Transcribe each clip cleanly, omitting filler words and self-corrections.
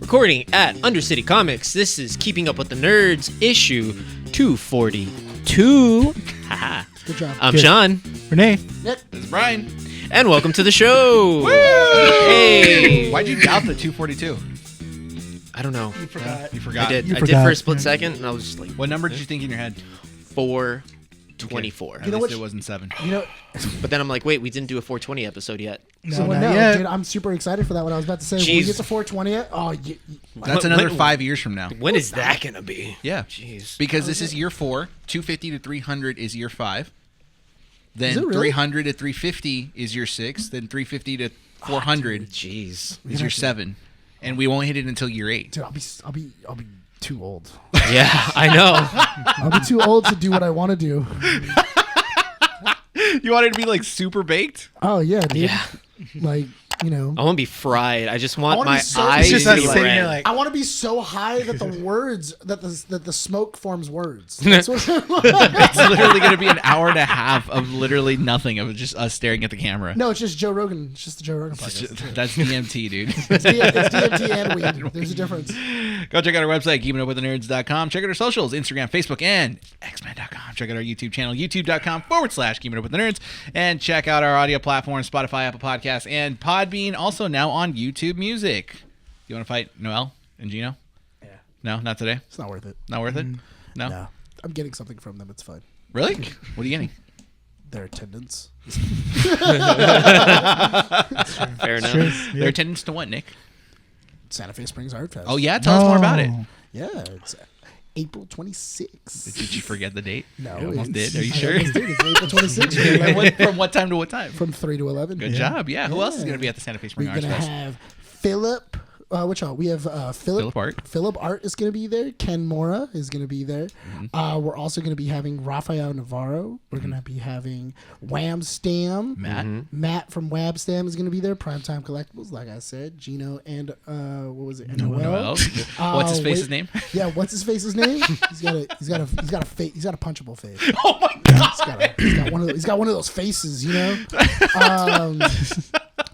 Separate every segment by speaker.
Speaker 1: Recording at Undercity Comics. This is Keeping Up with the Nerds, issue 242. Haha.
Speaker 2: Good job.
Speaker 1: I'm Sean.
Speaker 3: Renee.
Speaker 2: Yep.
Speaker 4: It's Bryan.
Speaker 1: And welcome to the show.
Speaker 4: Woo!
Speaker 1: Hey.
Speaker 4: Why'd you doubt the 242?
Speaker 1: I don't know.
Speaker 2: You forgot.
Speaker 4: You forgot.
Speaker 1: I did.
Speaker 3: You
Speaker 1: I did
Speaker 3: forgot.
Speaker 1: for a split second, and I was just like,
Speaker 4: What number did you think in your head?
Speaker 1: 424.
Speaker 4: At
Speaker 2: You know
Speaker 4: least
Speaker 2: what-
Speaker 4: it wasn't 7.
Speaker 2: You know,
Speaker 1: But then I'm like, wait, we didn't do a 420 episode yet.
Speaker 2: so
Speaker 3: not
Speaker 2: no,
Speaker 3: yet.
Speaker 2: dude, I'm super excited for that. What I was about to say, when we
Speaker 1: Jeez.
Speaker 2: get to 420,
Speaker 4: That's another 5 years from now.
Speaker 1: When is that going to be?
Speaker 4: Yeah.
Speaker 1: Jeez.
Speaker 4: Because this is year 4. 250 to 300 is year 5. Then
Speaker 2: Is it really?
Speaker 4: 300 to 350 is year 6. Then 350 to 400
Speaker 1: Jeez.
Speaker 4: is year 7. And we won't hit it until year 8.
Speaker 2: dude, I'll be too old.
Speaker 1: Yeah, I know.
Speaker 2: I'll be too old to do what I want to do.
Speaker 4: You want it to be like super baked?
Speaker 2: Oh yeah, dude.
Speaker 1: Yeah.
Speaker 2: Like, you know,
Speaker 1: I want to be fried. I just want
Speaker 2: wanna
Speaker 1: my
Speaker 2: be so-
Speaker 1: eyes
Speaker 2: It's
Speaker 3: just
Speaker 1: to
Speaker 3: us
Speaker 1: be
Speaker 3: sitting
Speaker 1: red.
Speaker 3: here like,
Speaker 2: I want to be so high that the words that the smoke forms words. That's what
Speaker 4: It's literally going to be an hour and a half of literally nothing, of just us staring at the camera.
Speaker 2: No, it's just Joe Rogan. It's just the Joe Rogan podcast.
Speaker 4: That's DMT, dude.
Speaker 2: It's DMT and weed. There's a difference.
Speaker 4: Go check out our website, keepingupwiththenerds.com. Check out our socials, Instagram, Facebook, and xmen.com. Check out our YouTube channel, youtube.com/keepingupwiththenerds. And check out our audio platforms, Spotify, Apple Podcasts, and Podbean, also now on YouTube Music. You want to fight Noel and Gino?
Speaker 2: Yeah.
Speaker 4: No, not today?
Speaker 2: It's not worth it.
Speaker 4: Not worth it? No?
Speaker 2: No. I'm getting something from them. It's fine.
Speaker 4: Really? What are you getting?
Speaker 2: Their attendance.
Speaker 1: Fair enough.
Speaker 3: sure.
Speaker 4: Their attendance to what, Nick?
Speaker 2: Santa Fe Springs Art Fest.
Speaker 4: Oh, yeah? Tell us more about it.
Speaker 2: Yeah, it's April 26th.
Speaker 4: Did you forget the date?
Speaker 2: No,
Speaker 4: You almost
Speaker 2: it's-
Speaker 4: did. Are you
Speaker 2: I
Speaker 4: sure?
Speaker 2: almost did. It's April 26th.
Speaker 4: Like, from what time to what time?
Speaker 2: From 3 to 11.
Speaker 4: Good job. Yeah. Who else is
Speaker 2: Yeah.
Speaker 4: going to be at the Santa Fe Spring
Speaker 2: We're
Speaker 4: Arts
Speaker 2: gonna
Speaker 4: Fest?
Speaker 2: have Philip. Which one? We have
Speaker 4: Philip Art.
Speaker 2: Philip Art is going to be there. Ken Mora is going to be there.
Speaker 4: Mm-hmm.
Speaker 2: We're also going to be having Rafael Navarro. We're going to be having Wham Stam.
Speaker 4: Matt.
Speaker 2: Matt from Wab Stam is going to be there. Primetime Collectibles, like I said. Gino and what was it? And
Speaker 4: Noel. What's his face's name?
Speaker 2: Yeah, what's his face's name? He's got a face. He's got a punchable face.
Speaker 4: Oh my god.
Speaker 2: He's got one of those faces, you know.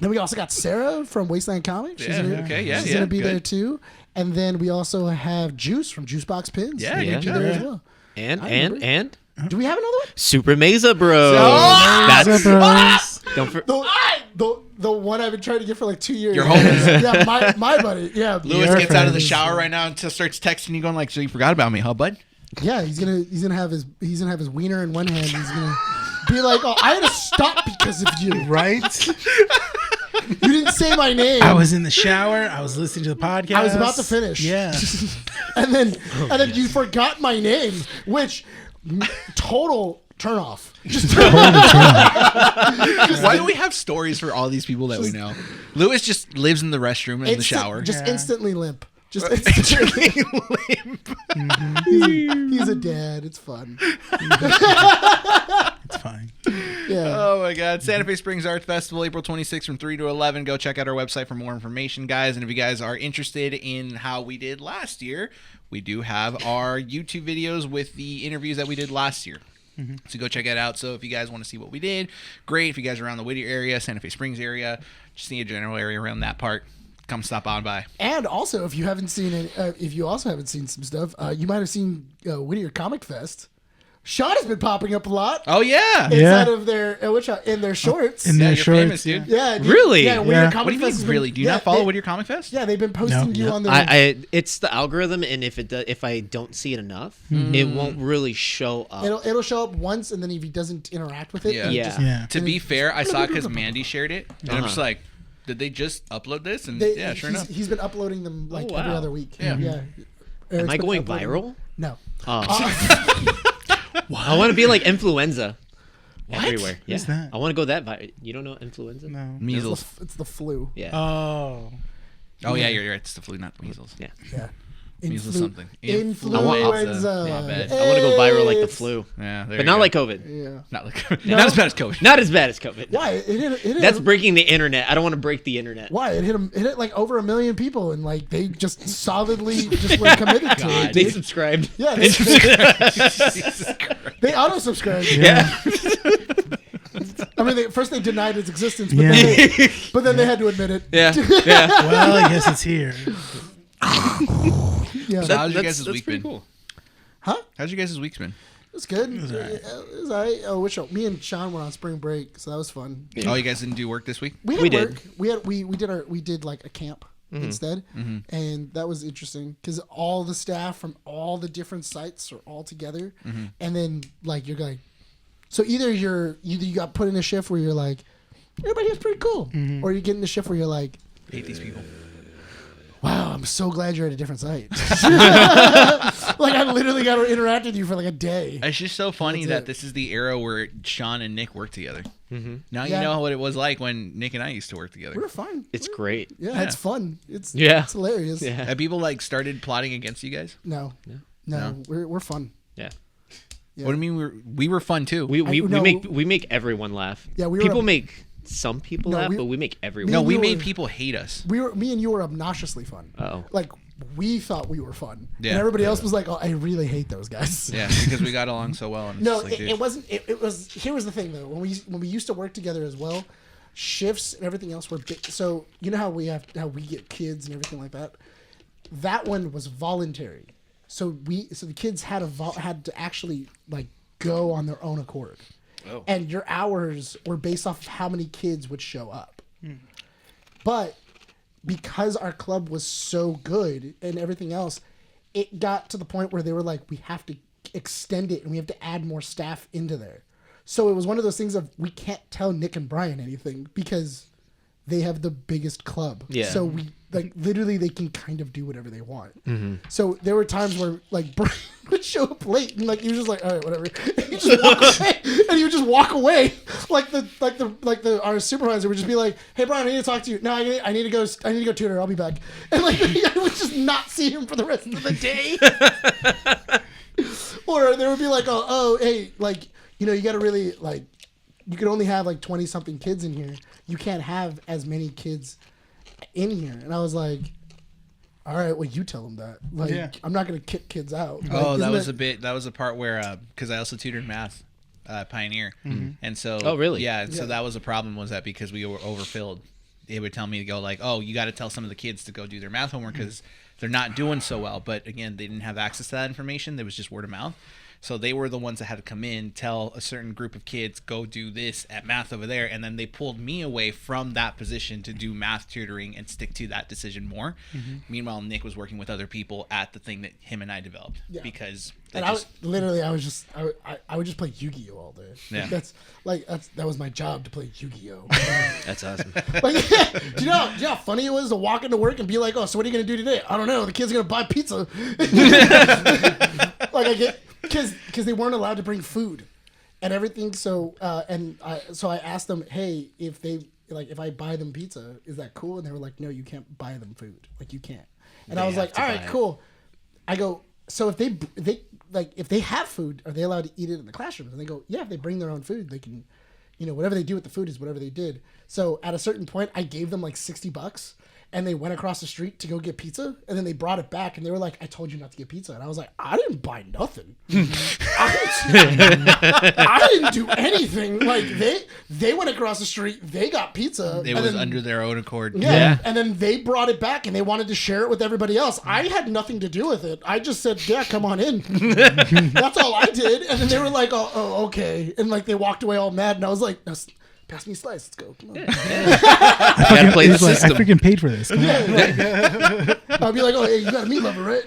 Speaker 2: Then we also got Sarah from Wasteland Comics. She's
Speaker 4: Yeah,
Speaker 2: gonna,
Speaker 4: okay, yeah,
Speaker 2: she's
Speaker 4: yeah,
Speaker 2: gonna be
Speaker 4: good.
Speaker 2: there too. And then we also have Juice from Juicebox Pins.
Speaker 4: Yeah,
Speaker 2: He's
Speaker 1: good
Speaker 2: gonna be there
Speaker 4: job.
Speaker 2: as well.
Speaker 1: And
Speaker 2: I remember.
Speaker 1: and
Speaker 2: Do we have another one?
Speaker 1: Super Mesa Bros.
Speaker 2: Mesa
Speaker 1: That's don't for,
Speaker 2: The one I've been trying to get for like 2 years.
Speaker 4: Your homies.
Speaker 2: Yeah, my buddy. Yeah,
Speaker 4: Lewis
Speaker 3: Your
Speaker 4: gets out of the
Speaker 3: friends.
Speaker 4: shower right now and starts texting you, going like, "So you forgot about me, huh, bud?"
Speaker 2: yeah. He's gonna have his wiener in one hand. He's gonna be like, "Oh, I had to stop because of you.
Speaker 3: right?
Speaker 2: You didn't say my name."
Speaker 3: I was in the shower. I was listening to the podcast.
Speaker 2: I was about to finish.
Speaker 3: Yeah.
Speaker 2: and then you forgot my name, which total turn off.
Speaker 4: Why do we have stories for all these people that we know? Lewis just lives in the restroom and in the shower.
Speaker 2: Just
Speaker 3: Yeah.
Speaker 2: instantly limp. Just instantly
Speaker 4: limp.
Speaker 2: he's a dad. It's fun.
Speaker 3: It's fine.
Speaker 2: Yeah.
Speaker 4: Oh my God. Santa Fe Springs Arts Festival, April 26th from 3 to 11. Go check out our website for more information, guys. And if you guys are interested in how we did last year, we do have our YouTube videos with the interviews that we did last year. So go check it out. So if you guys want to see what we did, great. If you guys are around the Whittier area, Santa Fe Springs area, just need a general area around that part, come stop on by.
Speaker 2: And also, if you haven't seen it, if you also haven't seen some stuff, you might have seen Whittier Comic Fest. Sean has been popping up a lot.
Speaker 4: Oh yeah.
Speaker 2: Inside of their in their shorts.
Speaker 3: In
Speaker 4: Yeah,
Speaker 3: their
Speaker 4: you're
Speaker 3: shorts.
Speaker 4: famous, dude.
Speaker 2: Yeah, dude.
Speaker 1: Really?
Speaker 2: Yeah, Whittier
Speaker 3: Yeah.
Speaker 2: Comic
Speaker 4: What do you
Speaker 2: Fest has
Speaker 4: mean,
Speaker 2: been-
Speaker 4: really? Do you
Speaker 2: yeah,
Speaker 4: not follow
Speaker 2: they-
Speaker 4: Whittier Comic Fest?
Speaker 2: Yeah, they've been posting you on their.
Speaker 1: it's the algorithm, and if I don't see it enough, it won't really show up.
Speaker 2: It'll show up once, and then if he doesn't interact with it,
Speaker 4: Yeah.
Speaker 2: it
Speaker 1: Yeah.
Speaker 2: just-
Speaker 3: Yeah.
Speaker 4: To be fair, I saw it because Mandy shared it, and I'm just like, did they just upload this? And yeah, sure enough.
Speaker 2: He's been uploading them like
Speaker 1: Oh, wow.
Speaker 2: every other week.
Speaker 4: Yeah.
Speaker 2: yeah.
Speaker 1: Am
Speaker 2: Eric's
Speaker 1: I
Speaker 2: been
Speaker 1: going
Speaker 2: uploading-
Speaker 1: viral?
Speaker 2: No.
Speaker 1: I want to be like influenza. Everywhere. Yeah.
Speaker 3: What's that?
Speaker 1: I want to go that viral. You don't know influenza?
Speaker 3: No.
Speaker 4: Measles.
Speaker 2: It's the flu.
Speaker 1: Yeah.
Speaker 3: Oh.
Speaker 4: Oh yeah, you're right. It's the flu, not the measles.
Speaker 1: yeah.
Speaker 2: Yeah.
Speaker 4: Measles something.
Speaker 2: Influenza.
Speaker 4: My bad.
Speaker 1: I want to go viral like the
Speaker 2: It's-
Speaker 1: flu,
Speaker 4: Yeah, there
Speaker 1: but
Speaker 4: you
Speaker 1: not
Speaker 4: go.
Speaker 1: like COVID.
Speaker 2: Yeah.
Speaker 4: not like not as bad as COVID.
Speaker 1: Not as bad as COVID.
Speaker 2: Why? It hit
Speaker 1: That's breaking the internet. I don't want to break the internet.
Speaker 2: why it hit like over 1 million people, and like they just solidly just were committed to it.
Speaker 1: They
Speaker 2: dude.
Speaker 1: subscribed.
Speaker 2: Yeah, they auto subscribed.
Speaker 1: Yeah.
Speaker 2: I mean, first they denied its existence, but
Speaker 3: Yeah.
Speaker 2: then they had to admit it.
Speaker 1: Yeah. Yeah.
Speaker 3: Well, I guess it's here.
Speaker 2: Yeah.
Speaker 4: So how's your
Speaker 1: That's
Speaker 4: guys' week
Speaker 1: pretty
Speaker 4: been?
Speaker 1: cool.
Speaker 2: Huh?
Speaker 4: How's your guys' week's been?
Speaker 2: It's good. It was all right. Oh, me and Sean were on spring break, so that was fun.
Speaker 1: Yeah.
Speaker 4: Oh, you guys didn't do work this week?
Speaker 2: We
Speaker 1: did.
Speaker 2: work. We did like a camp instead, and that was interesting because all the staff from all the different sites are all together, and then like you're like, so either you got put in a shift where you're like, everybody is pretty cool, or you get in a shift where you're like,
Speaker 4: Hate these people.
Speaker 2: wow, I'm so glad you're at a different site. Like I literally got to interact with you for like a day.
Speaker 4: It's just so funny
Speaker 2: That's
Speaker 4: that
Speaker 2: it.
Speaker 4: this is the era where Sean and Nick work together. Now
Speaker 2: Yeah.
Speaker 4: you know what it was like when Nick and I used to work together.
Speaker 2: We were fine.
Speaker 1: It's great.
Speaker 2: Yeah, it's fun. It's hilarious.
Speaker 1: Yeah.
Speaker 4: Have people like started plotting against you guys?
Speaker 2: No,
Speaker 4: No.
Speaker 2: we're fun.
Speaker 1: Yeah.
Speaker 2: Yeah.
Speaker 4: What do you mean we were fun too?
Speaker 1: We
Speaker 2: no.
Speaker 1: make everyone laugh.
Speaker 2: Yeah, we were
Speaker 1: people
Speaker 2: a-
Speaker 1: make some people
Speaker 2: No,
Speaker 1: laugh,
Speaker 2: we-
Speaker 1: but we make everyone.
Speaker 4: no,
Speaker 2: Me
Speaker 4: we
Speaker 2: and you
Speaker 4: made
Speaker 2: were-
Speaker 4: people hate us.
Speaker 2: Me and you were obnoxiously fun.
Speaker 1: Uh-oh.
Speaker 2: Like we thought we were fun,
Speaker 4: Yeah.
Speaker 2: and everybody else was like, "Oh, I really hate those guys."
Speaker 4: Yeah, because we got along so well. And it's
Speaker 2: No,
Speaker 4: just like, dude.
Speaker 2: it wasn't. It was. Here was the thing though. When we used to work together as well, shifts and everything else were big. So you know how we get kids and everything like that. That one was voluntary. So the kids had to actually like go on their own accord.
Speaker 1: Oh.
Speaker 2: And your hours were based off of how many kids would show up. But because our club was so good and everything else, it got to the point where they were like, we have to extend it and we have to add more staff into there. So it was one of those things of we can't tell Nick and Bryan anything because they have the biggest club.
Speaker 1: Yeah.
Speaker 2: So we like literally they can kind of do whatever they want. So there were times where like Bryan would show up late and like he was just like, all right, whatever. And he just walk away. And he would just walk away. Our supervisor would just be like, hey Bryan, I need to talk to you. No, I need to go tutor. I'll be back. And like I would just not see him for the rest of the day. Or there would be like, oh, hey, like, you know, you got to really like, you could only have like 20 something kids in here. You can't have as many kids in here. And I was like, all right, well, you tell them that. Like,
Speaker 3: Yeah.
Speaker 2: I'm not going to kick kids out. Like,
Speaker 4: Oh, that
Speaker 2: isn't
Speaker 4: was a part where because I also tutored math, Pioneer, and so
Speaker 1: Oh, really?
Speaker 4: Yeah, so
Speaker 2: Yeah.
Speaker 4: that was a problem. Was that because we were overfilled? They would tell me to go like, oh, you got to tell some of the kids to go do their math homework because they're not doing so well. But again, they didn't have access to that information. There was just word of mouth. So they were the ones that had to come in, tell a certain group of kids, go do this at math over there. And then they pulled me away from that position to do math tutoring and stick to that decision more. Meanwhile, Nick was working with other people at the thing that him and I developed because they
Speaker 2: And
Speaker 4: just,
Speaker 2: I would just play Yu-Gi-Oh all day.
Speaker 4: Yeah.
Speaker 2: That was my job to play Yu-Gi-Oh.
Speaker 1: That's awesome.
Speaker 2: Like, do you know how funny it was to walk into work and be like, oh, so what are you going to do today? I don't know. The kid's going to buy pizza. Like I get, because they weren't allowed to bring food and everything. So, I asked them, hey, if I buy them pizza, is that cool? And they were like, no, you can't buy them food. Like you can't. And I was like, all right, cool. I go, so if they have food, are they allowed to eat it in the classrooms? And they go, yeah, if they bring their own food, they can, you know, whatever they do with the food is whatever they did. So at a certain point, I gave them like $60 and they went across the street to go get pizza. And then they brought it back and they were like, I told you not to get pizza. And I was like, I didn't buy nothing. I didn't do anything. Like they went across the street, they got pizza.
Speaker 4: it was under their own accord.
Speaker 2: Yeah. And then they brought it back and they wanted to share it with everybody else. I had nothing to do with it. I just said, yeah, come on in. That's all I did. And then they were like, oh, okay. And like they walked away all mad. And I was like, no, pass me a slice. Let's go. Come on.
Speaker 1: You gotta play the
Speaker 3: He's like, I
Speaker 1: system.
Speaker 3: freaking paid for this. Come on.
Speaker 2: I'll be like, oh, hey, you got a meat lover, right?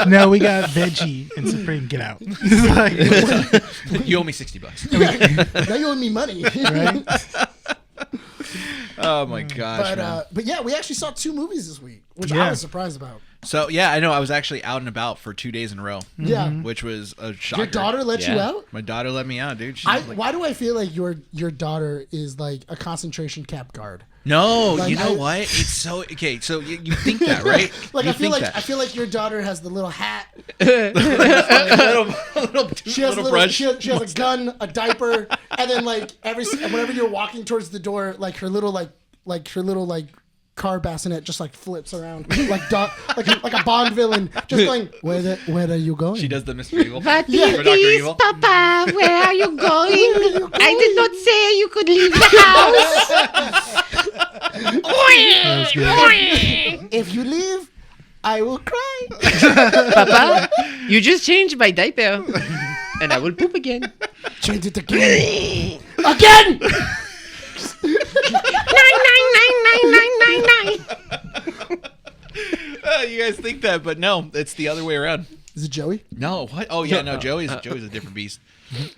Speaker 3: No, we got veggie and Supreme. Get out. It's like,
Speaker 4: You owe me $60.
Speaker 2: Now you owe me money.
Speaker 3: right?
Speaker 4: Oh my gosh. man.
Speaker 2: But yeah, we actually saw 2 movies this week, which I
Speaker 3: Yeah.
Speaker 2: was surprised about.
Speaker 4: So yeah, I know. I was actually out and about for 2 days in a row,
Speaker 2: Yeah.
Speaker 4: which was a shocker.
Speaker 2: Your daughter let you
Speaker 1: Yeah.
Speaker 2: out?
Speaker 4: My daughter let me out, dude. She's like,
Speaker 2: Why do I feel like your daughter is like a concentration camp guard?
Speaker 4: no,
Speaker 2: Like,
Speaker 4: you know what? It's so okay. So you think that, right?
Speaker 2: Like
Speaker 4: You
Speaker 2: I feel
Speaker 4: think
Speaker 2: like
Speaker 4: that.
Speaker 2: I feel like your daughter has the little hat.
Speaker 4: little
Speaker 2: She has
Speaker 4: brush.
Speaker 2: She has a gun, a diaper, and then like whenever you're walking towards the door, like her little car bassinet just like flips around like a Bond villain, just going where are you going?
Speaker 4: She does the Mr. Evil.
Speaker 5: What
Speaker 4: Yeah.
Speaker 5: is
Speaker 4: For Dr.
Speaker 5: this,
Speaker 4: Evil.
Speaker 5: Papa? Where are you going? I did not say you could leave the house.
Speaker 2: If you leave, I will cry.
Speaker 1: Papa, you just changed my diaper, and I will poop again.
Speaker 2: Change it again. Again.
Speaker 5: 9999999.
Speaker 4: You guys think that, but no, it's the other way around.
Speaker 2: Is it Joey?
Speaker 4: No, what? Oh yeah, no. Joey's a different beast.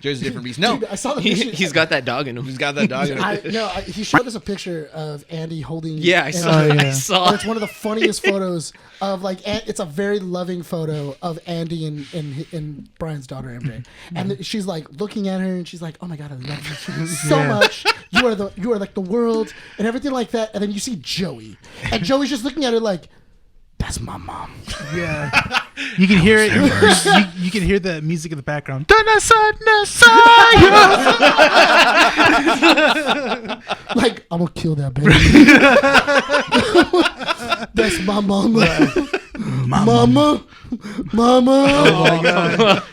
Speaker 4: Joey's a different beast. No,
Speaker 2: Dude, I saw the picture.
Speaker 1: He's got that dog in him.
Speaker 4: he's got that dog. In him.
Speaker 2: He showed us a picture of Andy holding.
Speaker 1: Yeah, I saw.
Speaker 2: Andy.
Speaker 1: I
Speaker 2: And
Speaker 1: saw.
Speaker 2: it's one of the funniest photos of like. It's a very loving photo of Andy and Brian's daughter MJ, and she's like looking at her and she's like, "Oh my god, I love you so much. You are like the world and everything like that." And then you see Joey, and Joey's just looking at her like, "That's my mom."
Speaker 3: Yeah. You can hear it. You can hear the music in the background.
Speaker 2: Like, I'm gonna kill that baby. That's my mama. Mama.
Speaker 3: Oh my god.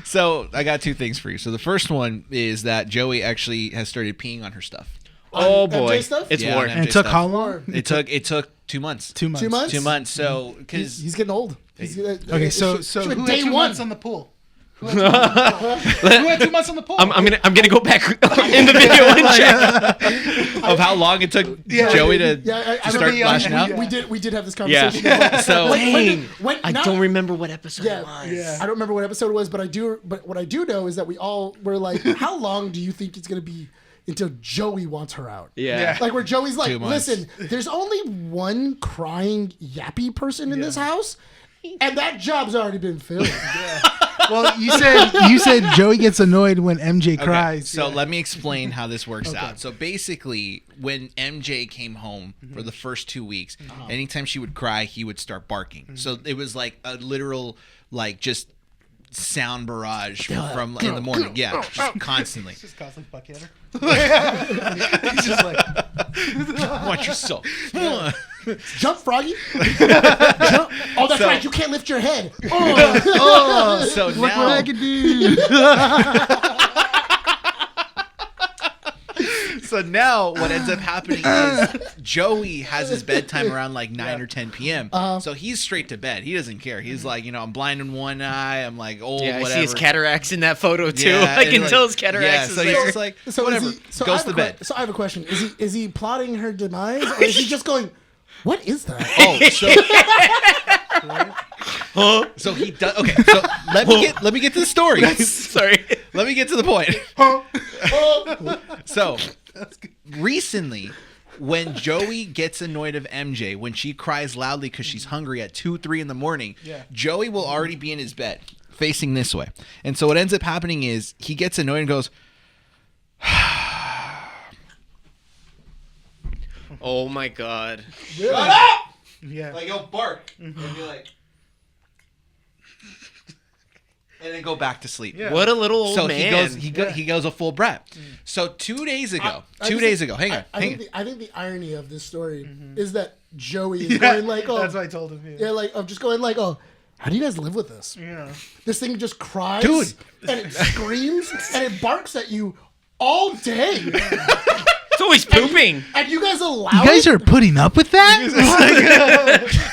Speaker 4: So I got two things for you. So the first one is that Joey actually has started peeing on her stuff.
Speaker 1: Oh
Speaker 2: MJ
Speaker 1: boy,
Speaker 2: stuff?
Speaker 1: it's
Speaker 4: Yeah,
Speaker 1: war.
Speaker 4: on
Speaker 3: And it
Speaker 4: MJ
Speaker 3: took
Speaker 4: stuff.
Speaker 3: how long?
Speaker 4: It took 2 months.
Speaker 3: 2 months.
Speaker 2: 2 months?
Speaker 4: 2 months. So because
Speaker 2: He's getting old.
Speaker 3: Okay, so
Speaker 2: she went
Speaker 3: who
Speaker 2: day
Speaker 3: had 2
Speaker 2: one.
Speaker 3: months on the pool? Who had 2 months on the pool?
Speaker 1: I'm gonna go back in the video and check.
Speaker 4: of how long it took Joey to start lashing out.
Speaker 2: We did have this conversation.
Speaker 1: Yeah.
Speaker 4: So
Speaker 1: I don't remember what episode it was.
Speaker 2: I don't remember what episode it was, but what I do know is that we all were like, how long do you think it's gonna be until Joey wants her out?
Speaker 1: Yeah.
Speaker 2: Like where Joey's like,
Speaker 4: 2 months.
Speaker 2: listen, there's only one crying yappy person in this house, and that job's already been filled.
Speaker 3: Well, you said Joey gets annoyed when MJ cries.
Speaker 4: So let me explain how this works out. So basically, when MJ came home for the first 2 weeks, anytime she would cry, he would start barking. So it was like a literal, like just sound barrage from in the morning. Yeah, just constantly.
Speaker 3: Just constantly fuck at her. He's just like,
Speaker 4: Watch yourself.
Speaker 2: Jump, Froggy. Jump. Oh, that's right. You can't lift your head. Oh.
Speaker 4: So
Speaker 3: look what
Speaker 4: now,
Speaker 3: I can do.
Speaker 4: so now what ends up happening is Joey has his bedtime around like 9 or 10 p.m. So he's straight to bed. He doesn't care. He's like, I'm blind in one eye. I'm like old,
Speaker 1: Yeah, I
Speaker 4: whatever.
Speaker 1: see his cataracts in that photo too.
Speaker 4: Yeah,
Speaker 1: I can
Speaker 4: and,
Speaker 1: tell
Speaker 4: like,
Speaker 1: his cataracts is
Speaker 4: so he's
Speaker 1: there.
Speaker 4: just like,
Speaker 2: So
Speaker 4: whatever.
Speaker 2: I
Speaker 4: Goes
Speaker 2: have
Speaker 4: to
Speaker 2: a
Speaker 4: bed.
Speaker 2: So I have a question. Is he plotting her demise, or is he just going, what is that?
Speaker 4: Oh, so he does. Okay, so let me get to the story.
Speaker 1: Sorry.
Speaker 4: Let me get to the point. So recently, when Joey gets annoyed of MJ, when she cries loudly because she's hungry at 2, 3 in the morning, Joey will already be in his bed facing this way. And so what ends up happening is he gets annoyed and goes,
Speaker 1: Oh my god.
Speaker 4: "Shut up!"
Speaker 3: Yeah.
Speaker 4: Like he'll bark and be like, and then go back to sleep.
Speaker 3: Yeah.
Speaker 1: What a little old
Speaker 4: So
Speaker 1: man.
Speaker 4: he goes a full brat. So 2 days ago, hang on.
Speaker 2: I think the irony of this story is that Joey is going like, oh,
Speaker 3: That's what I told him.
Speaker 2: yeah, like I'm just going like, oh, how do you guys live with this?
Speaker 3: Yeah.
Speaker 2: This thing just cries,
Speaker 4: Dude.
Speaker 2: and it screams, and it barks at you all day,
Speaker 1: It's always pooping.
Speaker 2: and you guys allow
Speaker 3: You guys
Speaker 2: it?
Speaker 3: are putting up with that?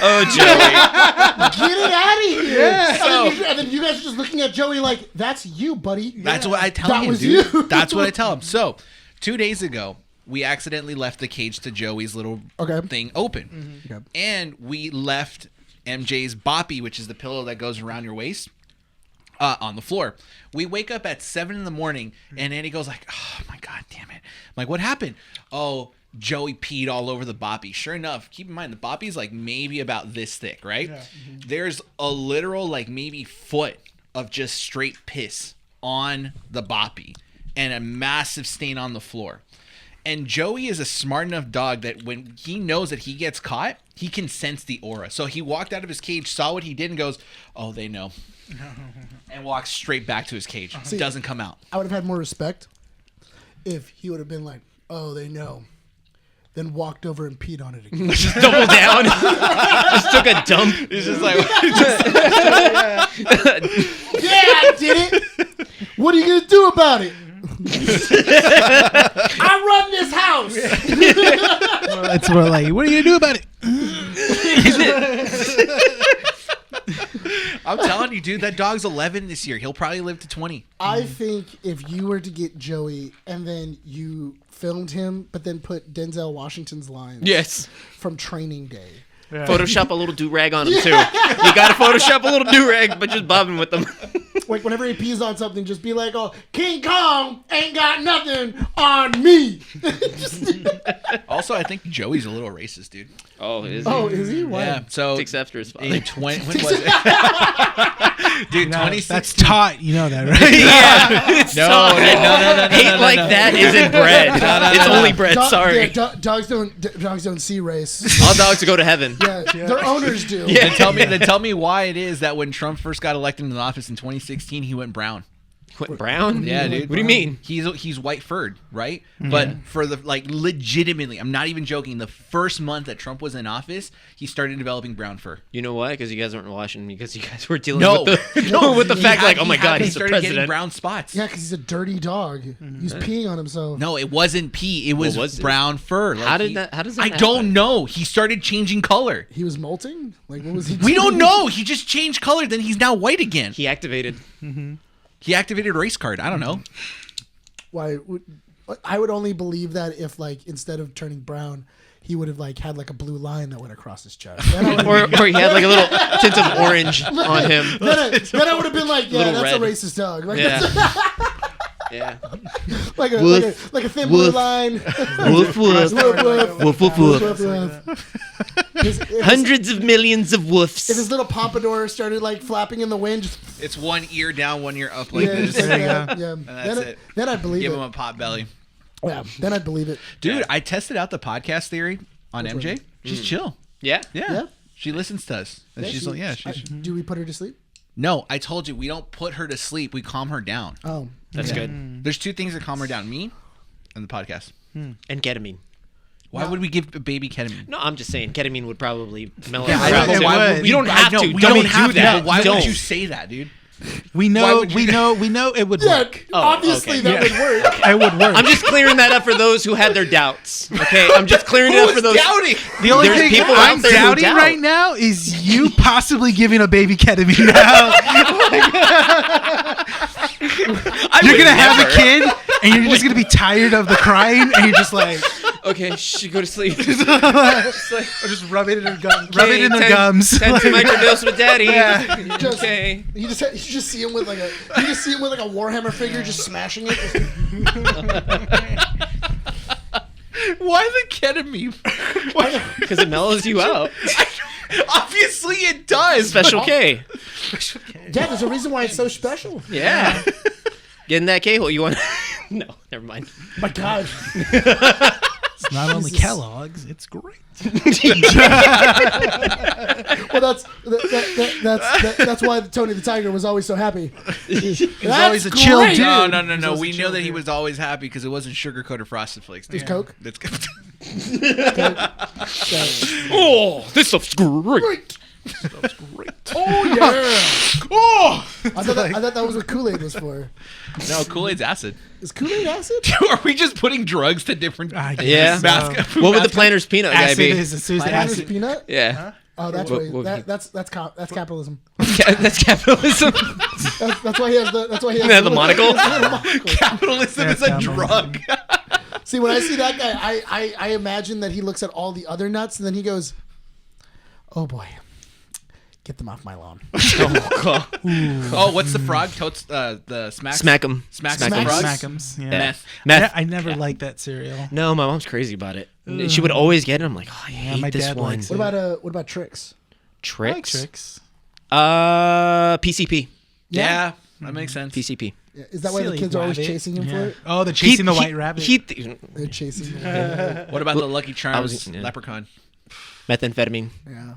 Speaker 1: Oh, Joey.
Speaker 2: Get it out of here!
Speaker 4: Yeah.
Speaker 2: And then you guys are just looking at Joey like, that's you, buddy.
Speaker 4: That's what I tell
Speaker 2: That
Speaker 4: him,
Speaker 2: was
Speaker 4: dude.
Speaker 2: you.
Speaker 4: That's what I tell him. So 2 days ago, we accidentally left the cage to Joey's little thing open.
Speaker 2: Okay.
Speaker 4: And we left MJ's boppy, which is the pillow that goes around your waist, on the floor. We wake up at 7 in the morning, and Andy goes like, oh my god damn it. I'm like, what happened? Oh, Joey peed all over the boppy. Sure enough, keep in mind the boppy's like maybe about this thick, right? Yeah. There's a literal like maybe foot of just straight piss on the boppy and a massive stain on the floor. And Joey is a smart enough dog that when he knows that he gets caught, he can sense the aura. So he walked out of his cage, saw what he did, and goes, oh, they know. And walks straight back to his cage.
Speaker 2: See,
Speaker 4: doesn't come out.
Speaker 2: I would have had more respect if he would have been like, oh, they know. Then walked over and peed on it again.
Speaker 1: Just double down. Just took a dump.
Speaker 4: He's just like,
Speaker 2: Yeah, I did it. What are you gonna do about it? I run this house.
Speaker 3: It's more like, what are you gonna do about it?
Speaker 4: I'm telling you, dude, that dog's 11 this year. He'll probably live to 20.
Speaker 2: I think if you were to get Joey and then you filmed him, but then put Denzel Washington's lines
Speaker 1: Yes.
Speaker 2: from Training Day.
Speaker 3: Yeah.
Speaker 1: Photoshop a little do-rag on him, too. You got to Photoshop a little do-rag, but just bobbing with them.
Speaker 2: Like, whenever he pees on something, just be like, oh, King Kong ain't got nothing on me.
Speaker 4: Also, I think Joey's a little racist, dude.
Speaker 1: Oh, is
Speaker 2: Oh, is he? Why?
Speaker 4: Yeah, so
Speaker 1: Takes after his father.
Speaker 4: in 20, when was it? Dude,
Speaker 3: No,
Speaker 4: 2016.
Speaker 3: that's taught. You know that, right?
Speaker 1: Yeah. It's
Speaker 4: No,
Speaker 1: so-
Speaker 4: no.
Speaker 1: Hate like that isn't bread. It's only bread, sorry.
Speaker 2: Yeah, dogs don't see race.
Speaker 1: All dogs go to heaven.
Speaker 2: Yeah, their owners do.
Speaker 1: Yeah.
Speaker 4: Then tell me why it is that when Trump first got elected into office in 2016, he went brown.
Speaker 1: What, brown?
Speaker 4: Yeah, dude.
Speaker 1: What do you mean?
Speaker 4: He's white furred, right? But for the legitimately, I'm not even joking. The first month that Trump was in office, he started developing brown fur.
Speaker 1: You know why? Because you guys weren't watching. Because you guys were dealing
Speaker 4: No.
Speaker 1: with the with the fact like, oh my god,
Speaker 4: he
Speaker 1: he's the
Speaker 4: started getting
Speaker 1: president.
Speaker 4: brown spots.
Speaker 2: Yeah, because he's a dirty dog. He's peeing on himself.
Speaker 4: No, it wasn't pee. It was,
Speaker 1: was it?
Speaker 4: brown fur. Like
Speaker 1: How does that
Speaker 4: I
Speaker 1: happen?
Speaker 4: don't know. He started changing color.
Speaker 2: He was molting? Like, what was he
Speaker 4: We
Speaker 2: doing?
Speaker 4: don't know. He just changed color. Then he's now white again.
Speaker 1: He activated.
Speaker 4: He activated a race card. I don't know.
Speaker 2: Why? I would only believe that if, like, instead of turning brown, he would have, like, had, like, a blue line that went across his chest. Then I would-
Speaker 1: Or he had like a little tint of orange on him.
Speaker 2: then I would have been like, yeah,
Speaker 1: Little
Speaker 2: that's
Speaker 1: red.
Speaker 2: a racist dog. Like,
Speaker 1: Yeah.
Speaker 2: that's
Speaker 1: Yeah.
Speaker 2: like
Speaker 1: Woof.
Speaker 2: a thin blue
Speaker 1: Woof.
Speaker 2: line.
Speaker 1: Woof woof.
Speaker 2: Woof, woof.
Speaker 1: Woof woof
Speaker 2: Woof,
Speaker 1: woof.
Speaker 2: woof. If
Speaker 1: Hundreds of millions of woofs.
Speaker 2: his little pompadour started, like, flapping in the wind, just,
Speaker 4: It's one ear down, one ear up like
Speaker 2: yeah,
Speaker 4: this.
Speaker 2: just like
Speaker 3: you
Speaker 2: that. Yeah.
Speaker 4: that's it.
Speaker 2: Then I'd believe
Speaker 4: Give
Speaker 2: it.
Speaker 4: him a pot belly.
Speaker 2: Yeah, then I'd believe it.
Speaker 4: Dude, I tested out the podcast theory on MJ. She's chill.
Speaker 1: Yeah.
Speaker 4: Yeah.
Speaker 2: Yeah?
Speaker 4: She listens to us. And she's like, yeah.
Speaker 2: Do we put her to sleep?
Speaker 4: No, I told you, we don't put her to sleep. We calm her down.
Speaker 2: Oh,
Speaker 1: That's good.
Speaker 4: There's two things that calm her down. Me and the podcast.
Speaker 1: And ketamine.
Speaker 4: Why would we give a baby ketamine?
Speaker 1: No, I'm just saying ketamine would probably mellow
Speaker 3: Yeah,
Speaker 1: her
Speaker 3: I
Speaker 1: out.
Speaker 3: know, it
Speaker 1: So
Speaker 3: would.
Speaker 1: you don't have to.
Speaker 4: We
Speaker 1: Don't
Speaker 4: don't have
Speaker 1: do that.
Speaker 4: to. But why
Speaker 1: Don't.
Speaker 4: would you say that, dude?
Speaker 3: We
Speaker 4: Why
Speaker 3: know.
Speaker 4: would you-
Speaker 3: We know it would
Speaker 2: yeah.
Speaker 3: work.
Speaker 2: Obviously,
Speaker 1: okay.
Speaker 2: that would work.
Speaker 3: It would work.
Speaker 1: I'm just clearing that up for those who had their doubts. Okay, I'm just clearing it up for those.
Speaker 4: doubting?
Speaker 3: The only
Speaker 1: There's
Speaker 3: thing
Speaker 1: people
Speaker 3: I'm
Speaker 1: out there who
Speaker 3: doubting
Speaker 1: doubt.
Speaker 3: right now is you possibly giving a baby ketamine now. You're gonna have a kid, and you're just gonna be tired of the crying, and you're just like,
Speaker 1: Okay, shh, go to sleep.
Speaker 3: or just rub it in their gums. Rub it in their gums.
Speaker 1: Time to microdose with daddy.
Speaker 2: Just-
Speaker 1: Okay.
Speaker 2: You just see him with like a Warhammer figure just smashing it.
Speaker 4: Why the ketamine?
Speaker 1: Because it mellows you out.
Speaker 4: Obviously it does.
Speaker 1: Special K.
Speaker 2: Yeah, there's a reason why it's so special.
Speaker 1: Yeah. Get in that K-hole. You want? No, never mind.
Speaker 2: My God.
Speaker 3: It's not only
Speaker 2: Jesus.
Speaker 3: Kellogg's, it's great.
Speaker 2: Well, that's why Tony the Tiger was always so happy. He's
Speaker 3: always a chill dude.
Speaker 4: No. We know that he was always happy because it wasn't sugar coated Frosted Flakes.
Speaker 2: It's Coke.
Speaker 4: That's good.
Speaker 1: Oh, this stuff's great.
Speaker 2: Oh yeah.
Speaker 4: Oh
Speaker 2: I thought that was what Kool-Aid was for.
Speaker 4: no, Kool-Aid's acid.
Speaker 2: Is Kool-Aid acid?
Speaker 4: Are we just putting drugs to different?
Speaker 3: I guess
Speaker 1: Yeah.
Speaker 3: so.
Speaker 4: Food
Speaker 1: What would the
Speaker 4: baskets?
Speaker 1: Planner's peanut guy
Speaker 3: Acid
Speaker 1: be?
Speaker 3: is as soon as
Speaker 2: Planner's
Speaker 3: acid.
Speaker 2: peanut?
Speaker 1: Yeah.
Speaker 2: Oh, that's
Speaker 1: What-
Speaker 2: right.
Speaker 1: what-
Speaker 2: That's capitalism.
Speaker 1: That's capitalism.
Speaker 2: That's why he has the. That's why he has
Speaker 1: Yeah, the monocle.
Speaker 4: Capitalism
Speaker 3: Yeah,
Speaker 4: is a
Speaker 3: capitalism.
Speaker 4: drug.
Speaker 2: See, when I see that guy, I imagine that he looks at all the other nuts and then he goes, "Oh boy, get them off my lawn."
Speaker 4: Oh, what's the frog? Totes the smack.
Speaker 1: Smack 'em.
Speaker 4: Smack
Speaker 1: Smack
Speaker 4: 'em
Speaker 1: 'em.
Speaker 4: frogs?
Speaker 3: Smack'ems. Yeah.
Speaker 4: Meth.
Speaker 1: Meth.
Speaker 3: I never liked that cereal.
Speaker 1: No, my mom's crazy about it. She would always get it. I'm like, oh, I hate
Speaker 3: my
Speaker 1: this
Speaker 3: dad
Speaker 1: one.
Speaker 3: likes
Speaker 2: What about tricks?
Speaker 3: I like
Speaker 1: Tricks?
Speaker 3: tricks.
Speaker 1: PCP.
Speaker 4: Yeah, that makes sense.
Speaker 1: PCP.
Speaker 2: Yeah, is that why the
Speaker 3: Silly
Speaker 2: kids are always
Speaker 3: rabbit.
Speaker 2: chasing him for
Speaker 3: Yeah.
Speaker 2: it?
Speaker 3: Oh, they're chasing the white rabbit.
Speaker 2: They're chasing him.
Speaker 4: What about the Lucky Charms
Speaker 1: yeah.
Speaker 4: leprechaun?
Speaker 1: Methamphetamine.
Speaker 2: Yeah.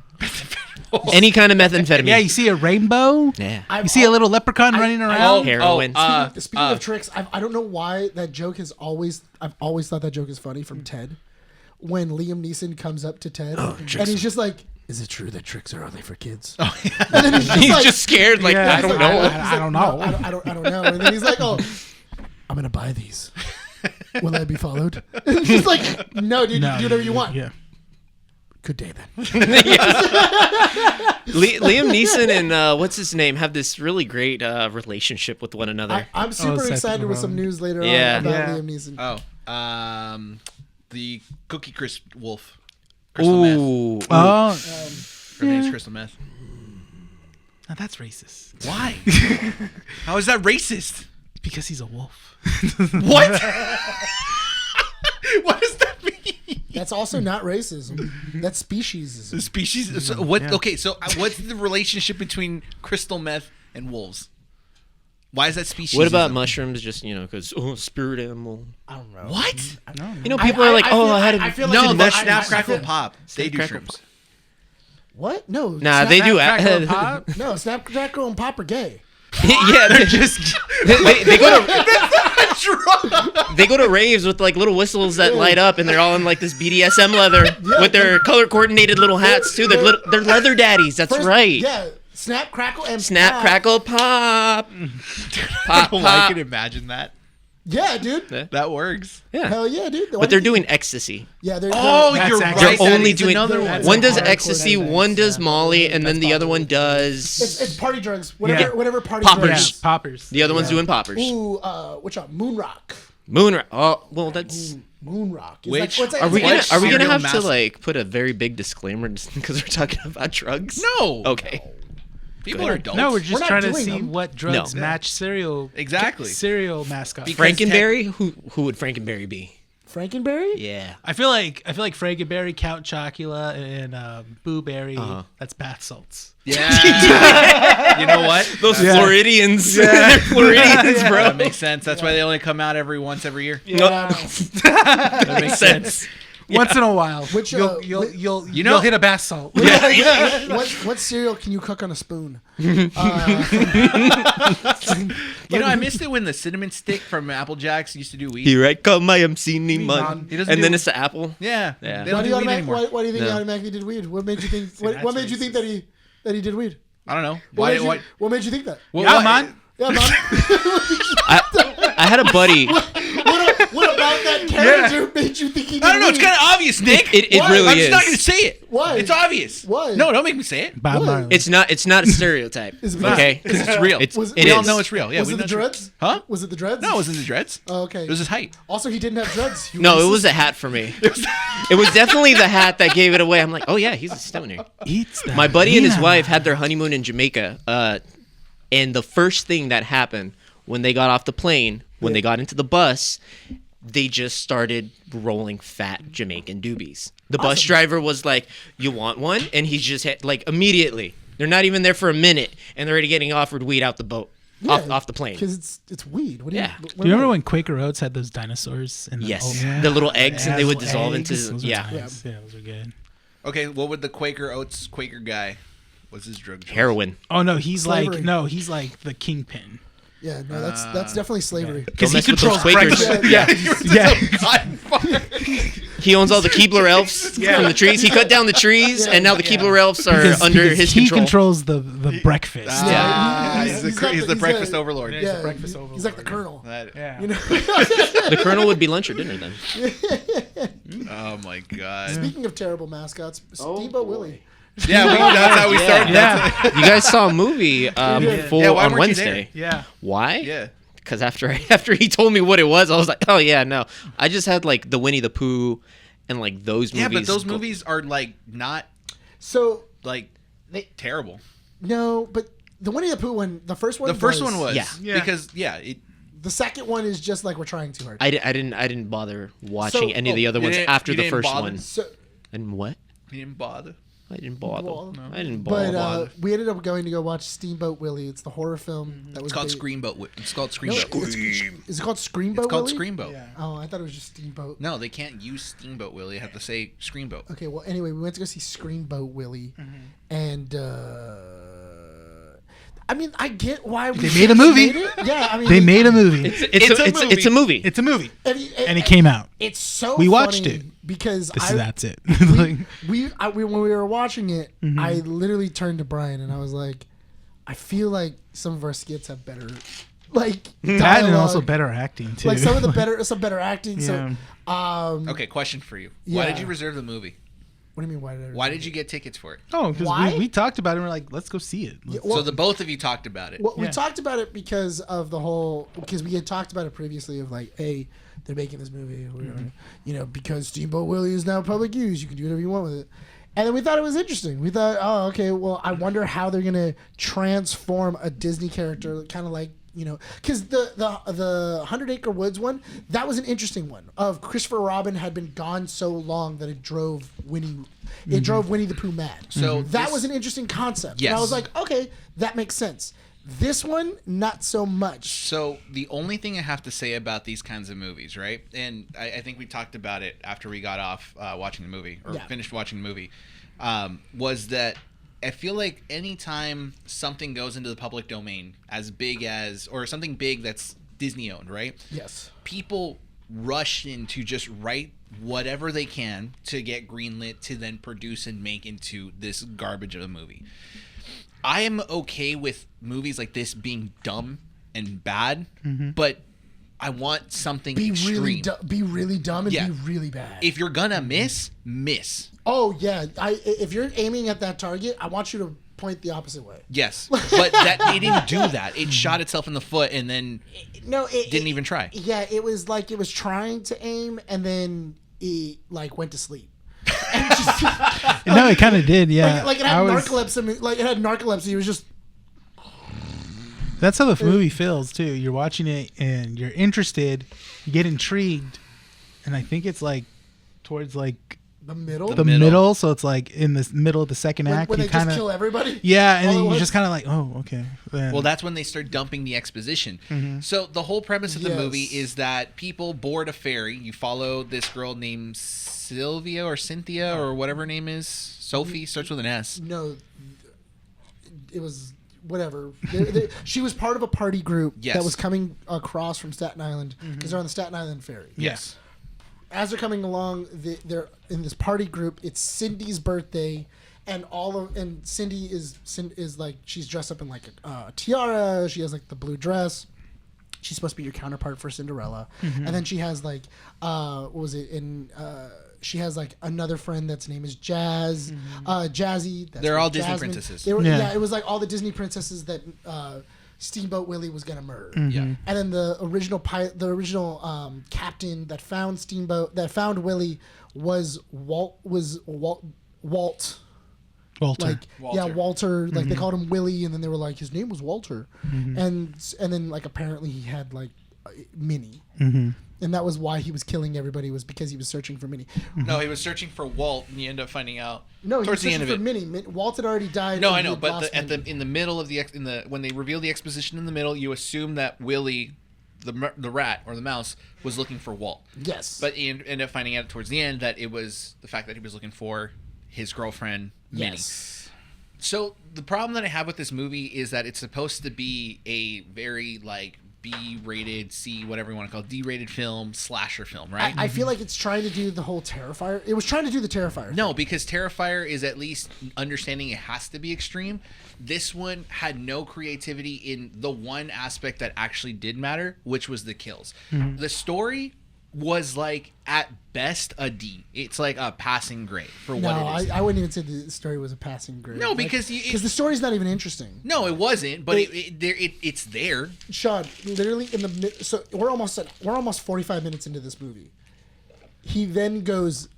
Speaker 1: Any kind of methamphetamine.
Speaker 3: Yeah, you see a rainbow.
Speaker 1: Yeah.
Speaker 3: You see a little leprechaun running around.
Speaker 1: Heroin.
Speaker 2: Speaking of tricks, I don't know why that joke has always. I've always thought that joke is funny from Ted. When Liam Neeson comes up to Ted and he's just like, "Is it true that tricks are only for kids?" Oh, yeah. And then he's just
Speaker 1: He's
Speaker 2: like,
Speaker 1: just scared. Like,
Speaker 3: Yeah.
Speaker 1: I don't know.
Speaker 3: I don't know.
Speaker 2: I don't know. And then he's like, "Oh, I'm gonna buy these. Will I be followed?" And it's just like, "No, dude, you can do whatever you want."
Speaker 3: Yeah.
Speaker 2: Good day then.
Speaker 1: Liam Neeson and what's his name have this really great relationship with one another.
Speaker 2: I'm super
Speaker 3: Seth
Speaker 2: excited with some
Speaker 3: Rogen.
Speaker 2: news later
Speaker 1: Yeah.
Speaker 2: on about
Speaker 3: Yeah.
Speaker 2: Liam Neeson.
Speaker 4: Oh, the Cookie Crisp Wolf. Crystal Meth.
Speaker 1: Ooh.
Speaker 3: Oh,
Speaker 4: Her name's Crystal Meth.
Speaker 3: now that's racist.
Speaker 4: Why? How is that racist?
Speaker 3: Because he's a wolf.
Speaker 4: What? What does that mean?
Speaker 2: That's also not racism. That's speciesism.
Speaker 4: The species. So what?
Speaker 3: Yeah.
Speaker 4: Okay, so what's the relationship between crystal meth and wolves? Why is that species?
Speaker 1: What about mushrooms? Just because spirit animal.
Speaker 2: I don't know.
Speaker 4: What?
Speaker 3: I know.
Speaker 1: You know, people are like,
Speaker 2: feel-
Speaker 1: I had
Speaker 2: I
Speaker 1: a
Speaker 2: feel
Speaker 4: No,
Speaker 2: like
Speaker 4: that's
Speaker 2: I-
Speaker 4: Snap
Speaker 2: I
Speaker 4: Crackle
Speaker 2: feel-
Speaker 4: Pop. They do
Speaker 1: Crackle
Speaker 4: shrooms.
Speaker 2: What? No.
Speaker 1: Nah, they do.
Speaker 3: Crackle and pop?
Speaker 2: No, Snap, Crackle, and Pop are gay.
Speaker 1: Yeah, they're
Speaker 3: Just
Speaker 1: they go to raves with like little whistles that light up, and they're all in like this BDSM leather with their color coordinated little hats too. They're leather daddies. That's
Speaker 2: First-
Speaker 1: right.
Speaker 2: Yeah. Snap, Crackle, and
Speaker 1: Snap,
Speaker 2: Pop.
Speaker 1: crackle, pop, pop,
Speaker 4: I
Speaker 1: pop.
Speaker 4: can imagine that.
Speaker 2: Yeah, dude.
Speaker 1: Yeah.
Speaker 4: That works.
Speaker 1: Yeah,
Speaker 2: Hell yeah, dude.
Speaker 1: but they're doing ecstasy.
Speaker 2: Yeah, they're.
Speaker 4: Oh,
Speaker 3: That's
Speaker 4: you're
Speaker 3: actually-
Speaker 4: right.
Speaker 1: They're
Speaker 4: that
Speaker 1: only
Speaker 4: is
Speaker 1: doing
Speaker 4: another
Speaker 2: That's
Speaker 1: one
Speaker 2: a
Speaker 1: does
Speaker 2: hardcore
Speaker 1: ecstasy,
Speaker 2: dance,
Speaker 1: one does
Speaker 2: yeah.
Speaker 1: Molly, and then
Speaker 3: That's
Speaker 1: the other one
Speaker 3: popular.
Speaker 1: does
Speaker 2: It's party drugs. Whatever party
Speaker 1: Poppers.
Speaker 2: drugs.
Speaker 3: yeah, poppers.
Speaker 1: the other one's doing poppers.
Speaker 2: Ooh, what's up? Moon Rock.
Speaker 1: Moon. Oh, well, that's.
Speaker 2: Moon Rock. Is
Speaker 4: Which-
Speaker 2: what's that-
Speaker 1: Are we
Speaker 2: is that-
Speaker 1: gonna
Speaker 4: Serial
Speaker 1: have to
Speaker 4: master.
Speaker 1: like put a very big disclaimer because we're talking about drugs?
Speaker 4: No.
Speaker 1: Okay.
Speaker 4: People are adults.
Speaker 3: No, we're
Speaker 2: We're
Speaker 3: just
Speaker 2: not
Speaker 3: trying to
Speaker 2: doing
Speaker 3: see
Speaker 2: them.
Speaker 3: what drugs
Speaker 1: No.
Speaker 3: match cereal.
Speaker 4: Exactly.
Speaker 3: Cereal mascot.
Speaker 4: Because
Speaker 1: Frankenberry? Who would Frankenberry be?
Speaker 2: Frankenberry?
Speaker 1: Yeah.
Speaker 3: I feel like Frankenberry, Count Chocula, and Boo Berry.
Speaker 1: Uh-huh.
Speaker 3: That's bath salts.
Speaker 4: Yeah. You know what?
Speaker 1: Those
Speaker 3: Yeah.
Speaker 1: Floridians. They're Floridians, bro.
Speaker 4: That makes sense. That's why they only come out every year.
Speaker 2: Yeah.
Speaker 1: That makes sense.
Speaker 3: Once in a while,
Speaker 2: Which,
Speaker 3: you'll
Speaker 2: which-
Speaker 3: you'll hit a bath salt.
Speaker 2: What cereal can you cook on a spoon?
Speaker 4: You know, I missed it when the cinnamon stick from Apple Jacks used to do weed.
Speaker 1: Here I come, I am cinnamon.
Speaker 4: He doesn't
Speaker 1: And
Speaker 4: do-
Speaker 1: then it's the apple.
Speaker 4: Yeah.
Speaker 1: Yeah.
Speaker 4: They
Speaker 2: Why
Speaker 4: don't
Speaker 2: do
Speaker 4: do
Speaker 2: you
Speaker 4: weed anymore.
Speaker 2: why do you think he
Speaker 1: No.
Speaker 2: automatically did weed? What made you think? What
Speaker 3: that's
Speaker 2: made you think that he did weed?
Speaker 4: I don't know.
Speaker 2: What made,
Speaker 4: Why?
Speaker 2: you, what made you think that?
Speaker 4: Well,
Speaker 3: Yeah,
Speaker 4: why-
Speaker 3: man.
Speaker 2: Yeah, man.
Speaker 1: I had a buddy.
Speaker 2: what about that character made you think he did
Speaker 4: I don't know. It's
Speaker 2: weed?
Speaker 4: kind of obvious, Nick.
Speaker 1: It
Speaker 2: Why?
Speaker 1: really
Speaker 4: I'm just
Speaker 1: is.
Speaker 4: not going to say it.
Speaker 2: Why?
Speaker 4: It's obvious.
Speaker 2: Why?
Speaker 4: No, don't make me say it.
Speaker 3: Bob
Speaker 2: What?
Speaker 3: Marley.
Speaker 1: It's not a stereotype.
Speaker 2: Is it because-
Speaker 1: Okay?
Speaker 4: Because it's real.
Speaker 1: It's,
Speaker 2: Was-
Speaker 1: it
Speaker 4: we all
Speaker 1: is.
Speaker 4: know it's real. Yeah,
Speaker 2: was
Speaker 4: we
Speaker 2: it
Speaker 4: know
Speaker 2: the
Speaker 4: it's real.
Speaker 2: dreads?
Speaker 4: Huh?
Speaker 2: Was it the dreads?
Speaker 4: No, it wasn't the dreads.
Speaker 2: Oh, okay.
Speaker 4: It was his height.
Speaker 2: Also, he didn't have dreads. You
Speaker 1: No, it
Speaker 2: racist.
Speaker 1: was a hat for me. It was definitely the hat that gave it away. I'm like, oh yeah, he's a stoner.
Speaker 3: Eats that
Speaker 1: My buddy and his
Speaker 3: peanut.
Speaker 1: wife had their honeymoon in Jamaica, and the first thing that happened when they got off the plane, when they got into the bus, they just started rolling fat Jamaican doobies. The bus driver was like, "You want one?" And he just had, like immediately. They're not even there for a minute, and they're already getting offered weed out the boat, off the plane.
Speaker 2: Because it's weed. What do
Speaker 1: Yeah.
Speaker 2: you?
Speaker 3: Do you remember when Quaker Oats had those dinosaurs? In the
Speaker 1: Yes,
Speaker 3: oatmeal?
Speaker 1: the little eggs, and they would
Speaker 3: Little
Speaker 1: dissolve
Speaker 3: eggs.
Speaker 1: into
Speaker 3: Those were
Speaker 1: yeah,
Speaker 3: nice. Yeah, those are good.
Speaker 4: Okay, what would the Quaker Oats Quaker guy? What's his drug? choice?
Speaker 1: heroin.
Speaker 3: Oh no, he's
Speaker 2: Slavery.
Speaker 3: he's like the kingpin.
Speaker 2: Yeah, no, that's definitely slavery.
Speaker 3: Because
Speaker 1: Don't
Speaker 3: he
Speaker 1: mess with those
Speaker 3: controls
Speaker 1: Quakers.
Speaker 3: breakfast.
Speaker 2: Yeah.
Speaker 3: Yeah.
Speaker 1: He owns all the Keebler elves from the trees. He cut down the trees, and now the Keebler elves are under his
Speaker 3: he
Speaker 1: control.
Speaker 3: controls the breakfast.
Speaker 4: He's
Speaker 2: got
Speaker 4: the
Speaker 2: he's
Speaker 4: breakfast
Speaker 2: got-
Speaker 4: overlord.
Speaker 3: Yeah.
Speaker 2: Yeah,
Speaker 3: breakfast
Speaker 2: he's like the
Speaker 3: overlord.
Speaker 2: colonel.
Speaker 4: That-
Speaker 3: Yeah.
Speaker 2: You know.
Speaker 1: The colonel would be lunch or dinner then.
Speaker 4: Oh my god.
Speaker 2: Speaking of terrible mascots, Steamboat Willie.
Speaker 4: Yeah, that's how we started.
Speaker 3: Yeah.
Speaker 1: You guys saw a movie full
Speaker 4: Yeah, why
Speaker 1: on
Speaker 4: weren't you
Speaker 1: Wednesday.
Speaker 3: Yeah.
Speaker 1: Why?
Speaker 4: Yeah.
Speaker 1: Because after he told me what it was, I was like, oh yeah, no. I just had like the Winnie the Pooh and like those movies.
Speaker 4: Yeah, but those movies are like not
Speaker 2: So
Speaker 4: like terrible.
Speaker 2: no, but the Winnie the Pooh one, the first one.
Speaker 4: The first one was
Speaker 1: Yeah.
Speaker 4: because it
Speaker 2: The second one is just like we're trying too hard.
Speaker 1: I didn't bother watching any of the other
Speaker 4: you
Speaker 1: ones
Speaker 4: didn't-
Speaker 1: after
Speaker 4: you
Speaker 1: the
Speaker 4: didn't
Speaker 1: first
Speaker 4: bother?
Speaker 1: one.
Speaker 2: So,
Speaker 1: And what?
Speaker 4: he didn't bother.
Speaker 1: I didn't bother.
Speaker 2: Well, no.
Speaker 1: I didn't
Speaker 2: but
Speaker 1: bother.
Speaker 2: we ended up going to go watch Steamboat Willie. It's the horror film that was
Speaker 4: It's called
Speaker 2: ba-
Speaker 4: Screamboat. It's called
Speaker 2: No,
Speaker 4: Screamboat.
Speaker 2: is it called Screamboat?
Speaker 4: It's called
Speaker 2: Willie?
Speaker 4: Screamboat.
Speaker 3: Yeah.
Speaker 2: Oh, I thought it was just Steamboat.
Speaker 4: No, they can't use Steamboat Willie. They have to say Screamboat.
Speaker 2: Okay, well, anyway, we went to go see Screamboat Willie, and I mean, I get why we
Speaker 3: They made a movie.
Speaker 2: made it. Yeah, I mean,
Speaker 3: They made a movie.
Speaker 1: It's a movie.
Speaker 3: It's a movie.
Speaker 2: and
Speaker 3: it came out.
Speaker 2: It's so
Speaker 3: We watched
Speaker 2: funny
Speaker 3: it.
Speaker 2: because
Speaker 3: That's it. Like,
Speaker 2: when we were watching it,
Speaker 3: Mm-hmm.
Speaker 2: I literally turned to Bryan and I was like, I feel like some of our skits have better, like
Speaker 3: that
Speaker 2: dialogue,
Speaker 3: and also better acting too.
Speaker 2: like some better acting.
Speaker 3: Yeah.
Speaker 2: So,
Speaker 4: Okay, question for you. Why
Speaker 2: Yeah.
Speaker 4: did you reserve the movie?
Speaker 2: What do you mean?
Speaker 4: Why did you get tickets for it?
Speaker 3: Oh, because
Speaker 2: Why?
Speaker 3: we talked about it. And we're like, let's go see it. Let's-
Speaker 2: Well,
Speaker 4: So the both of you talked about it.
Speaker 2: Well, we
Speaker 3: Yeah.
Speaker 2: talked about it because of the whole, because we had talked about it previously of like, hey, they're making this movie, because Steamboat Willie is now public use. You can do whatever you want with it. And then we thought it was interesting. We thought, oh, okay, well, I wonder how they're gonna transform a Disney character, kind of like, because the 100 Acre Woods one, that was an interesting one. Of Christopher Robin had been gone so long that it drove Winnie the Pooh mad.
Speaker 4: So
Speaker 2: that
Speaker 4: this-
Speaker 2: was an interesting concept.
Speaker 4: Yes.
Speaker 2: And I was like, okay, that makes sense. This one, not so much.
Speaker 4: So the only thing I have to say about these kinds of movies, right? And I think we talked about it after we got off watching the movie or
Speaker 2: Yeah.
Speaker 4: finished watching the movie, was that I feel like anytime something goes into the public domain as big as, or something big that's Disney owned, right?
Speaker 2: Yes.
Speaker 4: People rush in to just write whatever they can to get greenlit to then produce and make into this garbage of a movie. I am okay with movies like this being dumb and bad, but I want something
Speaker 2: Be
Speaker 4: extreme.
Speaker 2: really dumb and
Speaker 4: Yeah.
Speaker 2: be really bad.
Speaker 4: If you're gonna miss.
Speaker 2: Oh yeah, if you're aiming at that target, I want you to point the opposite way.
Speaker 4: Yes, but it didn't do that. It shot itself in the foot and then
Speaker 2: No, it
Speaker 4: didn't even try.
Speaker 2: Yeah, it was like it was trying to aim and then it like went to sleep. And just,
Speaker 3: No, it kind of did. Yeah,
Speaker 2: like it had
Speaker 3: I was-
Speaker 2: narcolepsy. Like it had narcolepsy. It was just
Speaker 3: That's how the movie feels too. You're watching it and you're interested, you get intrigued, and I think it's like towards like
Speaker 2: the middle.
Speaker 3: the
Speaker 4: middle.
Speaker 3: middle. So it's like in the middle of the second act.
Speaker 2: when
Speaker 3: you
Speaker 2: they just
Speaker 3: kind
Speaker 2: kill
Speaker 3: of
Speaker 2: everybody.
Speaker 3: yeah, and
Speaker 2: all
Speaker 3: then
Speaker 2: at
Speaker 3: you
Speaker 2: once.
Speaker 3: just kind of like, oh, okay. Then,
Speaker 4: Well, that's when they start dumping the exposition. So the whole premise of the
Speaker 2: Yes.
Speaker 4: movie is that people board a ferry. You follow this girl named Sylvia or Cynthia or whatever her name is. Sophie starts with an S.
Speaker 2: No, it was whatever. She was part of a party group
Speaker 4: Yes.
Speaker 2: that was coming across from Staten Island because they're on the Staten Island ferry.
Speaker 4: Yes.
Speaker 2: As they're coming along, they're in this party group. It's Cindy's birthday, and Cindy is like, she's dressed up in like a tiara. She has like the blue dress. She's supposed to be your counterpart for Cinderella, and then she has like she has like another friend that's name is Jazz, Jazzy. That's
Speaker 4: They're
Speaker 2: like
Speaker 4: all Disney
Speaker 2: Jasmine.
Speaker 4: princesses.
Speaker 2: They were,
Speaker 3: Yeah.
Speaker 2: yeah, it was like all the Disney princesses that Steamboat Willie was gonna murder.
Speaker 4: Yeah.
Speaker 2: And then the original captain that found Willie was Walt.
Speaker 3: Walter.
Speaker 2: Like Walter. Like they called him Willie, and then they were like his name was Walter, and then like apparently he had like Minnie, and that was why he was killing everybody, was because he was searching for Minnie.
Speaker 4: No, he was searching for Walt, and you end up finding out
Speaker 2: No, he was
Speaker 4: towards the
Speaker 2: searching
Speaker 4: end of
Speaker 2: for
Speaker 4: it.
Speaker 2: Minnie. Walt had already died.
Speaker 4: No,
Speaker 2: and
Speaker 4: I
Speaker 2: he
Speaker 4: know,
Speaker 2: had
Speaker 4: but
Speaker 2: lost Minnie.
Speaker 4: in the middle of when they reveal the exposition in the middle, you assume that Willie, the rat or the mouse, was looking for Walt.
Speaker 2: Yes,
Speaker 4: But you end up finding out towards the end that it was the fact that he was looking for his girlfriend, Minnie.
Speaker 2: yes.
Speaker 4: So the problem that I have with this movie is that it's supposed to be a very like B-rated, C, whatever you want to call it, D-rated film, slasher film, right?
Speaker 2: I feel like it's trying to do the whole Terrifier. It was trying to do the Terrifier.
Speaker 4: No, because Terrifier is at least understanding it has to be extreme. This one had no creativity in the one aspect that actually did matter, which was the kills. The story was like at best a D. It's like a passing grade for
Speaker 2: No,
Speaker 4: what it is.
Speaker 2: I wouldn't even say the story was a passing grade.
Speaker 4: No, because
Speaker 2: the story's not even interesting.
Speaker 4: No, it wasn't. But it's there.
Speaker 2: Sean, literally so we're almost 45 minutes into this movie. He then goes,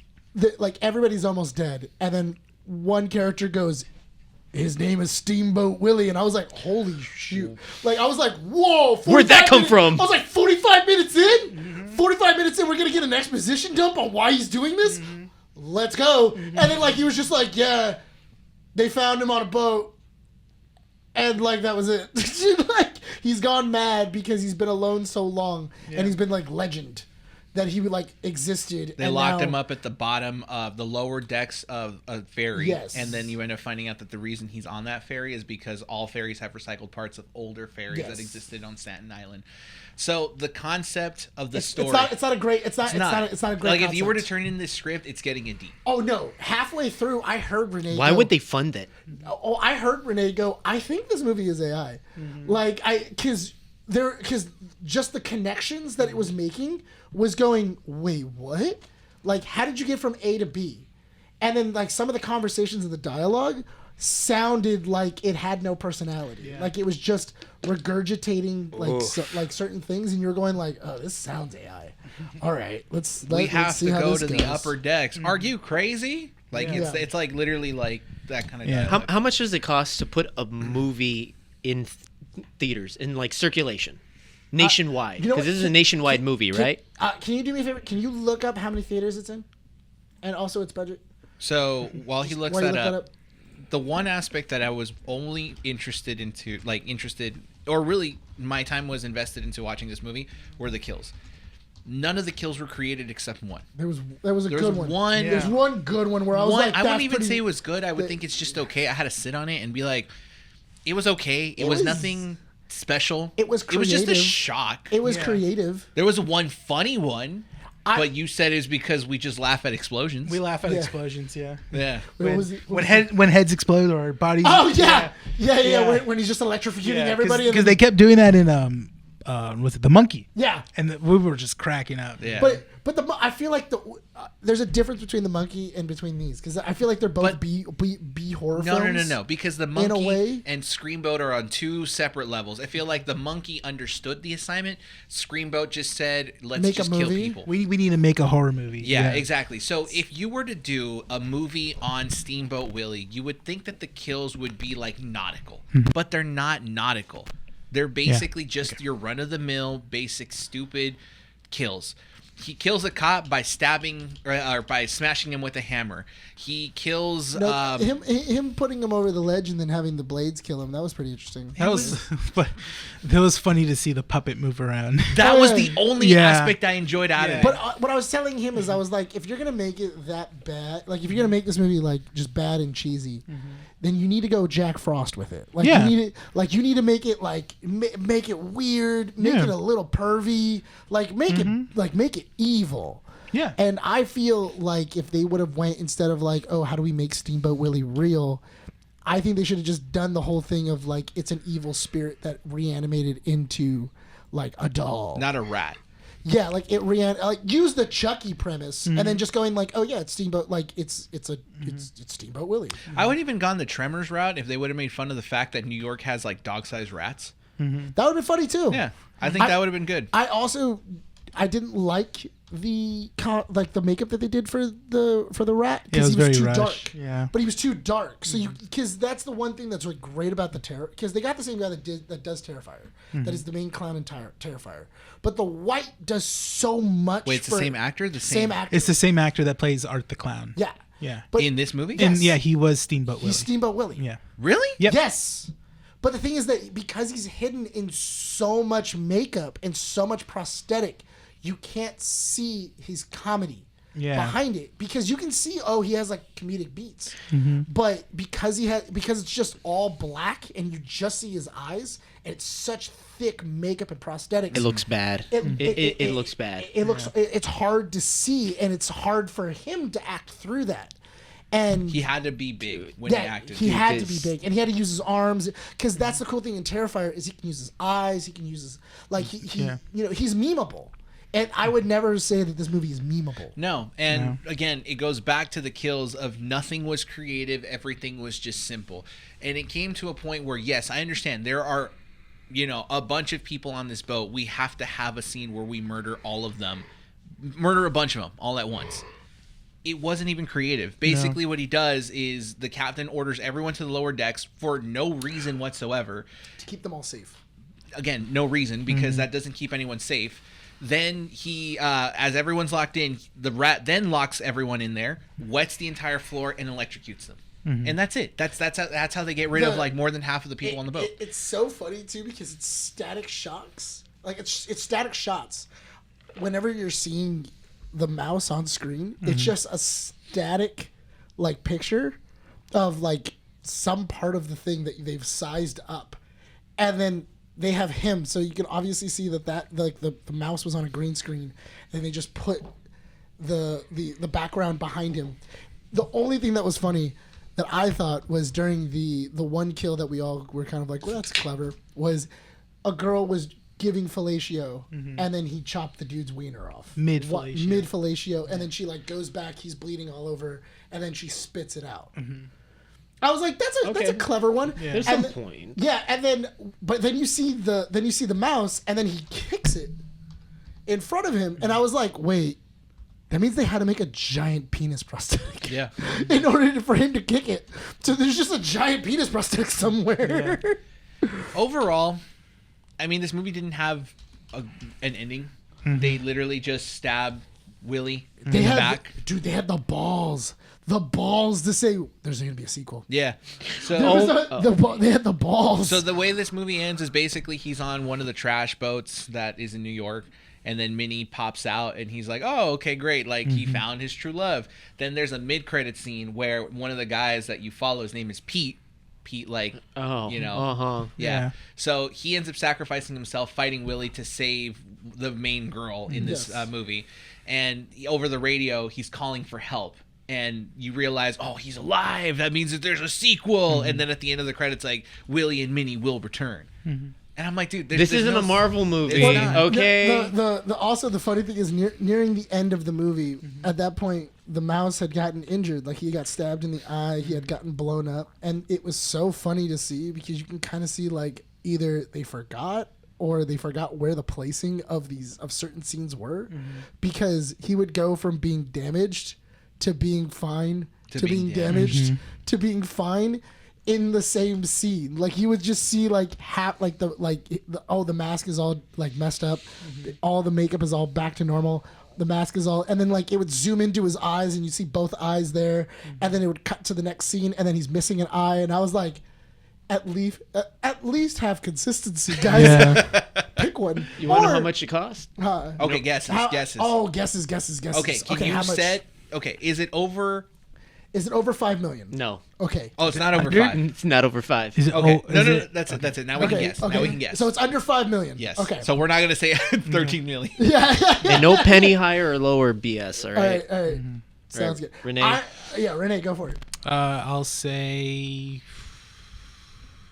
Speaker 2: like everybody's almost dead, and then one character goes, his name is Steamboat Willie, and I was like, holy shoot! Like I was like, whoa!
Speaker 1: Where'd that come from?
Speaker 2: I was like, 45 minutes in. 45 minutes in, we're gonna get an exposition dump on why he's doing this. Let's go! And then like he was just like, yeah, they found him on a boat. And like that was it. Like he's gone mad because he's been alone so long, and he's been like legend that he like existed.
Speaker 4: They
Speaker 2: and
Speaker 4: locked
Speaker 2: now-
Speaker 4: him up at the bottom of the lower decks of a ferry.
Speaker 2: Yes.
Speaker 4: And then you end up finding out that the reason he's on that ferry is because all ferries have recycled parts of older ferries
Speaker 2: Yes.
Speaker 4: that existed on Staten Island. So the concept of the story.
Speaker 2: It's not a great. It's not a great.
Speaker 4: Like if you were to
Speaker 2: concept.
Speaker 4: turn in this script, it's getting a D.
Speaker 2: Oh no! Halfway through, I heard Renee.
Speaker 1: Why
Speaker 2: go,
Speaker 1: would they fund it?
Speaker 2: Oh, I heard Renee go, I think this movie is AI. Like because just the connections that it was making was going. Wait, what? Like, how did you get from A to B? And then like some of the conversations in the dialogue sounded like it had no personality.
Speaker 3: Yeah.
Speaker 2: Like it was just regurgitating like certain things, and you were going like, "Oh, this sounds AI." All right, let's
Speaker 4: have
Speaker 2: see
Speaker 4: to
Speaker 2: how
Speaker 4: go
Speaker 2: this
Speaker 4: to the
Speaker 2: goes.
Speaker 4: upper decks. Are you crazy? Like
Speaker 3: Yeah.
Speaker 4: it's like literally like that kind of
Speaker 3: Yeah.
Speaker 4: dialogue.
Speaker 1: How much does it cost to put a movie in theaters in like circulation nationwide?
Speaker 2: you know
Speaker 1: Because
Speaker 2: what?
Speaker 1: this is a nationwide movie, right?
Speaker 2: Can you do me a favor? Can you look up how many theaters it's in, and also its budget?
Speaker 4: So while he looks
Speaker 2: While you
Speaker 4: that
Speaker 2: look
Speaker 4: up, the one aspect that I was only interested, or really my time was invested into watching this movie, were the kills. None of the kills were created except one.
Speaker 2: There was a
Speaker 4: There was
Speaker 2: good one.
Speaker 4: one.
Speaker 3: Yeah.
Speaker 2: There's one good one where I was like,
Speaker 4: I wouldn't
Speaker 2: that's
Speaker 4: even
Speaker 2: pretty-
Speaker 4: say it was good. I would think it's just okay. I had to sit on it and be like, it was okay. It was
Speaker 2: was-
Speaker 4: nothing special.
Speaker 2: It was
Speaker 4: It was just a
Speaker 2: creative.
Speaker 4: shock.
Speaker 2: It was
Speaker 3: Yeah.
Speaker 2: creative.
Speaker 4: There was one funny one,
Speaker 2: I-
Speaker 4: but you said it's because we just laugh at explosions.
Speaker 3: We laugh at
Speaker 2: Yeah.
Speaker 3: explosions, yeah.
Speaker 4: yeah.
Speaker 2: What was it?
Speaker 3: When heads explode or bodies.
Speaker 2: Oh yeah, yeah.
Speaker 3: Yeah.
Speaker 2: When he's just electrocuting everybody.
Speaker 3: Because
Speaker 2: and
Speaker 3: they kept doing that in was it the monkey?
Speaker 2: yeah.
Speaker 3: And we were just cracking up.
Speaker 4: Yeah.
Speaker 2: But I feel like there's a difference between the monkey and between these because I feel like they're both
Speaker 4: But-
Speaker 2: B horror
Speaker 4: No,
Speaker 2: films.
Speaker 4: no. Because the
Speaker 2: In a
Speaker 4: monkey
Speaker 2: way-
Speaker 4: and Screamboat are on two separate levels. I feel like the monkey understood the assignment. Screamboat just said, "Let's
Speaker 2: Make a
Speaker 4: just kill
Speaker 2: movie?
Speaker 4: people."
Speaker 3: We need to make a horror movie.
Speaker 4: Yeah, exactly. So if you were to do a movie on Steamboat Willie, you would think that the kills would be like nautical, but they're not nautical. They're basically just your run-of-the-mill, basic, stupid kills. He kills a cop by stabbing or by smashing him with a hammer. He kills.
Speaker 2: No, him putting him over the ledge and then having the blades kill him. That was pretty interesting.
Speaker 3: That was, but that was funny to see the puppet move around.
Speaker 4: That was the only
Speaker 3: Yeah.
Speaker 4: aspect I enjoyed out of it.
Speaker 2: But what I was telling him is I was like, if you're gonna make it that bad, like if you're gonna make this movie like just bad and cheesy, then you need to go Jack Frost with it. Like
Speaker 3: Yeah.
Speaker 2: you need to make it like make it weird, make
Speaker 3: Yeah.
Speaker 2: it a little pervy, like make it evil.
Speaker 3: Yeah.
Speaker 2: And I feel like if they would have went instead of like, oh, how do we make Steamboat Willie real? I think they should have just done the whole thing of like it's an evil spirit that reanimated into like a doll.
Speaker 4: Not a rat.
Speaker 2: Yeah, like it like use the Chucky premise and then just going like, oh yeah, it's Steamboat, like it's Steamboat Willie.
Speaker 4: I would have even gone the Tremors route if they would have made fun of the fact that New York has like dog-sized rats.
Speaker 2: That would have been funny too.
Speaker 4: Yeah, I think that would have been good.
Speaker 2: I didn't like the makeup that they did for the rat
Speaker 3: Yeah, it was
Speaker 2: he was
Speaker 3: very
Speaker 2: too
Speaker 3: rushed.
Speaker 2: dark.
Speaker 3: Yeah.
Speaker 2: But he was too dark. So because that's the one thing that's really great about the Terror, because they got the same guy that does Terrifier, that is the main clown in Terrifier. But the white does so much.
Speaker 4: Wait, it's the same actor? The
Speaker 2: same
Speaker 4: same
Speaker 2: actor.
Speaker 3: It's the same actor that plays Art the Clown.
Speaker 2: Yeah.
Speaker 3: Yeah.
Speaker 2: But
Speaker 4: in this movie?
Speaker 2: Yes.
Speaker 3: And yeah, he was Steamboat Willie.
Speaker 2: he's Steamboat Willie.
Speaker 3: Yeah.
Speaker 4: Really?
Speaker 3: Yep.
Speaker 2: Yes. But the thing is that because he's hidden in so much makeup and so much prosthetic, you can't see his comedy behind it because you can see he has like comedic beats, but because it's just all black and you just see his eyes and it's such thick makeup and prosthetics.
Speaker 1: It looks bad. It looks bad.
Speaker 2: It's hard to see and it's hard for him to act through that. And
Speaker 4: He had to be big when he acted.
Speaker 2: he had to be
Speaker 1: because-
Speaker 2: big, and he had to use his arms because that's the cool thing in Terrifier is he can use his eyes, he can use his he's memeable, and I would never say that this movie is memeable.
Speaker 4: No, and again, it goes back to the kills of nothing was creative, everything was just simple. And it came to a point where, yes, I understand there are, a bunch of people on this boat. We have to have a scene where we murder all of them, murder a bunch of them all at once. It wasn't even creative. Basically, what he does is the captain orders everyone to the lower decks for no reason whatsoever.
Speaker 2: To keep them all safe.
Speaker 4: Again, no reason, because that doesn't keep anyone safe. Then he, as everyone's locked in, the rat then locks everyone in there, wets the entire floor, and electrocutes them. And that's it. That's how they get rid of like more than half of the people on the boat.
Speaker 2: It's so funny too because it's static shocks. Like it's static shots. Whenever you're seeing the mouse on screen, it's just a static like picture of like some part of the thing that they've sized up, and then they have him, so you can obviously see that like the mouse was on a green screen, and they just put the background behind him. The only thing that was funny that I thought was during the one kill that we all were kind of like, well, that's clever, was a girl was giving fellatio, and then he chopped the dude's wiener off
Speaker 3: Mid-fellatio.
Speaker 2: Mid fellatio, and then she like goes back. He's bleeding all over, and then she spits it out. I was like, that's a clever one.
Speaker 3: Yeah.
Speaker 1: There's
Speaker 2: And
Speaker 1: some point.
Speaker 2: Yeah, and then you see the mouse, and then he kicks it in front of him, and I was like, wait, that means they had to make a giant penis prosthetic.
Speaker 4: Yeah.
Speaker 2: In order for him to kick it. So there's just a giant penis prosthetic somewhere.
Speaker 4: Overall, I mean, this movie didn't have an ending. They literally just stabbed Willie in the back.
Speaker 2: Dude, they had the balls to say there's going to be a sequel.
Speaker 4: Yeah. So
Speaker 2: They had the balls.
Speaker 4: So the way this movie ends is basically he's on one of the trash boats that is in New York, and then Minnie pops out, and he's like, oh, okay, great. Like, he found his true love. Then there's a mid-credit scene where one of the guys that you follow, his name is Pete. Pete, like, yeah. So he ends up sacrificing himself, fighting Willie to save the main girl in this movie. And over the radio, he's calling for help. And you realize, oh, he's alive. That means that there's a sequel. And then at the end of the credits, like, Willie and Minnie will return. And I'm like, dude,
Speaker 1: This isn't a Marvel movie,
Speaker 4: It's not.
Speaker 1: okay?
Speaker 2: Also, the funny thing is, nearing the end of the movie, at that point, the mouse had gotten injured. Like, he got stabbed in the eye. He had gotten blown up. And it was so funny to see because you can kind of see, like, either they forgot or they forgot where the placing of certain scenes were. Because he would go from being damaged to being fine to being damaged to being fine in the same scene. Like, you would just see like the mask is all like messed up, all the makeup is all back to normal, the mask is all, and then like it would zoom into his eyes and you see both eyes there, and then it would cut to the next scene and then he's missing an eye, and I was like, at least have consistency, guys. Pick one.
Speaker 1: You want to know how much it cost?
Speaker 4: Okay, guesses.
Speaker 2: Oh, guesses.
Speaker 4: Okay, can you
Speaker 2: how much?
Speaker 4: set... Okay, is it over...
Speaker 2: Is it over $5 million?
Speaker 1: No.
Speaker 2: Okay.
Speaker 4: Oh, it's not over 5.
Speaker 1: It's not over 5.
Speaker 3: Is it,
Speaker 4: Okay.
Speaker 3: oh,
Speaker 4: No,
Speaker 3: is it-
Speaker 4: that's it. That's it. Now we can guess. Now we can guess.
Speaker 2: So it's under $5 million.
Speaker 4: Yes.
Speaker 2: Okay.
Speaker 4: So we're not going to say 13 million.
Speaker 2: Yeah.
Speaker 1: And no penny higher or lower BS, all right?
Speaker 2: All right. Sounds
Speaker 1: Right.
Speaker 2: good.
Speaker 1: Renee?
Speaker 2: Renee, go for it.
Speaker 3: I'll say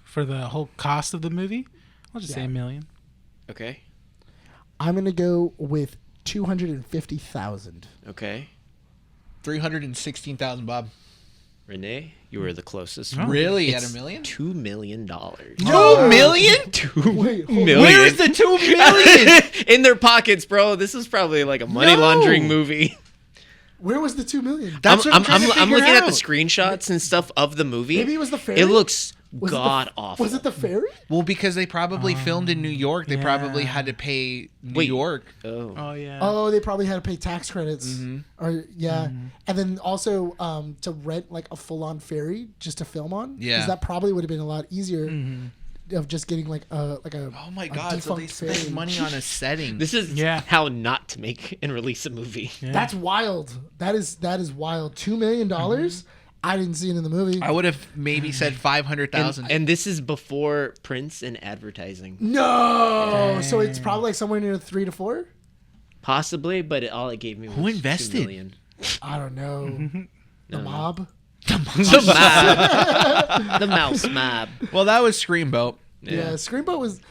Speaker 3: for the whole cost of the movie, I'll just say $1 million.
Speaker 1: Okay.
Speaker 2: I'm gonna go with 250,000.
Speaker 1: Okay.
Speaker 4: 316,000, Bob.
Speaker 1: Renee, you were the closest.
Speaker 3: Oh.
Speaker 4: Really?
Speaker 1: It's
Speaker 4: At $1 million?
Speaker 1: $2 million.
Speaker 4: 2 million?
Speaker 2: Wait, hold
Speaker 1: million.
Speaker 4: Where's the 2 million?
Speaker 1: In their pockets, bro. This is probably like a money laundering movie.
Speaker 2: Where was the $2 million?
Speaker 4: That's what I'm trying to
Speaker 1: I'm
Speaker 4: figure
Speaker 1: looking at the
Speaker 4: out.
Speaker 1: screenshots and stuff of the movie.
Speaker 2: Maybe it was the ferry.
Speaker 1: It looks
Speaker 2: Was it the-
Speaker 1: god awful.
Speaker 2: Was it the ferry?
Speaker 4: Well, because they probably filmed in New York, they probably
Speaker 3: yeah.
Speaker 4: had to pay New
Speaker 1: Wait.
Speaker 4: York.
Speaker 1: Oh.
Speaker 3: Oh yeah.
Speaker 2: Oh, they probably had to pay tax credits, or and then also to rent like a full-on ferry just to film on.
Speaker 4: Yeah.
Speaker 2: 'Cause that probably would have been a lot easier of just getting like a
Speaker 4: Oh my god, so they
Speaker 2: defunct
Speaker 4: spent
Speaker 2: ferry.
Speaker 4: money on a setting.
Speaker 1: This is how not to make and release a movie.
Speaker 3: Yeah.
Speaker 2: That's wild. That is wild. $2 million. I didn't see it in the movie.
Speaker 4: I would have maybe said 500,000.
Speaker 1: And this is before prints and advertising.
Speaker 2: No. So it's probably like somewhere near 3 to 4.
Speaker 1: Possibly, but all it gave me was
Speaker 4: Who invested?
Speaker 1: 2 million.
Speaker 2: I don't know. The mob.
Speaker 1: The mob. The mouse mob.
Speaker 4: Well, that was Screamboat.
Speaker 2: Yeah. Screamboat was.